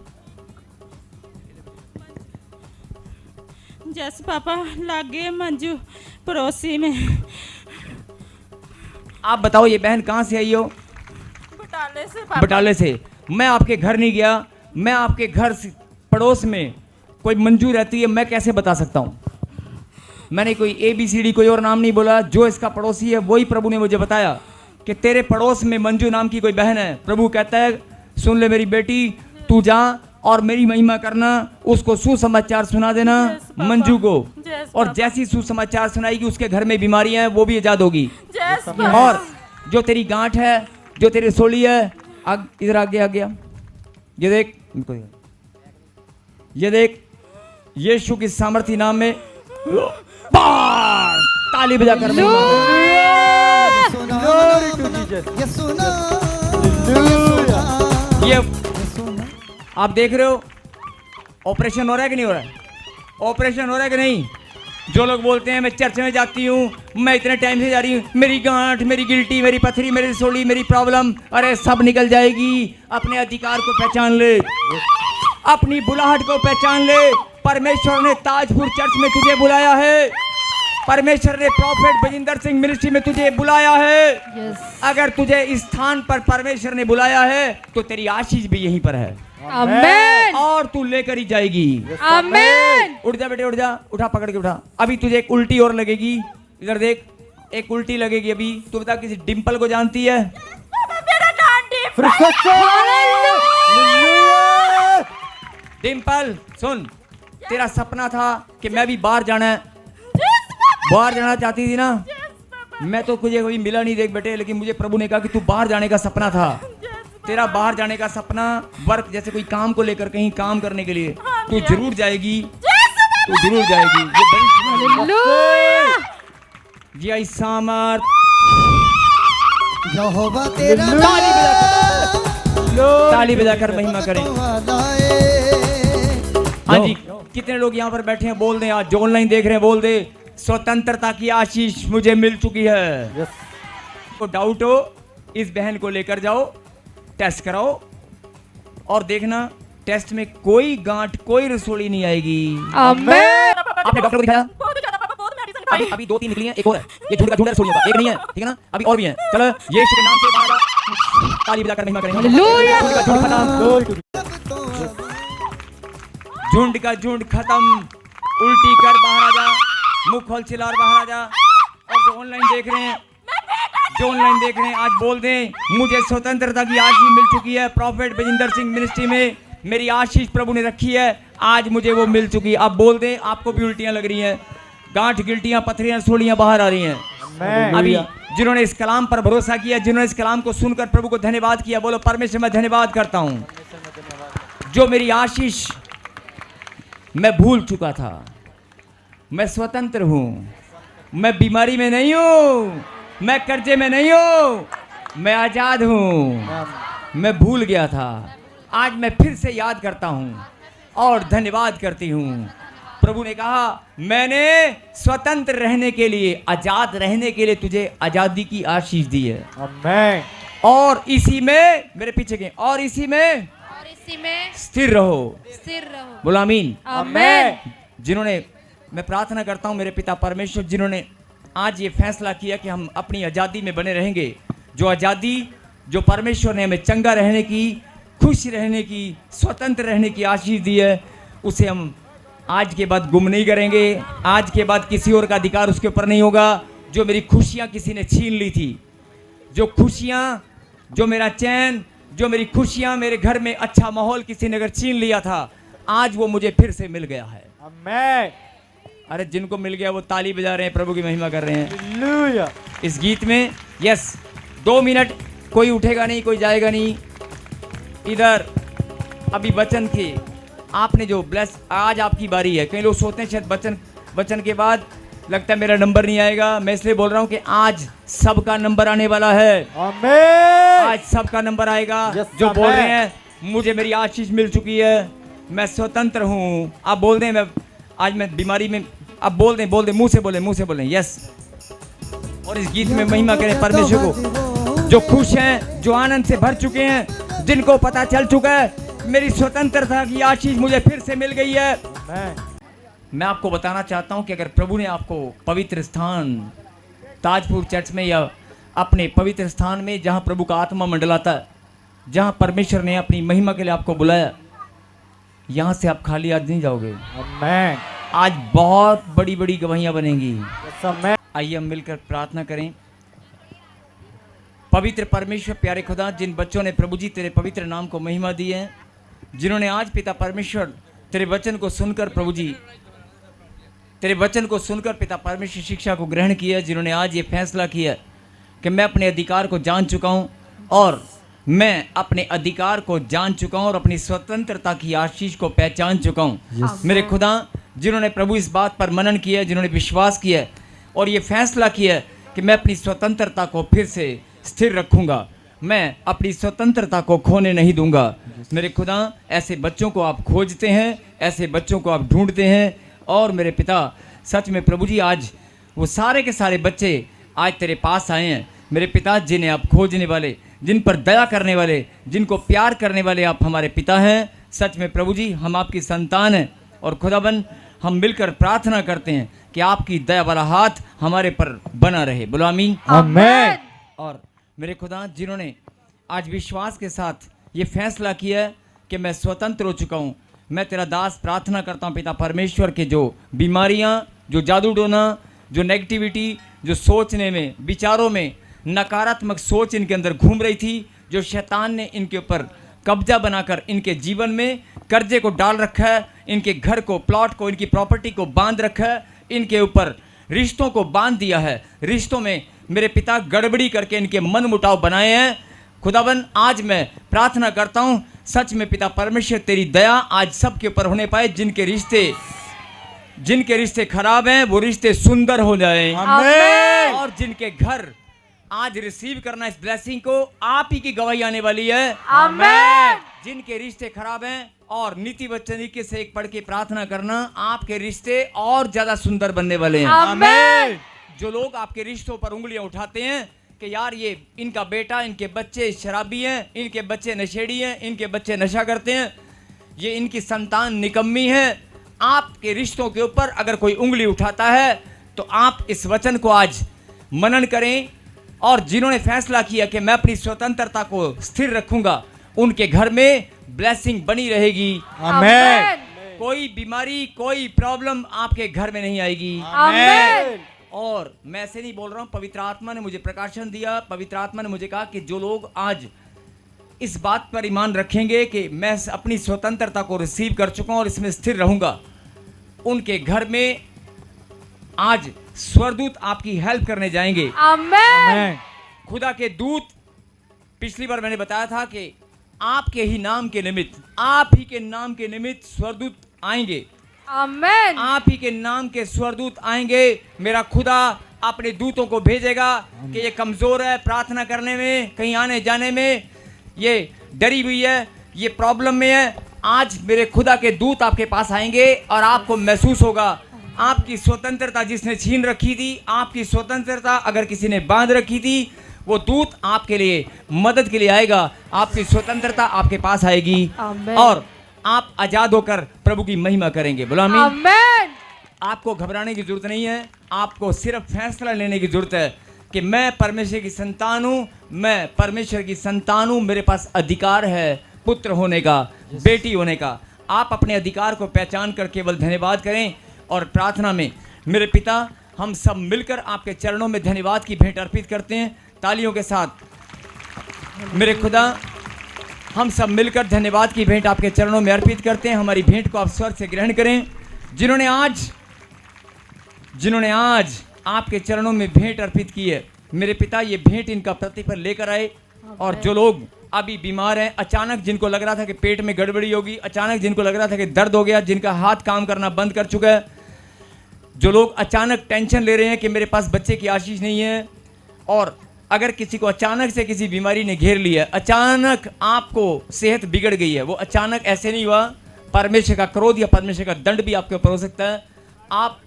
जस पापा लागे मंजू पड़ोसी में। आप बताओ ये बहन कहाँ से आई हो? बटाले से पापा। बटाले से। मैं आपके घर नहीं गया, मैं आपके घर से पड़ोस में कोई मंजू रहती है, मैं कैसे बता सकता हूँ? मैंने कोई ABCD कोई और नाम नहीं बोला। जो इसका पड़ोसी है वही प्रभु ने मुझे बताया कि तेरे पड़ोस में मंजू नाम की कोई बहन है। प्रभु कहता है, सुन ले मेरी बेटी, तू जा और मेरी महिमा करना, उसको सुसमाचार सुना देना मंजू को, और जैसी सुसमाचार सुनाएगी उसके घर में बीमारियां हैं वो भी आजाद होगी। और जो तेरी गांठ है, जो तेरी रसोली है, इधर आगे आ गया, ये देख, ये देख, यीशु की सामर्थ्य नाम में ताली बजाकर ये आप देख रहे हो ऑपरेशन हो रहा है कि नहीं हो रहा है? ऑपरेशन हो रहा है कि नहीं? जो लोग बोलते हैं मैं चर्च में जाती हूँ, मैं इतने टाइम से जा रही हूँ, मेरी गांठ, मेरी गिल्टी, मेरी पथरी, मेरी रसोली, मेरी प्रॉब्लम, अरे सब निकल जाएगी। अपने अधिकार को पहचान ले, अपनी बुलाहट को पहचान ले। परमेश्वर ने ताजपुर चर्च में तुझे बुलाया है, परमेश्वर ने प्रॉफेट बजिंदर सिंह मिनिस्ट्री में तुझे बुलाया है। अगर तुझे इस स्थान पर परमेश्वर ने बुलाया है तो तेरी आशीष भी यहीं पर है। आमीन। और तू लेकर ही जाएगी। आमीन। उठ जा बेटे, उठ जा, उठा, पकड़ के उठा। अभी तुझे एक उल्टी और लगेगी, इधर देख, एक उल्टी लगेगी अभी। तू बता, किसी डिंपल को जानती है? डिंपल सुन, तेरा सपना था कि मैं भी बाहर जाना है, बाहर जाना चाहती थी ना? मैं तो तुझे कभी मिला नहीं देख बेटे, लेकिन मुझे प्रभु ने कहा कि तू बाहर जाने का सपना था। तेरा बाहर जाने का सपना, वर्क जैसे कोई काम को लेकर कहीं काम करने के लिए, तू जरूर जाएगी, तू जरूर जाएगी। ये आई सामर्थ ताली बजाकर महिमा करें। हाँ जी, कितने लोग यहाँ पर बैठे हैं? बोल दें, आज जो ऑनलाइन देख रहे हैं बोल दे, स्वतंत्रता की आशीष मुझे मिल चुकी है। तो डाउट हो, इस बहन को लेकर जाओ, टेस्ट कराओ, और देखना टेस्ट में कोई गांठ, कोई रसोली नहीं आएगी। आमीन। आपने डॉक्टर को दिखाया? अभी 2-3 निकली हैं, एक और है। ये झूठ का रसोलियों का, एक नहीं है, ठीक है ना? अभी और भी हैं। चलो यीशु के नाम से बाहर आ, ताली बजाकर महिमा करेंगे। झुंड का झुंड खत्म, उल्टी कर बाहर आ जा, मुंह खोल चिल्लाकर बाहर आ जा। और जो ऑनलाइन देख रहे हैं, जो ऑनलाइन देख रहे हैं, आज बोल दें, मुझे स्वतंत्रता की आशीष मिल चुकी है। प्रॉफेट बजिंदर सिंह मिनिस्ट्री में मेरी आशीष प्रभु ने रखी है, आज मुझे वो मिल चुकी है। आप बोल दें, आपको भी उल्टियां लग रही हैं, गांठ, गिल्टियां, पथरियां, रसोलियां बाहर आ रही हैं। अभी जिन्होंने इस कलाम पर भरोसा किया, जिन्होंने इस कलाम को सुनकर प्रभु को धन्यवाद किया, बोलो परमेश्वर मैं धन्यवाद करता हूं। जो मेरी आशीष मैं भूल चुका था, मैं स्वतंत्र हूँ, मैं बीमारी में नहीं हूँ, मैं कर्जे में नहीं हूँ, मैं आजाद हूँ। मैं भूल गया था, आज मैं फिर से याद करता हूँ और धन्यवाद करती हूँ। प्रभु ने कहा मैंने स्वतंत्र रहने के लिए, आजाद रहने के लिए तुझे आजादी की आशीष दी है। आमेन। और इसी में, मेरे पीछे के, और इसी में स्थिर रहो। बोलो आमीन। आमेन। जिन्होंने, मैं प्रार्थना करता हूँ मेरे पिता परमेश्वर, जिन्होंने आज ये फैसला किया कि हम अपनी आज़ादी में बने रहेंगे, जो आज़ादी जो परमेश्वर ने हमें चंगा रहने की, खुश रहने की, स्वतंत्र रहने की आशीष दी है, उसे हम आज के बाद गुम नहीं करेंगे। आज के बाद किसी और का अधिकार उसके ऊपर नहीं होगा। जो मेरी खुशियाँ किसी ने छीन ली थी, जो खुशियाँ, जो मेरा चैन, जो मेरी खुशियाँ, मेरे घर में अच्छा माहौल किसी ने अगर छीन लिया था, आज वो मुझे फिर से मिल गया है। आमेन। अरे जिनको मिल गया वो ताली बजा रहे हैं, प्रभु की महिमा कर रहे हैं। हालेलुया। इस गीत में यस 2 मिनट कोई उठेगा नहीं, कोई जाएगा नहीं। इधर अभी वचन थे, आपने जो ब्लेस, आज आपकी बारी है। कई लोग सोचते हैं शायद वचन के बाद लगता है मेरा नंबर नहीं आएगा। मैं इसलिए बोल रहा हूँ कि आज सबका नंबर आने वाला है। आमेन। आज सबका नंबर आएगा। जो बोल रहे हैं मुझे मेरी आशीष मिल चुकी है, मैं स्वतंत्र हूँ, आप बोल दें मैं आज मैं बीमारी में, आप बोल दें मुंह से बोलें यस। और इस गीत में महिमा करें परमेश्वर को। जो खुश हैं, जो आनंद से भर चुके हैं, जिनको पता चल चुका है मेरी स्वतंत्रता की आशीष मुझे फिर से मिल गई है। मैं आपको बताना चाहता हूं कि अगर प्रभु ने आपको पवित्र स्थान ताजपुर चर्च में या अपने पवित्र स्थान में जहां प्रभु का आत्मा मंडलाता है, जहां परमेश्वर ने अपनी महिमा के लिए आपको बुलाया, यहां से आप खाली आज नहीं जाओगे। आमेन। आज बहुत बड़ी बड़ी गवाहियां बनेंगी। आइए हम मिलकर प्रार्थना करें। पवित्र परमेश्वर, प्यारे खुदा, जिन बच्चों ने प्रभु जी तेरे पवित्र नाम को महिमा दी है, जिन्होंने आज पिता परमेश्वर तेरे वचन को सुनकर, प्रभु जी तेरे वचन को सुनकर पिता परमेश्वर शिक्षा को ग्रहण किया, जिन्होंने आज ये फैसला किया कि मैं अपने अधिकार को जान चुका हूँ और मैं अपने अधिकार को जान चुका हूँ और अपनी स्वतंत्रता की आशीष को पहचान चुका हूँ। मेरे खुदा, जिन्होंने प्रभु इस बात पर मनन किया, जिन्होंने विश्वास किया और ये फैसला किया कि मैं अपनी स्वतंत्रता को फिर से स्थिर रखूँगा, मैं अपनी स्वतंत्रता को खोने नहीं दूंगा। मेरे खुदा, ऐसे बच्चों को आप खोजते हैं, ऐसे बच्चों को आप ढूंढते हैं। और मेरे पिता, सच में प्रभु जी आज वो सारे के सारे बच्चे आज तेरे पास आए हैं मेरे पिता, जिन्हें आप खोजने वाले, जिन पर दया करने वाले, जिनको प्यार करने वाले आप हमारे पिता हैं। सच में प्रभु जी हम आपकी संतान हैं और खुदाबंद हम मिलकर प्रार्थना करते हैं कि आपकी दया वाला हाथ हमारे पर बना रहे। बोलो आमीन। आमेन। और मेरे खुदा, जिन्होंने आज विश्वास के साथ ये फैसला किया है कि मैं स्वतंत्र हो चुका हूँ, मैं तेरा दास प्रार्थना करता हूँ पिता परमेश्वर के जो बीमारियाँ, जो जादू टोना, जो नेगेटिविटी, जो सोचने में, विचारों में नकारात्मक सोच इनके अंदर घूम रही थी, जो शैतान ने इनके ऊपर कब्जा बनाकर इनके जीवन में कर्जे को डाल रखा है, इनके घर को, प्लॉट को, इनकी प्रॉपर्टी को बांध रखा है, इनके ऊपर रिश्तों को बांध दिया है, रिश्तों में मेरे पिता गड़बड़ी करके इनके मन मुटाव बनाए हैं। खुदावन, आज मैं प्रार्थना करता हूँ सच में पिता परमेश्वर तेरी दया आज सबके ऊपर होने पाए। जिनके रिश्ते खराब हैं वो रिश्ते सुंदर हो जाएं। आमीन। और जिनके घर आज रिसीव करना इस ब्लेसिंग को, आप ही की गवाही आने वाली है। आमीन। जिनके रिश्ते खराब हैं और नीति वचन के से एक पढ़ के प्रार्थना करना, आपके रिश्ते और ज्यादा सुंदर बनने वाले हैं। आमीन। जो लोग आपके रिश्तों पर उंगलियां उठाते हैं कि यार ये इनका बेटा, इनके बच्चे शराबी हैं, इनके बच्चे नशेड़ी हैं, इनके बच्चे नशा करते हैं, ये इनकी संतान निकम्मी है, आपके रिश्तों के ऊपर अगर कोई उंगली उठाता है तो आप इस वचन को आज मनन करें। और जिन्होंने फैसला किया कि मैं अपनी स्वतंत्रता को स्थिर रखूंगा, उनके घर में ब्लेसिंग बनी रहेगी। आमीन। कोई बीमारी, कोई प्रॉब्लम आपके घर में नहीं आएगी। आमीन। और मैं ऐसे नहीं बोल रहा हूँ, पवित्र आत्मा ने मुझे प्रकाशन दिया, पवित्र आत्मा ने मुझे कहा कि जो लोग आज इस बात पर ईमान रखेंगे कि मैं अपनी स्वतंत्रता को रिसीव कर चुका हूँ और इसमें स्थिर रहूंगा, उनके घर में आज स्वर्गदूत आपकी हेल्प करने जाएंगे। आमीन। खुदा के दूत, पिछली बार मैंने बताया था कि आपके ही नाम के निमित्त, आप ही के नाम के निमित्त स्वर्गदूत आएंगे आमेन। आप ही के नाम के स्वर्गदूत आएंगे। मेरा खुदा अपने दूतों को भेजेगा कि ये कमजोर है प्रार्थना करने में, कहीं आने जाने में, ये डरी हुई है, ये प्रॉब्लम में है। आज मेरे खुदा के दूत आपके पास आएंगे और आपको महसूस होगा आपकी स्वतंत्रता जिसने छीन रखी थी, आपकी स्वतंत्रता अगर किसी ने बांध रखी थी, वो दूत आपके लिए मदद के लिए आएगा। आपकी स्वतंत्रता आपके पास आएगी और आप आजाद होकर प्रभु की महिमा करेंगे। बोलो आमीन। आमेन। आपको घबराने की जरूरत नहीं है, आपको सिर्फ फैसला लेने की जरूरत है कि मैं परमेश्वर की संतान हूँ, मैं परमेश्वर की संतान हूँ, मेरे पास अधिकार है पुत्र होने का, बेटी होने का। आप अपने अधिकार को पहचान कर केवल धन्यवाद करें और प्रार्थना में मेरे पिता हम सब मिलकर आपके चरणों में धन्यवाद की भेंट अर्पित करते हैं तालियों के साथ। मेरे खुदा हम सब मिलकर धन्यवाद की भेंट आपके चरणों में अर्पित करते हैं। हमारी भेंट को आप स्वर से ग्रहण करें। जिन्होंने आज आपके चरणों में भेंट अर्पित की है, मेरे पिता ये भेंट इनका प्रतिफल लेकर आए। और जो लोग अभी बीमार हैं, अचानक जिनको लग रहा था कि पेट में गड़बड़ी होगी, अचानक जिनको लग रहा था कि दर्द हो गया, जिनका हाथ काम करना बंद कर चुका है, जो लोग अचानक टेंशन ले रहे हैं कि मेरे पास बच्चे की आशीष नहीं है, और अगर किसी को अचानक से किसी बीमारी ने घेर लिया, अचानक आपको सेहत बिगड़ गई है, वो अचानक ऐसे नहीं हुआ, परमेश्वर का क्रोध या परमेश्वर का दंड भी आपके ऊपर हो सकता है। आप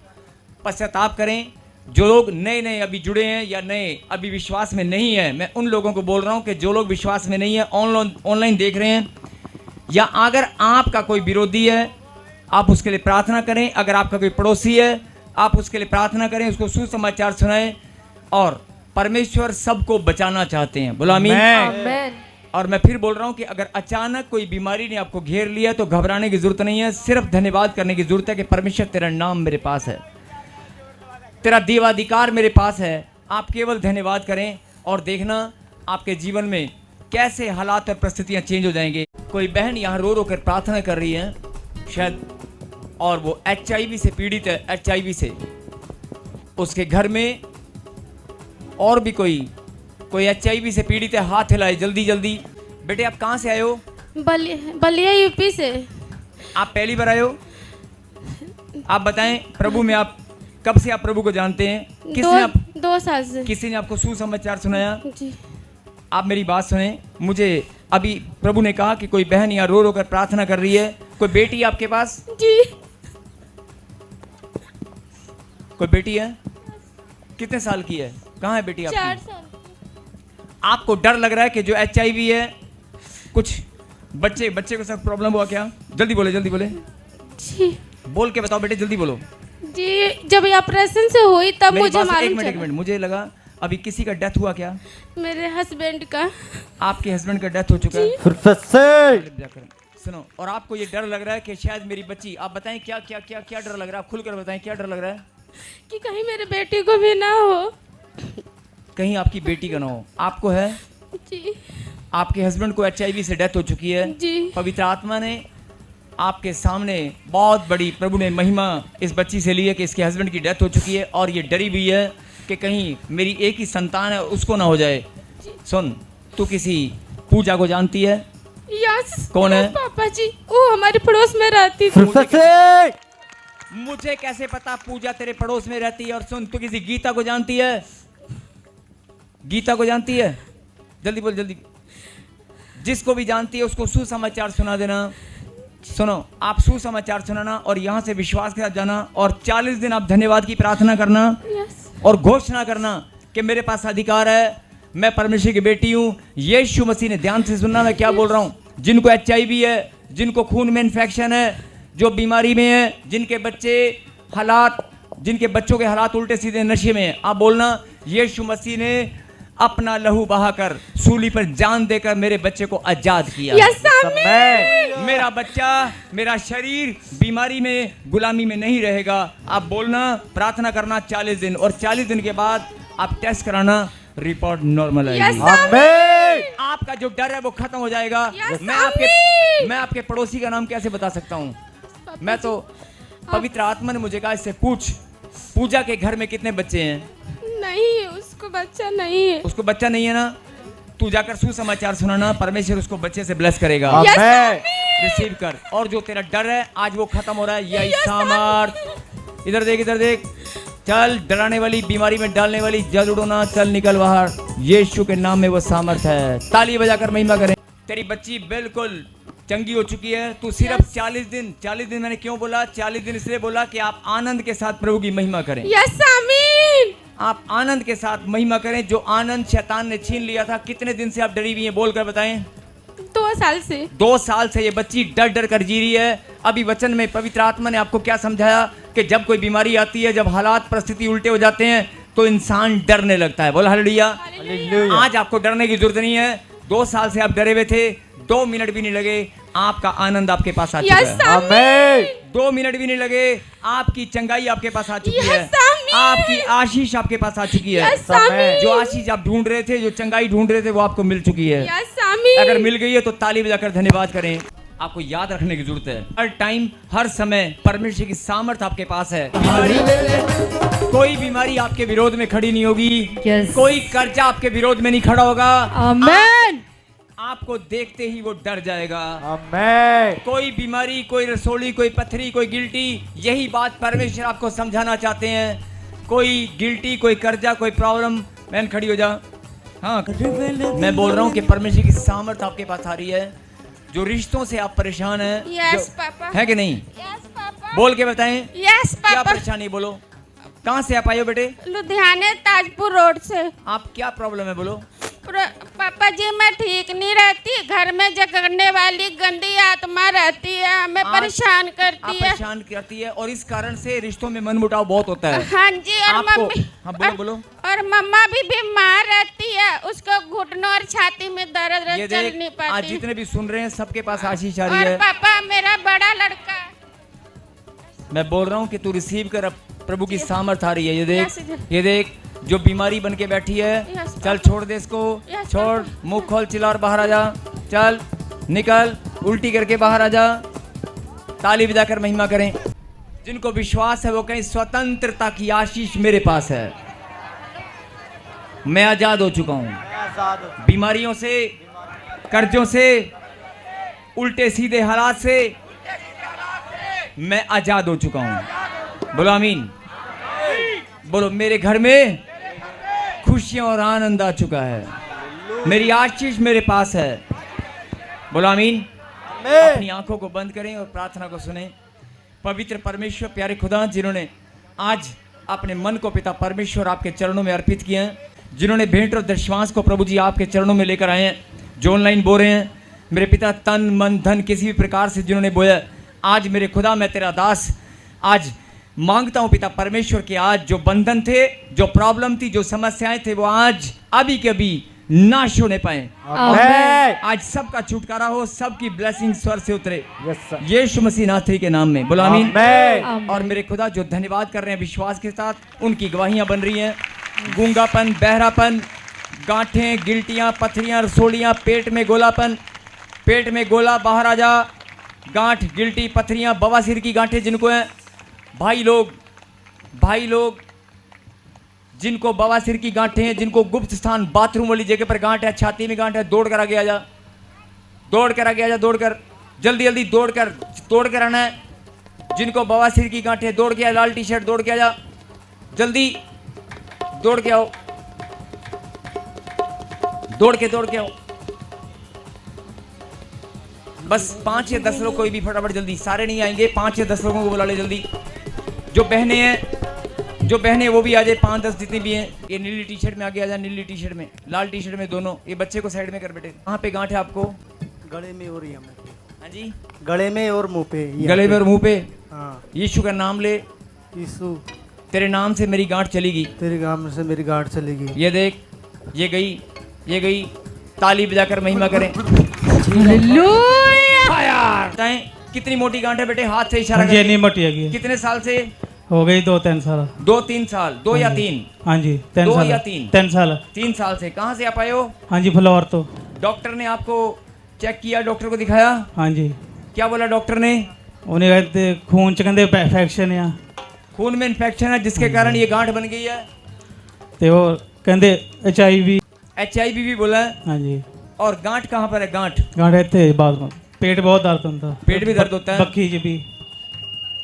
पश्चाताप करें। जो लोग नए नए अभी जुड़े हैं या नए अभी विश्वास में नहीं है, मैं उन लोगों को बोल रहा हूं कि जो लोग विश्वास में नहीं है, ऑनलाइन देख रहे हैं, या अगर आपका कोई विरोधी है आप उसके लिए प्रार्थना करें। अगर आपका कोई पड़ोसी है आप उसके लिए प्रार्थना करें, उसको सुसमाचार सुनाएं। और परमेश्वर सबको बचाना चाहते हैं। बोलो आमीन। आमेन। और मैं फिर बोल रहा हूं कि अगर अचानक कोई बीमारी ने आपको घेर लिया तो घबराने की जरूरत नहीं है, सिर्फ धन्यवाद करने की जरूरत है कि परमेश्वर तेरा नाम मेरे पास है, तेरा देवाधिकार मेरे पास है। आप केवल धन्यवाद करें और देखना आपके जीवन में कैसे हालात और परिस्थितियां चेंज हो जाएंगे। कोई बहन यहाँ रो रो कर प्रार्थना कर रही है शायद, और वो HIV से पीड़ित है। HIV से उसके घर में और भी कोई HIV से पीड़ित है। हाथ हिलाए जल्दी जल्दी। बेटे आप कहाँ से आए हो? बलिया यूपी से। आप पहली बार आए हो? आप बताएं प्रभु में आप कब से आप प्रभु को जानते हैं? किसने 2 साल से। किसी ने आपको सुसमाचार सुनाया? जी। आप मेरी बात सुने। मुझे अभी प्रभु ने कहा कि कोई बहन यहाँ रो रो कर प्रार्थना कर रही है। कोई बेटी है आपके पास? जी। कोई बेटी है? कितने साल की है? कहाँ है बेटी आपकी? 4 साल। आपको डर लग रहा है कि जो HIV है, कुछ बच्चे को सब प्रॉब्लम हुआ क्या? जल्दी बोले जल्दी बोले। जी। बोल के बताओ बेटे, जल्दी बोलो। जी, जब ये ऑपरेशन से हुई तब मुझे मालूम एक मिनट मुझे लगा अभी किसी का डेथ हुआ क्या? मेरे हस्बैंड का। आपके हस्बैंड का डेथ हो चुका है? सुनो, और आपको ये डर लग रहा है कि शायद मेरी बच्ची, आप बताएं क्या क्या क्या क्या डर लग रहा है? आप खुलकर बताएं क्या डर लग रहा है? कि कहीं मेरे बेटी को भी ना हो। कहीं आपकी बेटी का ना हो। आपको है? जी। आपके हस्बैंड को HIV से डेथ हो चुकी है। जी। पवित्र आत्मा ने आपके सामने बहुत बड़ी प्रभु ने महिमा इस बच्ची से ली है कि इसके हस्बैंड की डेथ हो चुकी है, और ये डरी हुई है कि कहीं मेरी एक ही संतान है उसको ना हो जाए। सुन, तू किसी पूजा को जानती है? यस। कौन है? पापा जी, वो हमारे पड़ोस में रहती थी। मुझे कैसे पता पूजा तेरे पड़ोस में रहती है? और सुन, तू किसी गीता को जानती है? गीता को जानती है? जल्दी बोल जल्दी। जिसको भी जानती है उसको सुसमाचार सुना देना। सुनो, आप सुसमाचार सुनाना और यहाँ से विश्वास के साथ जाना, और 40 दिन आप धन्यवाद की प्रार्थना करना और घोषणा करना कि मेरे पास अधिकार है, मैं परमेश्वर की बेटी हूँ। यीशु मसीह ने, ध्यान से सुनना मैं क्या बोल रहा हूँ। जिनको HIV है, जिनको खून में इन्फेक्शन है, जो बीमारी में है, जिनके बच्चों के हालात उल्टे सीधे नशे में है, आप बोलना यीशु मसीह ने अपना लहू बहाकर सूली पर जान देकर मेरे बच्चे को आजाद किया। मेरा बच्चा, मेरा शरीर बीमारी में, गुलामी में नहीं रहेगा। आप बोलना, प्रार्थना करना 40 दिन, और 40 दिन के बाद आप टेस्ट कराना, रिपोर्ट नॉर्मल आएगी। आपका जो डर है वो खत्म हो जाएगा। मैं आपके पड़ोसी का नाम कैसे बता सकता हूँ? मैं तो, पवित्र आत्मा ने मुझे कहा इससे पूछ, पूजा के घर में कितने बच्चे हैं? नहीं, उसको बच्चा नहीं है। उसको बच्चा नहीं है ना? तू जाकर सुसमाचार सुनाना, परमेश्वर उसको बच्चे से ब्लेस करेगा। रिसीव कर। और जो तेरा डर है आज वो खत्म हो रहा है। यही सामर्थ। इधर देख, इधर देख। चल, डराने वाली, बीमारी में डालने वाली, जल उड़ोना, चल निकल बाहर। यीशु के नाम में वो सामर्थ है। ताली बजाकर महिमा करें। तेरी बच्ची बिल्कुल चंगी हो चुकी है। तू सिर्फ 40 दिन मैंने क्यों बोला 40 दिन? इसलिए बोला कि आप आनंद के साथ प्रभु की महिमा करें। यस आमीन। आप आनंद के साथ महिमा करें। जो आनंद शैतान ने छीन लिया था। कितने दिन से आप डरी हुई हैं? बोलकर बताएं। 2 साल से। 2 साल से ये बच्ची डर डर कर जी रही है। अभी वचन में पवित्र आत्मा ने आपको क्या समझाया कि जब कोई बीमारी आती है, जब हालात परिस्थिति उल्टे हो जाते हैं तो इंसान डरने लगता है। बोला हालेलुया। आज आपको डरने की जरूरत नहीं है। 2 साल से आप डरे हुए थे, 2 मिनट भी नहीं लगे, आपका आनंद आपके पास आ चुका है। आमीन। 2 मिनट भी नहीं लगे, आपकी चंगाई आपके पास आ चुकी है। आपकी आशीष आपके पास आ चुकी है। जो आशीष आप ढूंढ रहे थे, जो चंगाई ढूंढ रहे थे, वो आपको मिल चुकी है। अगर मिल गई है तो ताली बजाकर धन्यवाद करें। आपको याद रखने की जरूरत है, हर टाइम हर समय परमेश्वर की सामर्थ आपके पास है। कोई बीमारी आपके विरोध में खड़ी नहीं होगी। कोई कर्जा आपके विरोध में नहीं खड़ा होगा। आमीन। आपको देखते ही वो डर जाएगा। आमीन। कोई बीमारी, कोई रसोली, कोई पथरी, कोई गिल्टी, यही बात परमेश्वर आपको समझाना चाहते हैं। कोई गिल्टी, कोई कर्जा, कोई प्रॉब्लम, मैन खड़ी हो जा। हाँ, मैं बोल रहा हूँ कि परमेश्वर की सामर्थ आपके पास आ रही है। जो रिश्तों से आप परेशान हैं, यस पापा, है कि नहीं? यस पापा, बोल के बताएं। Yes papa. क्या परेशानी? बोलो। कहाँ से आप आए हो बेटे? लुधियाने ताजपुर रोड से। आप क्या प्रॉब्लम है? बोलो। पापा जी, मैं ठीक नहीं रहती। घर में जगड़ने वाली गंदी आत्मा रहती है, हमें परेशान करती है। परेशान करती है और इस कारण से रिश्तों में मनमुटाव बहुत होता है। हाँ जी। और मम्मी, हाँ बोलो बोलो। और मम्मा भी बीमार रहती है, उसको घुटनों और छाती में दर्द, चल नहीं पाती। आज जितने भी सुन रहे हैं सबके पास आशीष आ रही है। और पापा, मेरा बड़ा लड़का, मैं बोल रहा हूँ कि तू रिसीव कर, प्रभु की सामर्थ आ रही है। ये देख, ये देख, जो बीमारी बन के बैठी है, चल छोड़ दे इसको, छोड़, मुंह खोल, चिल्ला और बाहर आ जा। चल निकल, उल्टी करके बाहर आ जा। ताली बजाकर महिमा करें। जिनको विश्वास है वो कहें, स्वतंत्रता की आशीष मेरे पास है। मैं आजाद हो चुका हूँ बीमारियों से, कर्जों से, उल्टे सीधे हालात से मैं आजाद हो चुका हूँ। बोलो आमीन। बोलो, मेरे घर में खुशियां और आनंद आ चुका है। मेरी आशीष मेरे पास है। बोलो आमीन। अपनी आंखों को बंद करें और प्रार्थना को सुने। पवित्र परमेश्वर, प्यारे खुदा, जिन्होंने आज अपने मन को पिता परमेश्वर आपके चरणों में अर्पित किए हैं, जिन्होंने भेंट और दशवांश को प्रभु जी आपके चरणों में लेकर आए हैं, जो ऑनलाइन बो रहे हैं, मेरे पिता, तन मन धन किसी भी प्रकार से जिन्होंने बोया, आज मेरे खुदा, मैं तेरा दास आज मांगता हूं पिता परमेश्वर के, आज जो बंधन थे, जो प्रॉब्लम थी, जो समस्याएं थे, वो आज अभी के अभी नाश होने पाए। आज सबका छुटकारा हो, सबकी ब्लेसिंग स्वर से उतरे यीशु मसीह नाथी के नाम में। बोलो आमीन। और मेरे खुदा, जो धन्यवाद कर रहे हैं विश्वास के साथ, उनकी गवाहियां बन रही हैं। गूंगापन, बहरापन, गांठें, गिल्टियां, पथरियां, रसोलियां, पेट में गोलापन, पेट में गोला, बाहर आ जा। गांठ, गिल्टी, पथरियां, बवासीर की गांठें जिनको हैं, भाई लोग जिनको बवासीर की गांठें हैं, जिनको गुप्त स्थान, बाथरूम वाली जगह पर गांठ है, छाती में गांठ है, दौड़ कर आगे आ जा, दौड़ कर आगे आ जा, दौड़ कर, जल्दी जल्दी दौड़ कर आना है। जिनको बवासीर की गांठें, दौड़ के आ, लाल टी शर्ट, दौड़ के आ जा, जल्दी दौड़ के आओ, दौड़ के आओ। बस 5 या 10 लोग, कोई भी फटाफट, जल्दी, सारे नहीं आएंगे, 5 या 10 लोगों को बुला ले जल्दी। जो बहनें वो भी आ जाए, 5-10 जितनी भी हैं। ये नीली टी शर्ट में आगे आ जाए, नीली टी शर्ट में, लाल टी शर्ट में, दोनों। ये बच्चे को साइड में कर बेटे। कहाँ पे गांठ है आपको? गले में और यहाँ पे। हाँ जी, गले में और मुंह पे। गले में और मुंह पे। हाँ। यीशु का नाम ले। यीशु, तेरे नाम से मेरी गांठ चलेगी। तेरे नाम से मेरी गांठ चलेगी। ये देख, ये गई। ताली बजाकर महिमा करें। कितनी मोटी गांठ है बेटे? हाथ से इशारा जी, नहीं मोटी है। कितने साल से हो गई? 2-3 साल। 2-3 साल, 2 या 3? हाँ जी, 3 साल। 3 साल। 3 साल से। कहाँ से आप आए हो? हाँ जी, फ्लोर। तो डॉक्टर ने आपको चेक किया, डॉक्टर को दिखाया? हाँ जी। क्या बोला डॉक्टर ने? उन्हें कहते खून च कहते इन्फेक्शन है, खून में इन्फेक्शन है, जिसके कारण ये गांठ बन गई है। तो वो कहते HIV भी बोला है। हाँ जी। और गांठ कहाँ पर है? गांठ रहते बाद में पेट बहुत दर्द होता। पेट भी दर्द होता है। बक्की जी भी।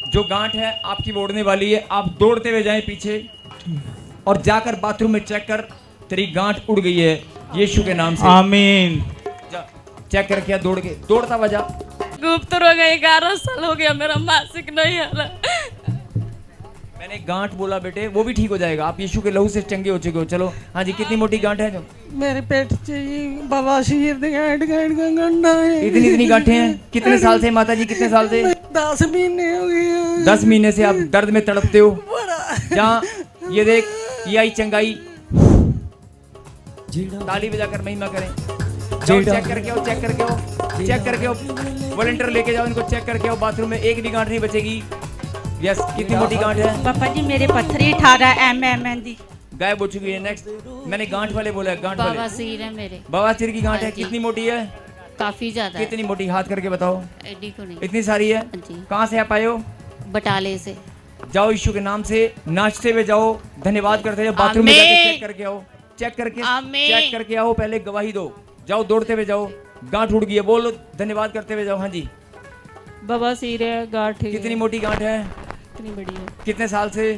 जो गांठ है आपकी ओढ़ने वाली है, आप दौड़ते हुए जाएं पीछे और जाकर बाथरूम में चेक कर, तेरी गांठ उड़ गई है यीशु के नाम से। आमीन। चेक करके दौड़ के दौड़ता वजह गुप्त रोग है, 11 साल हो गया मेरा मासिक नहीं आ रहा। मैंने गांठ बोला बेटे, वो भी ठीक हो जाएगा। आप यीशु के लहू से चंगे हो चुके हो। चलो हाँ जी, कितनी मोटी गांठ है? जो मेरे पेट चाहिए बवासीर गंडा है। इतनी गांठें हैं? कितने साल से माता जी, कितने साल से? 10 महीने हो गए। 10 महीने से आप दर्द में तड़पते हो। जहाँ ये देख, ये आई चंगाई। ताली बजाकर महिमा करें। जाओ चेक करके आओ, चेक करके आओ, चेक करके आओ। वॉलंटियर लेके जाओ, इनको चेक करके आओ। बाथरूम में एक भी गांठ नहीं बचेगी। यस, कितनी मोटी गांठ है? पापा जी मेरे पत्थरी 18 mm दी गायब हो चुकी है। नेक्स्ट, मैंने गांठ वाले बोला है, गांठ वाले। बवासीर है मेरे। बवासीर की गांठ है। कितनी मोटी है? काफी ज्यादा। कितनी मोटी? हाथ करके बताओ। एडी को नहीं। इतनी सारी है? कहाँ से आप आए हो? बटाले से। जाओ यीशु के नाम से नाचते हुए जाओ, धन्यवाद करते हुए बाथरूम में जाके चेक करके आओ। चेक करके आओ। पहले गवाही दो। जाओ दौड़ते हुए जाओ। गांठ उड़ गई है, बोलो धन्यवाद करते हुए जाओ। हाँ जी। बवासीर है, गांठ। कितनी मोटी गांठ है? इतनी बड़ी है। कितने साल से?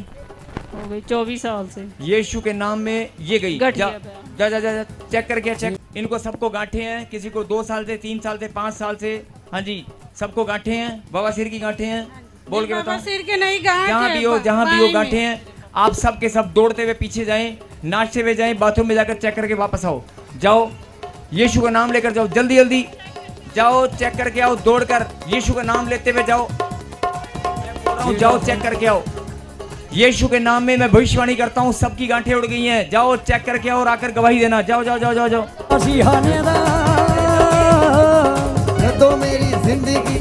हो गई 24 साल से। यीशु के नाम में ये गई। जा जा जा जा चेक करके चेक। इनको सबको गांठे हैं, किसी को 2 साल से, 3 साल से, 5 साल से। हाँ जी, सबको गांठे हैं। बवासीर की गांठे हैं। बोल के बताओ। बवासीर के नहीं, गांठ जहाँ भी हो, जहाँ भी हो गांठे हैं। आप सब के सब दौड़ते हुए पीछे जाएं, नाचते हुए जाएं, बाथरूम में जाकर चेक करके वापस आओ। जाओ यीशु का नाम लेकर जाओ, जल्दी जल्दी जाओ, चेक करके आओ। दौड़कर यीशु का नाम लेते हुए जाओ। जाओ चेक करके आओ। यीशु के नाम में मैं भविष्यवाणी करता हूँ, सबकी गांठें उड़ गई हैं। जाओ चेक करके आओ और आकर गवाही देना। जाओ जाओ जाओ जाओ जाओ। तो मेरी जिंदगी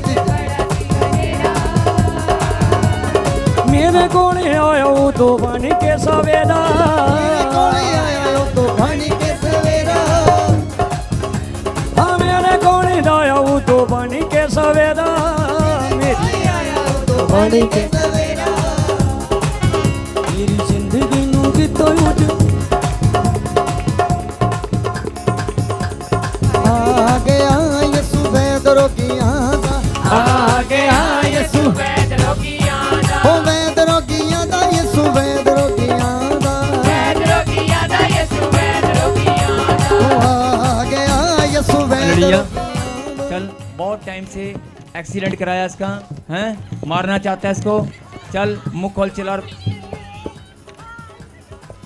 मेरे कोने आया वो तो बन के सवेरा। मेरे कोने आया वो तो बन के सवेरा। हाँ मेरे कोने आया वो तो बन के सवेरा। मेरी आया वो तो बन के सवेरा। मेरी जिंदगी नू कितो उठ आ गया यीशु वैदरों की आजा। आ गया यीशु वैदरों की आजा। ओ वैदरों की आजा यीशु वैदरों की आजा। वैदरों की आजा यीशु वैदरों की आजा। ओ आ गया यीशु वैदरों। चल, बहुत टाइम से एक्सीडेंट कराया इसका, हैं? मारना चाहता है इसको। चल मुंह खोल चला।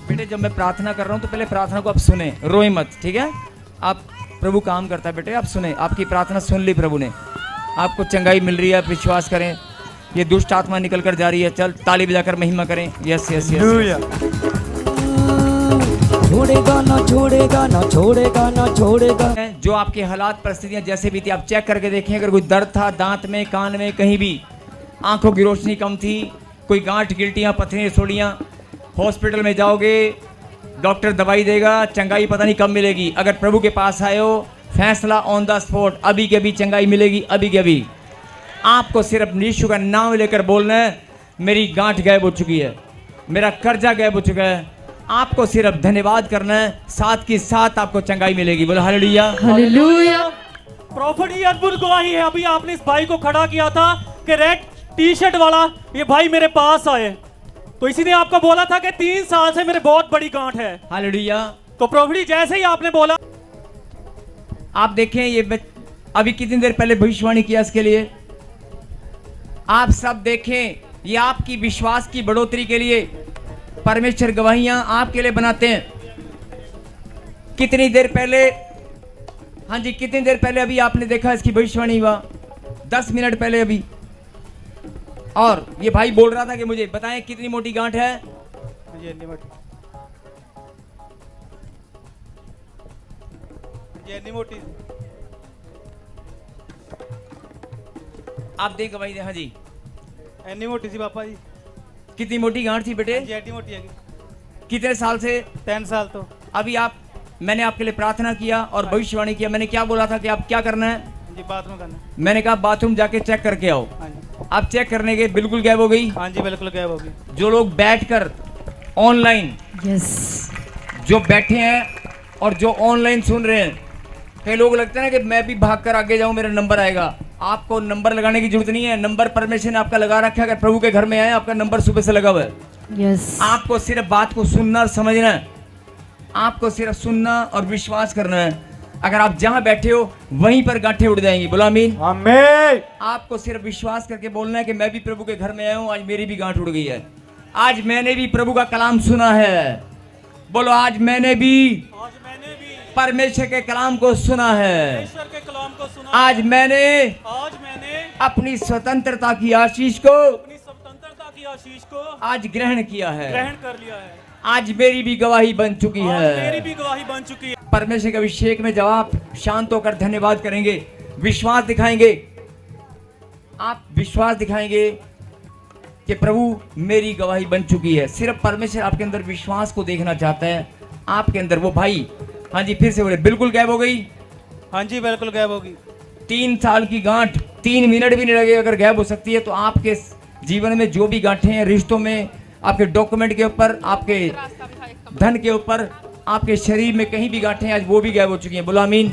बेटे जब मैं प्रार्थना कर रहा हूँ तो पहले प्रार्थना को आप सुने, रोए मत, ठीक है? आप प्रभु काम करता है बेटे, आप सुने। आपकी प्रार्थना सुन ली प्रभु ने, आपको चंगाई मिल रही है। आप विश्वास करें, ये दुष्ट आत्मा निकल कर जा रही है। चल ताली बजाकर महिमा करें। Yes yes yes. छोड़ेगा ना छोड़ेगा ना छोड़ेगा ना छोड़ेगा। जो आपके हालात परिस्थितियां जैसे भी थी, आप चेक करके देखें। अगर कोई दर्द था दांत में, कान में, कहीं भी, आंखों की रोशनी कम थी, कोई गांठ, गिल्टियां, पथरियां, सोड़ियां, हॉस्पिटल में जाओगे, डॉक्टर दवाई देगा, चंगाई पता नहीं कब मिलेगी। अगर प्रभु के पास आए हो, फैसला ऑन द स्पॉट, अभी के अभी चंगाई मिलेगी, अभी के अभी। आपको सिर्फ यीशु का नाम लेकर बोलना है, मेरी गांठ गायब हो चुकी है, मेरा कर्जा गायब हो चुका है। आपको सिर्फ धन्यवाद करना है, साथ के साथ आपको चंगाई मिलेगी। बोलो हालेलुया हालेलुया। प्रॉफिट ये अद्भुत गवाही है। अभी आपने इस भाई को खड़ा किया था कि रेड टी शर्ट वाला ये भाई मेरे पास आए, तो इसी ने आपको बोला था कि 3 साल से मेरे बहुत बड़ी गांठ है। हालेलुया। तो प्रॉफिट जैसे ही आपने बोला, आप देखें ये अभी कितनी देर पहले भविष्यवाणी किया इसके लिए। आप सब देखें, ये आपकी विश्वास की बढ़ोतरी के लिए परमेश्वर गवाहियां आपके लिए बनाते हैं। कितनी देर पहले, हाँ जी कितनी देर पहले अभी आपने देखा इसकी भविष्यवाणी हुआ, 10 मिनट पहले अभी। और ये भाई बोल रहा था कि मुझे बताएं कितनी मोटी गांठ है। मोटी। आप दें गवाही दे। हाँ जी एनी मोटी सी पापा जी। कितनी मोटी गांठ थी बेटे? एनी मोटी है। कितने साल से? 10 साल। तो अभी मैंने आपके लिए प्रार्थना किया और भविष्यवाणी किया। मैंने क्या बोला था कि आप क्या करना है? जी बाथरूम करना है। मैंने कहा बाथरूम जाके चेक करके आओ। हाँ जी। आप चेक करने के बिल्कुल गायब हो गई। हाँ जी बिल्कुल गायब हो गई। जो लोग बैठकर ऑनलाइन, जो बैठे हैं और जो ऑनलाइन सुन रहे हैं, कई लोग लगता है ना कि मैं भी भाग कर आगे जाऊं मेरा नंबर आएगा। आपको नंबर लगाने की जरूरत नहीं है, नंबर परमेश्वर ने आपका लगा रखा है। अगर प्रभु के घर में आए आपका नंबर सुबह से लगा हुआ है। यस। आपको सिर्फ बात को सुनना और समझना है, आपको सिर्फ सुनना और विश्वास करना है। अगर आप जहां बैठे हो वहीं पर गांठें उड़ जाएंगी। बोलो आमीन। आमीन। आपको सिर्फ विश्वास करके बोलना है कि मैं भी प्रभु के घर में आया हूं, आज मेरी भी गांठ उड़ गई है, आज मैंने भी प्रभु का कलाम सुना है। बोलो आज मैंने भी परमेश्वर के कलाम को सुना है। आज मैंने अपनी स्वतंत्रता की आशीष को आज ग्रहण किया है, ग्रहण कर लिया है। आज मेरी भी गवाही बन चुकी है। मेरी भी गवाही बन चुकी है। परमेश्वर के अभिषेक में जब आप शांत होकर धन्यवाद करेंगे, विश्वास दिखाएंगे, आप विश्वास दिखाएंगे कि प्रभु मेरी गवाही बन चुकी है। सिर्फ परमेश्वर आपके अंदर विश्वास को देखना चाहता है, आपके अंदर वो भाई। हाँ जी, फिर से बोले। बिल्कुल गायब हो गई। हाँ जी बिल्कुल गायब होगी। 3 साल की गांठ 3 मिनट भी नहीं लगे अगर गायब हो सकती है, तो आपके जीवन में जो भी गांठें हैं, रिश्तों में, आपके डॉक्यूमेंट के ऊपर, आपके धन के ऊपर, आपके शरीर में कहीं भी गांठें आज वो भी गायब हो चुकी हैं। बोलो आमीन।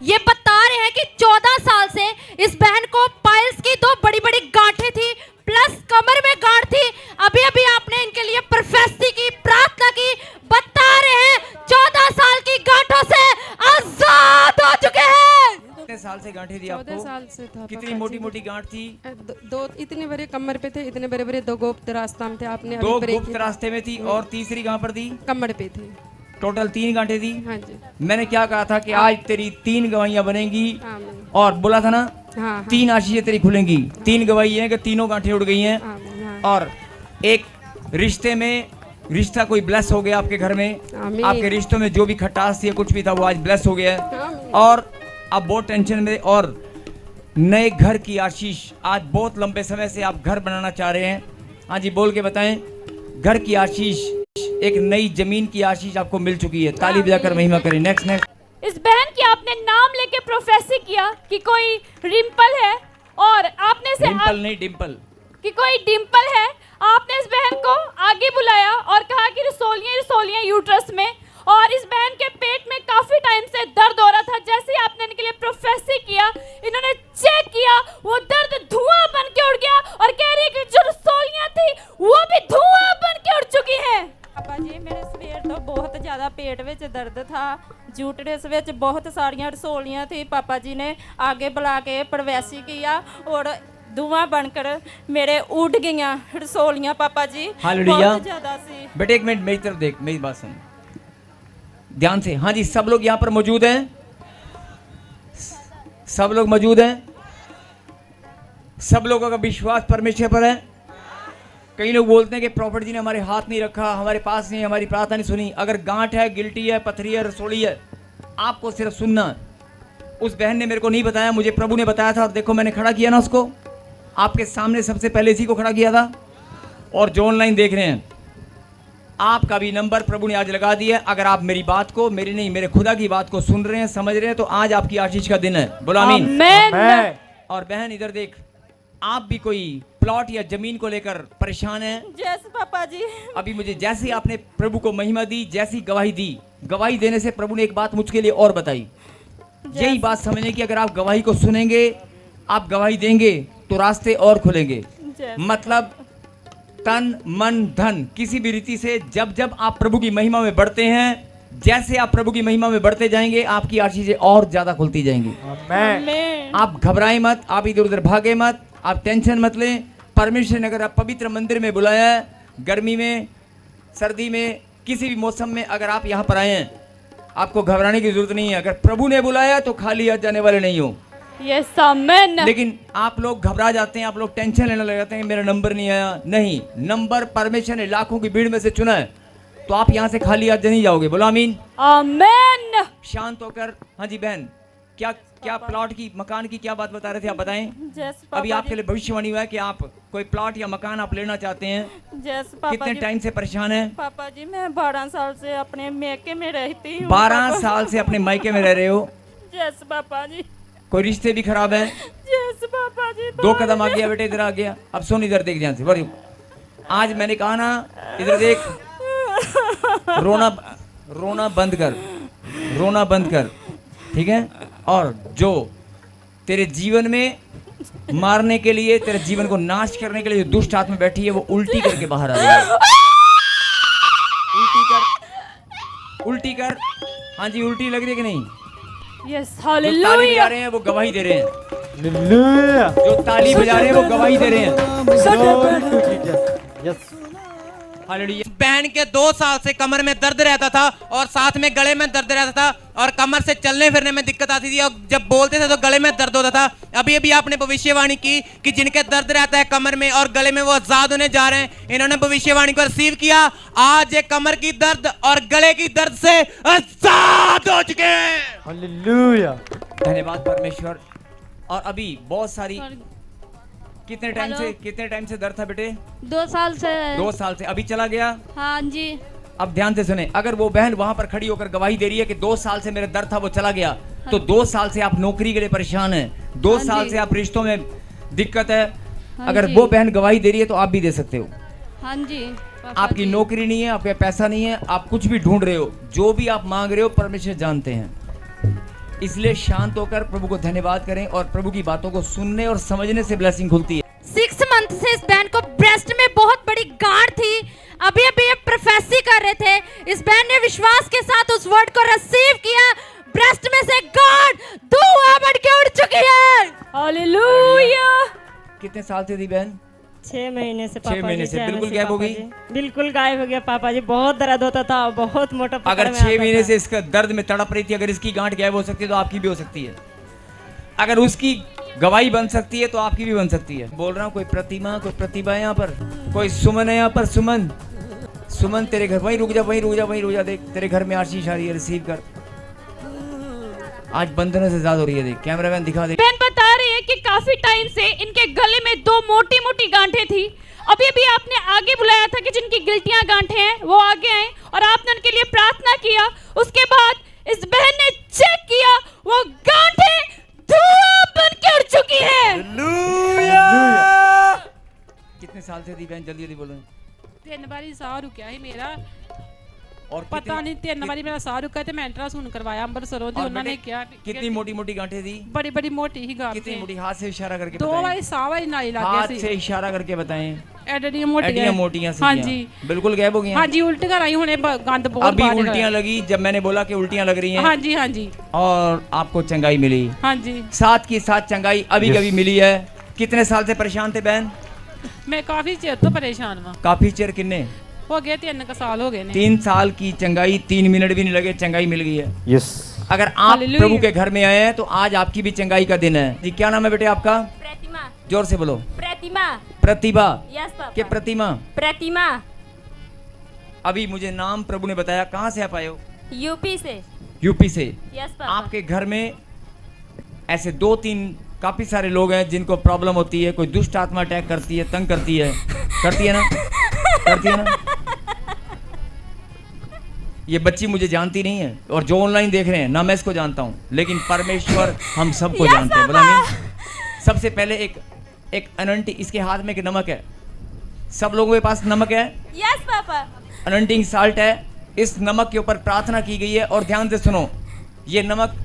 ये बता रहे हैं कि 14 साल से इस बहन को पाइल्स की 2 बड़ी बड़ी गांठें थी, प्लस कमर में गांठ थी। अभी अभी आपने इनके लिए प्रोफेसी की, प्रार्थना की। बता रहे हैं 14 साल की गांठों से आजाद हो चुके हैं। कितने साल से गांठें थी आपको? 14 साल से था। कितनी मोटी मोटी गांठ थी? दो इतने बड़े कमर पे थे, इतने बड़े बड़े 2 गुप्त रास्ता में थे। आपने 2 गुप्त रास्ते में थी और तीसरी कहां पर थी? कमर पे थी। टोटल 3 गांठें थी। हाँ जी। मैंने क्या कहा था कि आज तेरी 3 गवाहियां बनेंगी, और बोला था ना 3 आशीषें तेरी खुलेंगी। 3 गवाही है कि तीनों गांठें उड़ गई हैं, और एक रिश्ते में, रिश्ता कोई ब्लेस हो गया आपके घर में। आपके रिश्तों में जो भी खटास थी, कुछ भी था, वो आज ब्लेस हो गया है। और अब बहुत टेंशन में, और नए घर की आशीष। आज बहुत लंबे समय से आप घर बनाना चाह रहे हैं। हाँ जी, बोल के बताएं। घर की आशीष, एक नई जमीन की आशीष आपको मिल चुकी है। ताली बजाकर महिमा करें। नेक्स्ट। इस बहन की आपने नाम लेके प्रोफेसी किया कि कोई रिम्पल है, और आपने से रिम्पल नहीं, डिम्पल, कि कोई डिम्पल है। आपने इस बहन को आगे बुलाया और कहा कि रसोलियां यूट्रस में, और इस बहन के पेट में काफी टाइम से दर्द हो रहा था। जैसे ही आपने इनके लिए प्रोफेसी किया, इन्होंने चेक किया, वो दर्द धुआं बन के उड़ गया, और कह रही है कि जो रसोलियां थी वो भी धुआं बन के उड़ चुकी हैं। पापा जी मेरे सवेर तो बहुत ज़्यादा पेट में दर्द था, जूटड़स में बहुत सारियां रसोलियां थी। पापा जी ने आगे बुला के प्रवेशी किया और धुआं बनकर मेरे उड़ गईयां रसोलियां। पापा जी बहुत ज़्यादा सी। बेटे एक मिनट मेरी तरफ देख, मेरी बात सुन ध्यान से। हाँ जी, सब लोग यहाँ पर मौजूद हैं, सब लोग मौजूद हैं, सब लोगों का विश्वास परमेश्वर पर है। कई लोग बोलते हैं कि प्रॉफिट जी ने हमारे हाथ नहीं रखा, हमारे पास नहीं, हमारी प्रार्थना नहीं सुनी। अगर गांठ है, गिल्टी है, पथरी है, रसोड़ी है, आपको सिर्फ सुनना। उस बहन ने मेरे को नहीं बताया, मुझे प्रभु ने बताया था, और देखो मैंने खड़ा किया ना उसको आपके सामने, सबसे पहले इसी को खड़ा किया था। और जो ऑनलाइन देख रहे हैं, आपका भी नंबर प्रभु ने आज लगा दिया। अगर आप मेरी बात को, मेरी नहीं, मेरे खुदा की बात को सुन रहे हैं, समझ रहे हैं, तो आज आपकी आशीष का दिन है। बोलो आमीन। और बहन इधर देख, आप भी कोई प्लॉट या जमीन को लेकर परेशान हैं? यस पापा जी। अभी मुझे जैसे आपने प्रभु को महिमा दी, जैसी गवाही दी, गवाही देने से प्रभु ने एक बात मुझके लिए और बताई। यही बात समझने की, अगर आप गवाही को सुनेंगे, आप गवाही देंगे, तो रास्ते और खुलेंगे। मतलब तन मन धन किसी भी रीति से जब जब आप प्रभु की महिमा में बढ़ते हैं, जैसे आप प्रभु की महिमा में बढ़ते जाएंगे, आपकी आशीषें और ज्यादा खुलती जाएंगी। आप घबराएं मत, आप इधर उधर भागे मत, आप टेंशन मत लें। परमेश्वर ने अगर आप पवित्र मंदिर में बुलाया है, गर्मी में, सर्दी में, किसी भी मौसम में अगर आप यहाँ पर आए हैं, आपको घबराने की जरूरत नहीं है। अगर प्रभु ने बुलाया तो खाली हाथ जाने वाले नहीं हो। यस आमीन। लेकिन आप लोग घबरा जाते हैं, आप लोग टेंशन लेने लग जाते हैं, मेरा नंबर नहीं आया। नहीं, नंबर परमेश्वर ने लाखों की भीड़ में से चुना है, तो आप यहाँ से खाली हाथ नहीं जाओगे। बोलो आमीन। आमीन। शांत होकर। हाँ जी बहन, क्या क्या प्लॉट की, मकान की क्या बात बता रहे थे, आप बताएं। अभी आपके लिए भविष्यवाणी हुआ है कि आप कोई प्लॉट या मकान आप लेना चाहते हैं। कितने टाइम से परेशान हैं? पापा जी मैं 12 साल से अपने मायके में रहती हूँ। 12 साल से अपने मायके में रह रहे हो? यस पापा जी। कोई रिश्ते भी खराब है? यस पापा जी। 2 कदम आ गया बेटे, इधर आ गया। अब सुन, इधर देख ध्यान से। बड़ी आज मैंने कहा ना, इधर देख, रोना बंद कर, रोना बंद कर। ठीक है। और जो तेरे जीवन में मारने के लिए, तेरे जीवन को नाश करने के लिए जो दुष्ट आत्मा बैठी है वो उल्टी करके बाहर आ रही है। उल्टी कर, उल्टी कर। हाँ जी, उल्टी लग रही है कि नहीं? यस, जो ताली बजा हालेलुया। रहे हैं वो गवाही दे रहे हैं। जो ताली बजा रहे हैं वो गवाही दे रहे हैं। हालेलुया। बहन के 2 साल से कमर में दर्द रहता था और साथ में गले में दर्द रहता था और कमर से चलने फिरने में दिक्कत आती थी और जब बोलते थे तो गले में दर्द होता था। अभी अभी आपने भविष्यवाणी की कि जिनके दर्द रहता है कमर में और गले में वो आजाद होने जा रहे हैं। इन्होंने भविष्यवाणी को रिसीव किया। आज ये कमर की दर्द और गले की दर्द से आजाद हो चुके हैं। हालेलुया। धन्यवाद परमेश्वर। और अभी बहुत सारी कितने टाइम से दर्द था बेटे? 2 साल से। 2 साल से। अभी चला गया? हाँ जी। अब ध्यान से सुने, अगर वो बहन वहां पर खड़ी होकर गवाही दे रही है कि 2 साल से मेरा दर्द था वो चला गया, तो 2 साल से आप नौकरी के लिए परेशान हैं, 2 साल से आप रिश्तों में दिक्कत है। अगर वो बहन गवाही दे रही है तो आप भी दे सकते हो। हाँ जी। आपकी नौकरी नहीं है, आपके पैसा नहीं है, आप कुछ भी ढूंढ रहे हो, जो भी आप मांग रहे हो परमेश्वर जानते हैं। इसलिए शांत होकर प्रभु को धन्यवाद करें और प्रभु की बातों को सुनने और समझने से ब्लेसिंग खुलती है। 6 मंथ से इस बहन को ब्रेस्ट में बहुत बड़ी गांठ थी। अभी अभी ये प्रोफेसी कर रहे थे, इस बहन ने विश्वास के साथ उस वर्ड को रिसीव किया। ब्रेस्ट में से गांठ धुआं बन के उड़ चुकी है। हालेलुया। कितने साल से थी बहन? 6 महीने से। 6 महीने से बिल्कुल गायब हो गई? बिल्कुल गायब हो गया पापा जी। बहुत दर्द होता था, बहुत मोटा। अगर 6 महीने से इसका दर्द में तड़प रही थी, अगर इसकी गांठ गायब हो सकती है तो आपकी भी हो सकती है। अगर उसकी गवाही बन सकती है तो आपकी भी बन सकती है। बोल रहा हूँ, कोई प्रतिमा, कोई प्रतिभा है यहाँ पर, कोई सुमन है यहाँ पर। सुमन, सुमन तेरे घर, वहीं रुक जा, वहीं रुक जा, वहीं रुक जा। देख तेरे घर में आशीष आ रही है, रिसीव कर। आज बंधनों से ज्यादा हो रही है। देख कैमरामैन दिखा दे। बहन बता रही है कि काफी टाइम से इनके गले में 2 मोटी मोटी गांठें थी। अभी अभी आपने आगे बुलाया था कि जिनकी गिल्टियां गांठें हैं वो आगे आए और आपने उनके लिए प्रार्थना किया। उसके बाद इस बहन ने चेक किया, वो गांठें धुआं बन के उड़ चुकी है। कितने साल से थी बहन? जल्दी जल्दी बोलो। 3 बारी साह रुकिया है मेरा और पता नहीं 3 बारी मेरा साह रुका थे। मैं अल्ट्रासाउंड करवाया अमृतसरों से, उन्होंने क्या कितनी मोटी मोटी गांठें थी? बड़ी बड़ी मोटी ही गांठें। कितनी मोटी? हाथ से इशारा करके 2 बारी साह वाली नाली लग हाथ गई से इशारा करके बताएं। एडियां मोटियां से। हाँ जी बिल्कुल गायब हो गई। हाँ जी, उल्टी कर आई होने गंद बहुत। अभी उल्टियां लगी जब मैंने बोला कि उल्टियां लग रही हैं। हाँ जी, हाँ जी। और आपको चंगाई मिली। हाँ जी। साथ की साथ चंगाई अभी कभी मिली है। कितने साल से परेशान थे बहन? मैं काफी चेर तो परेशान हूँ। काफी चेर? कितने हो गए? 3 साल हो गए। 3 साल की चंगाई, 3 मिनट भी नहीं लगे, चंगाई मिल गई है। यस। अगर आप प्रभु के घर में आए हैं तो आज आपकी भी चंगाई का दिन है। जी क्या नाम है बेटे आपका? प्रतिमा। जोर से बोलो। प्रतिमा। प्रतिभा। Yes papa. के प्रतिमा? प्रतिमा। अभी मुझे नाम प्रभु ने बताया। कहाँ से आप आए हो? यूपी से। यूपी से? Yes papa. आपके घर में ऐसे 2-3 काफी सारे लोग हैं जिनको प्रॉब्लम होती है। कोई दुष्ट आत्मा अटैक करती है, तंग करती है। करती है ना? करती है ना? ये बच्ची मुझे जानती नहीं है और जो ऑनलाइन देख रहे हैं ना, मैं इसको जानता हूँ, लेकिन परमेश्वर हम सबको जानते हैं। बोला नहीं? सबसे पहले एक अनंटी, इसके हाथ में एक नमक है। सब लोगों के पास नमक है? Yes papa. अनंटिंग साल्ट है। इस नमक के ऊपर प्रार्थना की गई है। और ध्यान से सुनो, ये नमक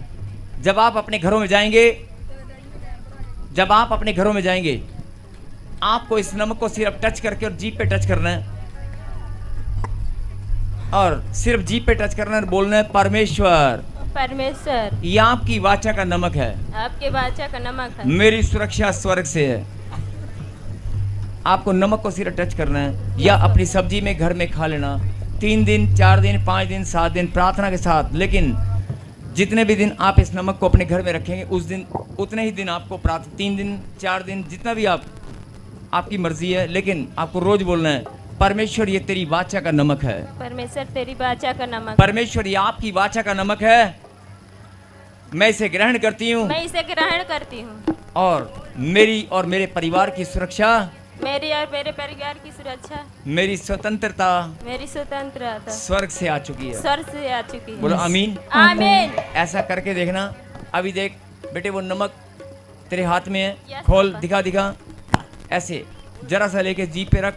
जब आप अपने घरों में जाएंगे, जब आप अपने घरों में जाएंगे, आपको इस नमक को सिर्फ टच करके और जीभ पे टच करना है, और सिर्फ जीभ पे टच करना है, बोलना है परमेश्वर। परमेश्वर। ये आपकी वाचा का नमक है, आपके वाचा का नमक है। मेरी सुरक्षा स्वर्ग से है। आपको नमक को सिर्फ टच करना है या अपनी सब्जी में घर में खा लेना। 3 दिन, 4 दिन, 5 दिन, 7 दिन प्रार्थना के साथ। लेकिन जितने भी दिन आप इस नमक को अपने घर में रखेंगे, उस दिन उतने ही दिन आपको 3 दिन, 4 दिन, जितना भी आपकी मर्जी है, लेकिन आपको रोज बोलना है परमेश्वर ये तेरी वाचा का नमक है। परमेश्वर तेरी वाचा का नमक। परमेश्वर ये आपकी वाचा का नमक है। मैं इसे ग्रहण करती हूँ। मैं इसे ग्रहण करती हूँ। और मेरी और मेरे परिवार की सुरक्षा, मेरी और मेरे परिवार की सुरक्षा, मेरी स्वतंत्रता, मेरी स्वतंत्रता स्वर्ग से आ चुकी है। स्वर्ग से आ चुकी है। बोलो आमीन। आमीन। ऐसा करके देखना। अभी देख बेटे, वो नमक तेरे हाथ में है। Yes, खोल, पापा। दिखा दिखा। ऐसे जरा सा लेके जीप पे रख,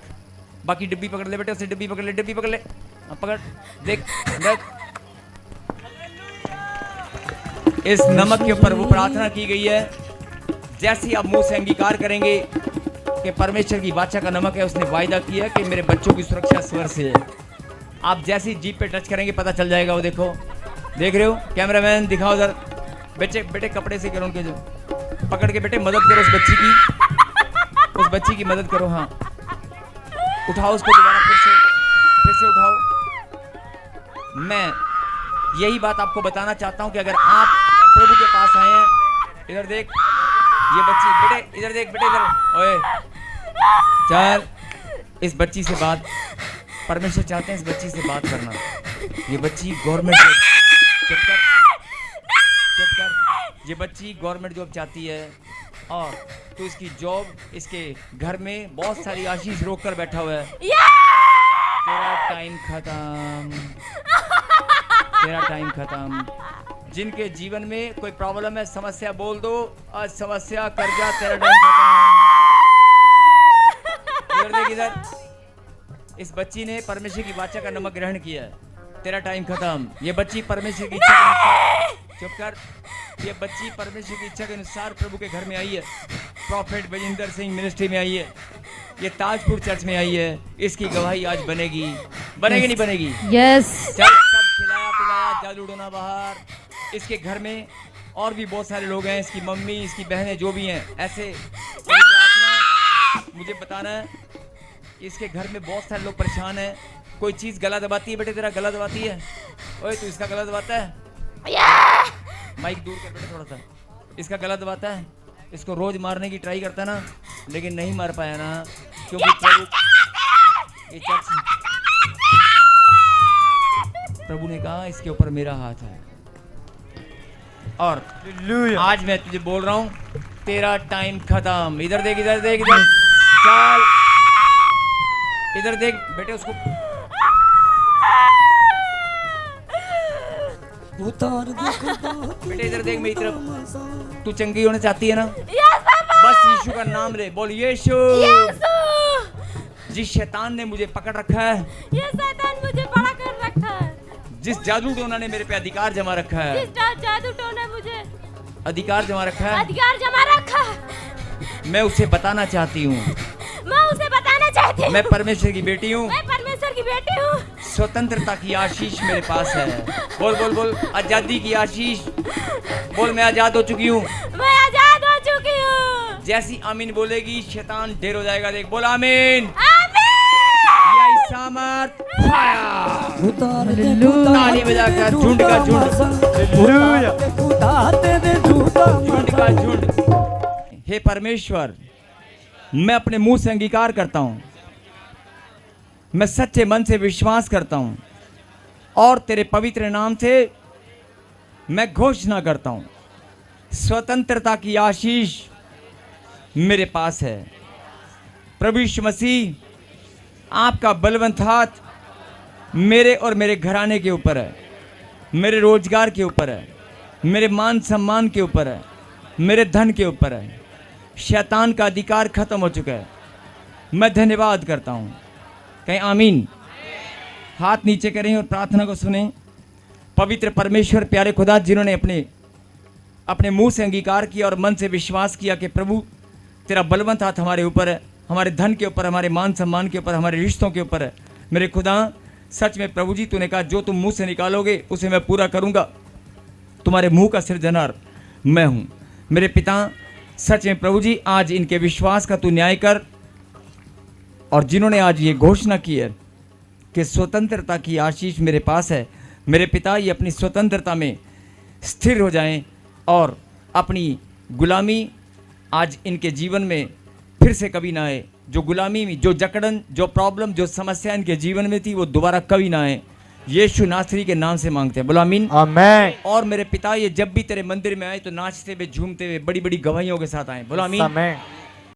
बाकी डिब्बी पकड़ ले बेटे, उसे डिब्बी पकड़ ले, डिब्बी पकड़ ले। हाँ, पकड़, देख, देख। इस नमक के ऊपर वो प्रार्थना की गई है, जैसे ही आप मुंह से अंगीकार करेंगे कि परमेश्वर की वाचा का नमक है, उसने वायदा किया है कि मेरे बच्चों की सुरक्षा स्वर से है। आप जैसे ही जीप पे टच करेंगे पता चल जाएगा। वो देखो, देख रहे हो? कैमरामैन दिखाओ उधर। बेटे कपड़े से करो उनके, जो पकड़ के बेटे मदद करो उस बच्ची की मदद करो। हाँ, उठाओ उसको दोबारा, फिर से उठाओ। मैं यही बात आपको बताना चाहता हूं कि अगर आप प्रभु के पास आए हैं, इधर देख ये बच्ची, बेटे इधर देख, बेटे इधर, ओए चल, इस बच्ची से बात, परमेश्वर चाहते हैं इस बच्ची से बात करना। ये बच्ची गवर्नमेंट जॉब, चुप कर, ये बच्ची गवर्नमेंट जॉब चाहती है और तो इसकी जॉब, इसके घर में बहुत सारी आशीष रोक कर बैठा हुआ है। तेरा टाइम खत्म, तेरा टाइम खत्म। जिनके जीवन में कोई प्रॉब्लम है, समस्या बोल दो, आज समस्या कर जा, तेरा टाइम खत्म। इधर देख, इधर इस बच्ची ने परमेश्वर की वाचा का नमक ग्रहण किया है, तेरा टाइम खत्म। ये बच्ची परमेश्वर की इच्छा के अनुसार, चुप कर, ये बच्ची परमेश्वर की इच्छा के अनुसार प्रभु के घर में आई है, प्रॉफेट बजिंदर सिंह मिनिस्ट्री में आई है, ये ताजपुर चर्च में आई है। इसकी गवाही आज बनेगी, बनेगी नहीं बनेगी? यस। चल, सब खिलाया पिलाया, जादू टोना बाहर। इसके घर में और भी बहुत सारे लोग हैं, इसकी मम्मी, इसकी बहनें, जो भी हैं, ऐसे मुझे बताना है। इसके घर में बहुत सारे लोग परेशान हैं। कोई चीज़ गला दबाती है, बेटे तेरा गला दबाती है, ओए तू इसका गला दबाता है, माइक दूर कर बेटे थोड़ा सा, इसका गला दबाता है, इसको रोज मारने की ट्राई करता है ना, लेकिन नहीं मार पाया ना, क्योंकि प्रभु ने कहा इसके ऊपर मेरा हाथ है। और आज मैं तुझे बोल रहा हूं, तेरा टाइम खत्म। इधर देख, इधर देख, इधर चल, इधर देख बेटे, उसको बेटे इधर देख मेरी तरफ। तू चंगी होना चाहती है ना? बस यीशु का नाम ले, बोल यीशु। जिस शैतान ने मुझे पकड़ रखा है, ये शैतान मुझे पकड़ कर रखा है, जिस जादू टोना ने मेरे पे अधिकार जमा रखा है, जिस जादू टोना ने मुझे अधिकार जमा रखा है, अधिकार जमा रखा है, मैं उसे बताना चाहती हूँ, मैं उसे बताना चाहती हूँ, मैं परमेश्वर की बेटी हूँ, मैं परमेश्वर की बेटी हूँ। स्वतंत्रता की आशीष मेरे पास है। बोल बोल बोल, आजादी की आशीष बोल, मैं आजाद हो चुकी हूँ, मैं आजाद हो चुकी हूँ। जैसी आमीन बोलेगी शैतान ढेर हो जाएगा। देख, बोल आमीन। सामर्थ ताली बजाकर झुंड का झुंड, झुंड का झुंड। हे परमेश्वर, मैं अपने मुंह से अंगीकार करता हूं, मैं सच्चे मन से विश्वास करता हूं और तेरे पवित्र नाम से मैं घोषणा करता हूं, स्वतंत्रता की आशीष मेरे पास है। प्रभु यीशु मसीह, आपका बलवंत हाथ मेरे और मेरे घराने के ऊपर है, मेरे रोजगार के ऊपर है, मेरे मान सम्मान के ऊपर है, मेरे धन के ऊपर है। शैतान का अधिकार खत्म हो चुका है। मैं धन्यवाद करता हूँ। कहीं आमीन। हाथ नीचे करें और प्रार्थना को सुने। पवित्र परमेश्वर, प्यारे खुदा, जिन्होंने अपने मुंह से अंगीकार किया और मन से विश्वास किया कि प्रभु तेरा बलवंत हाथ हमारे ऊपर है, हमारे धन के ऊपर, हमारे मान सम्मान के ऊपर, हमारे रिश्तों के ऊपर है। मेरे खुदा, सच में प्रभु जी, तूने कहा जो तुम मुंह से निकालोगे उसे मैं पूरा करूंगा। तुम्हारे मुंह का सृजनहार मैं हूं। मेरे पिता, सच में प्रभु जी, आज इनके विश्वास का तू न्याय कर। और जिन्होंने आज ये घोषणा की है कि स्वतंत्रता की आशीष मेरे पास है, मेरे पिता, ये अपनी स्वतंत्रता में स्थिर हो जाएं और अपनी गुलामी आज इनके जीवन में फिर से कभी ना आए। जो गुलामी में, जो जकड़न, जो प्रॉब्लम, जो समस्या इनके जीवन में थी, वो दोबारा कभी ना आए। यीशु नासरी के नाम से मांगते हैं, बोलो आमीन। आमीन। और मेरे पिता, ये जब भी तेरे मंदिर में आए तो नाचते हुए, झूमते हुए, बड़ी बड़ी गवाहियों के साथ आए, बोलो आमीन।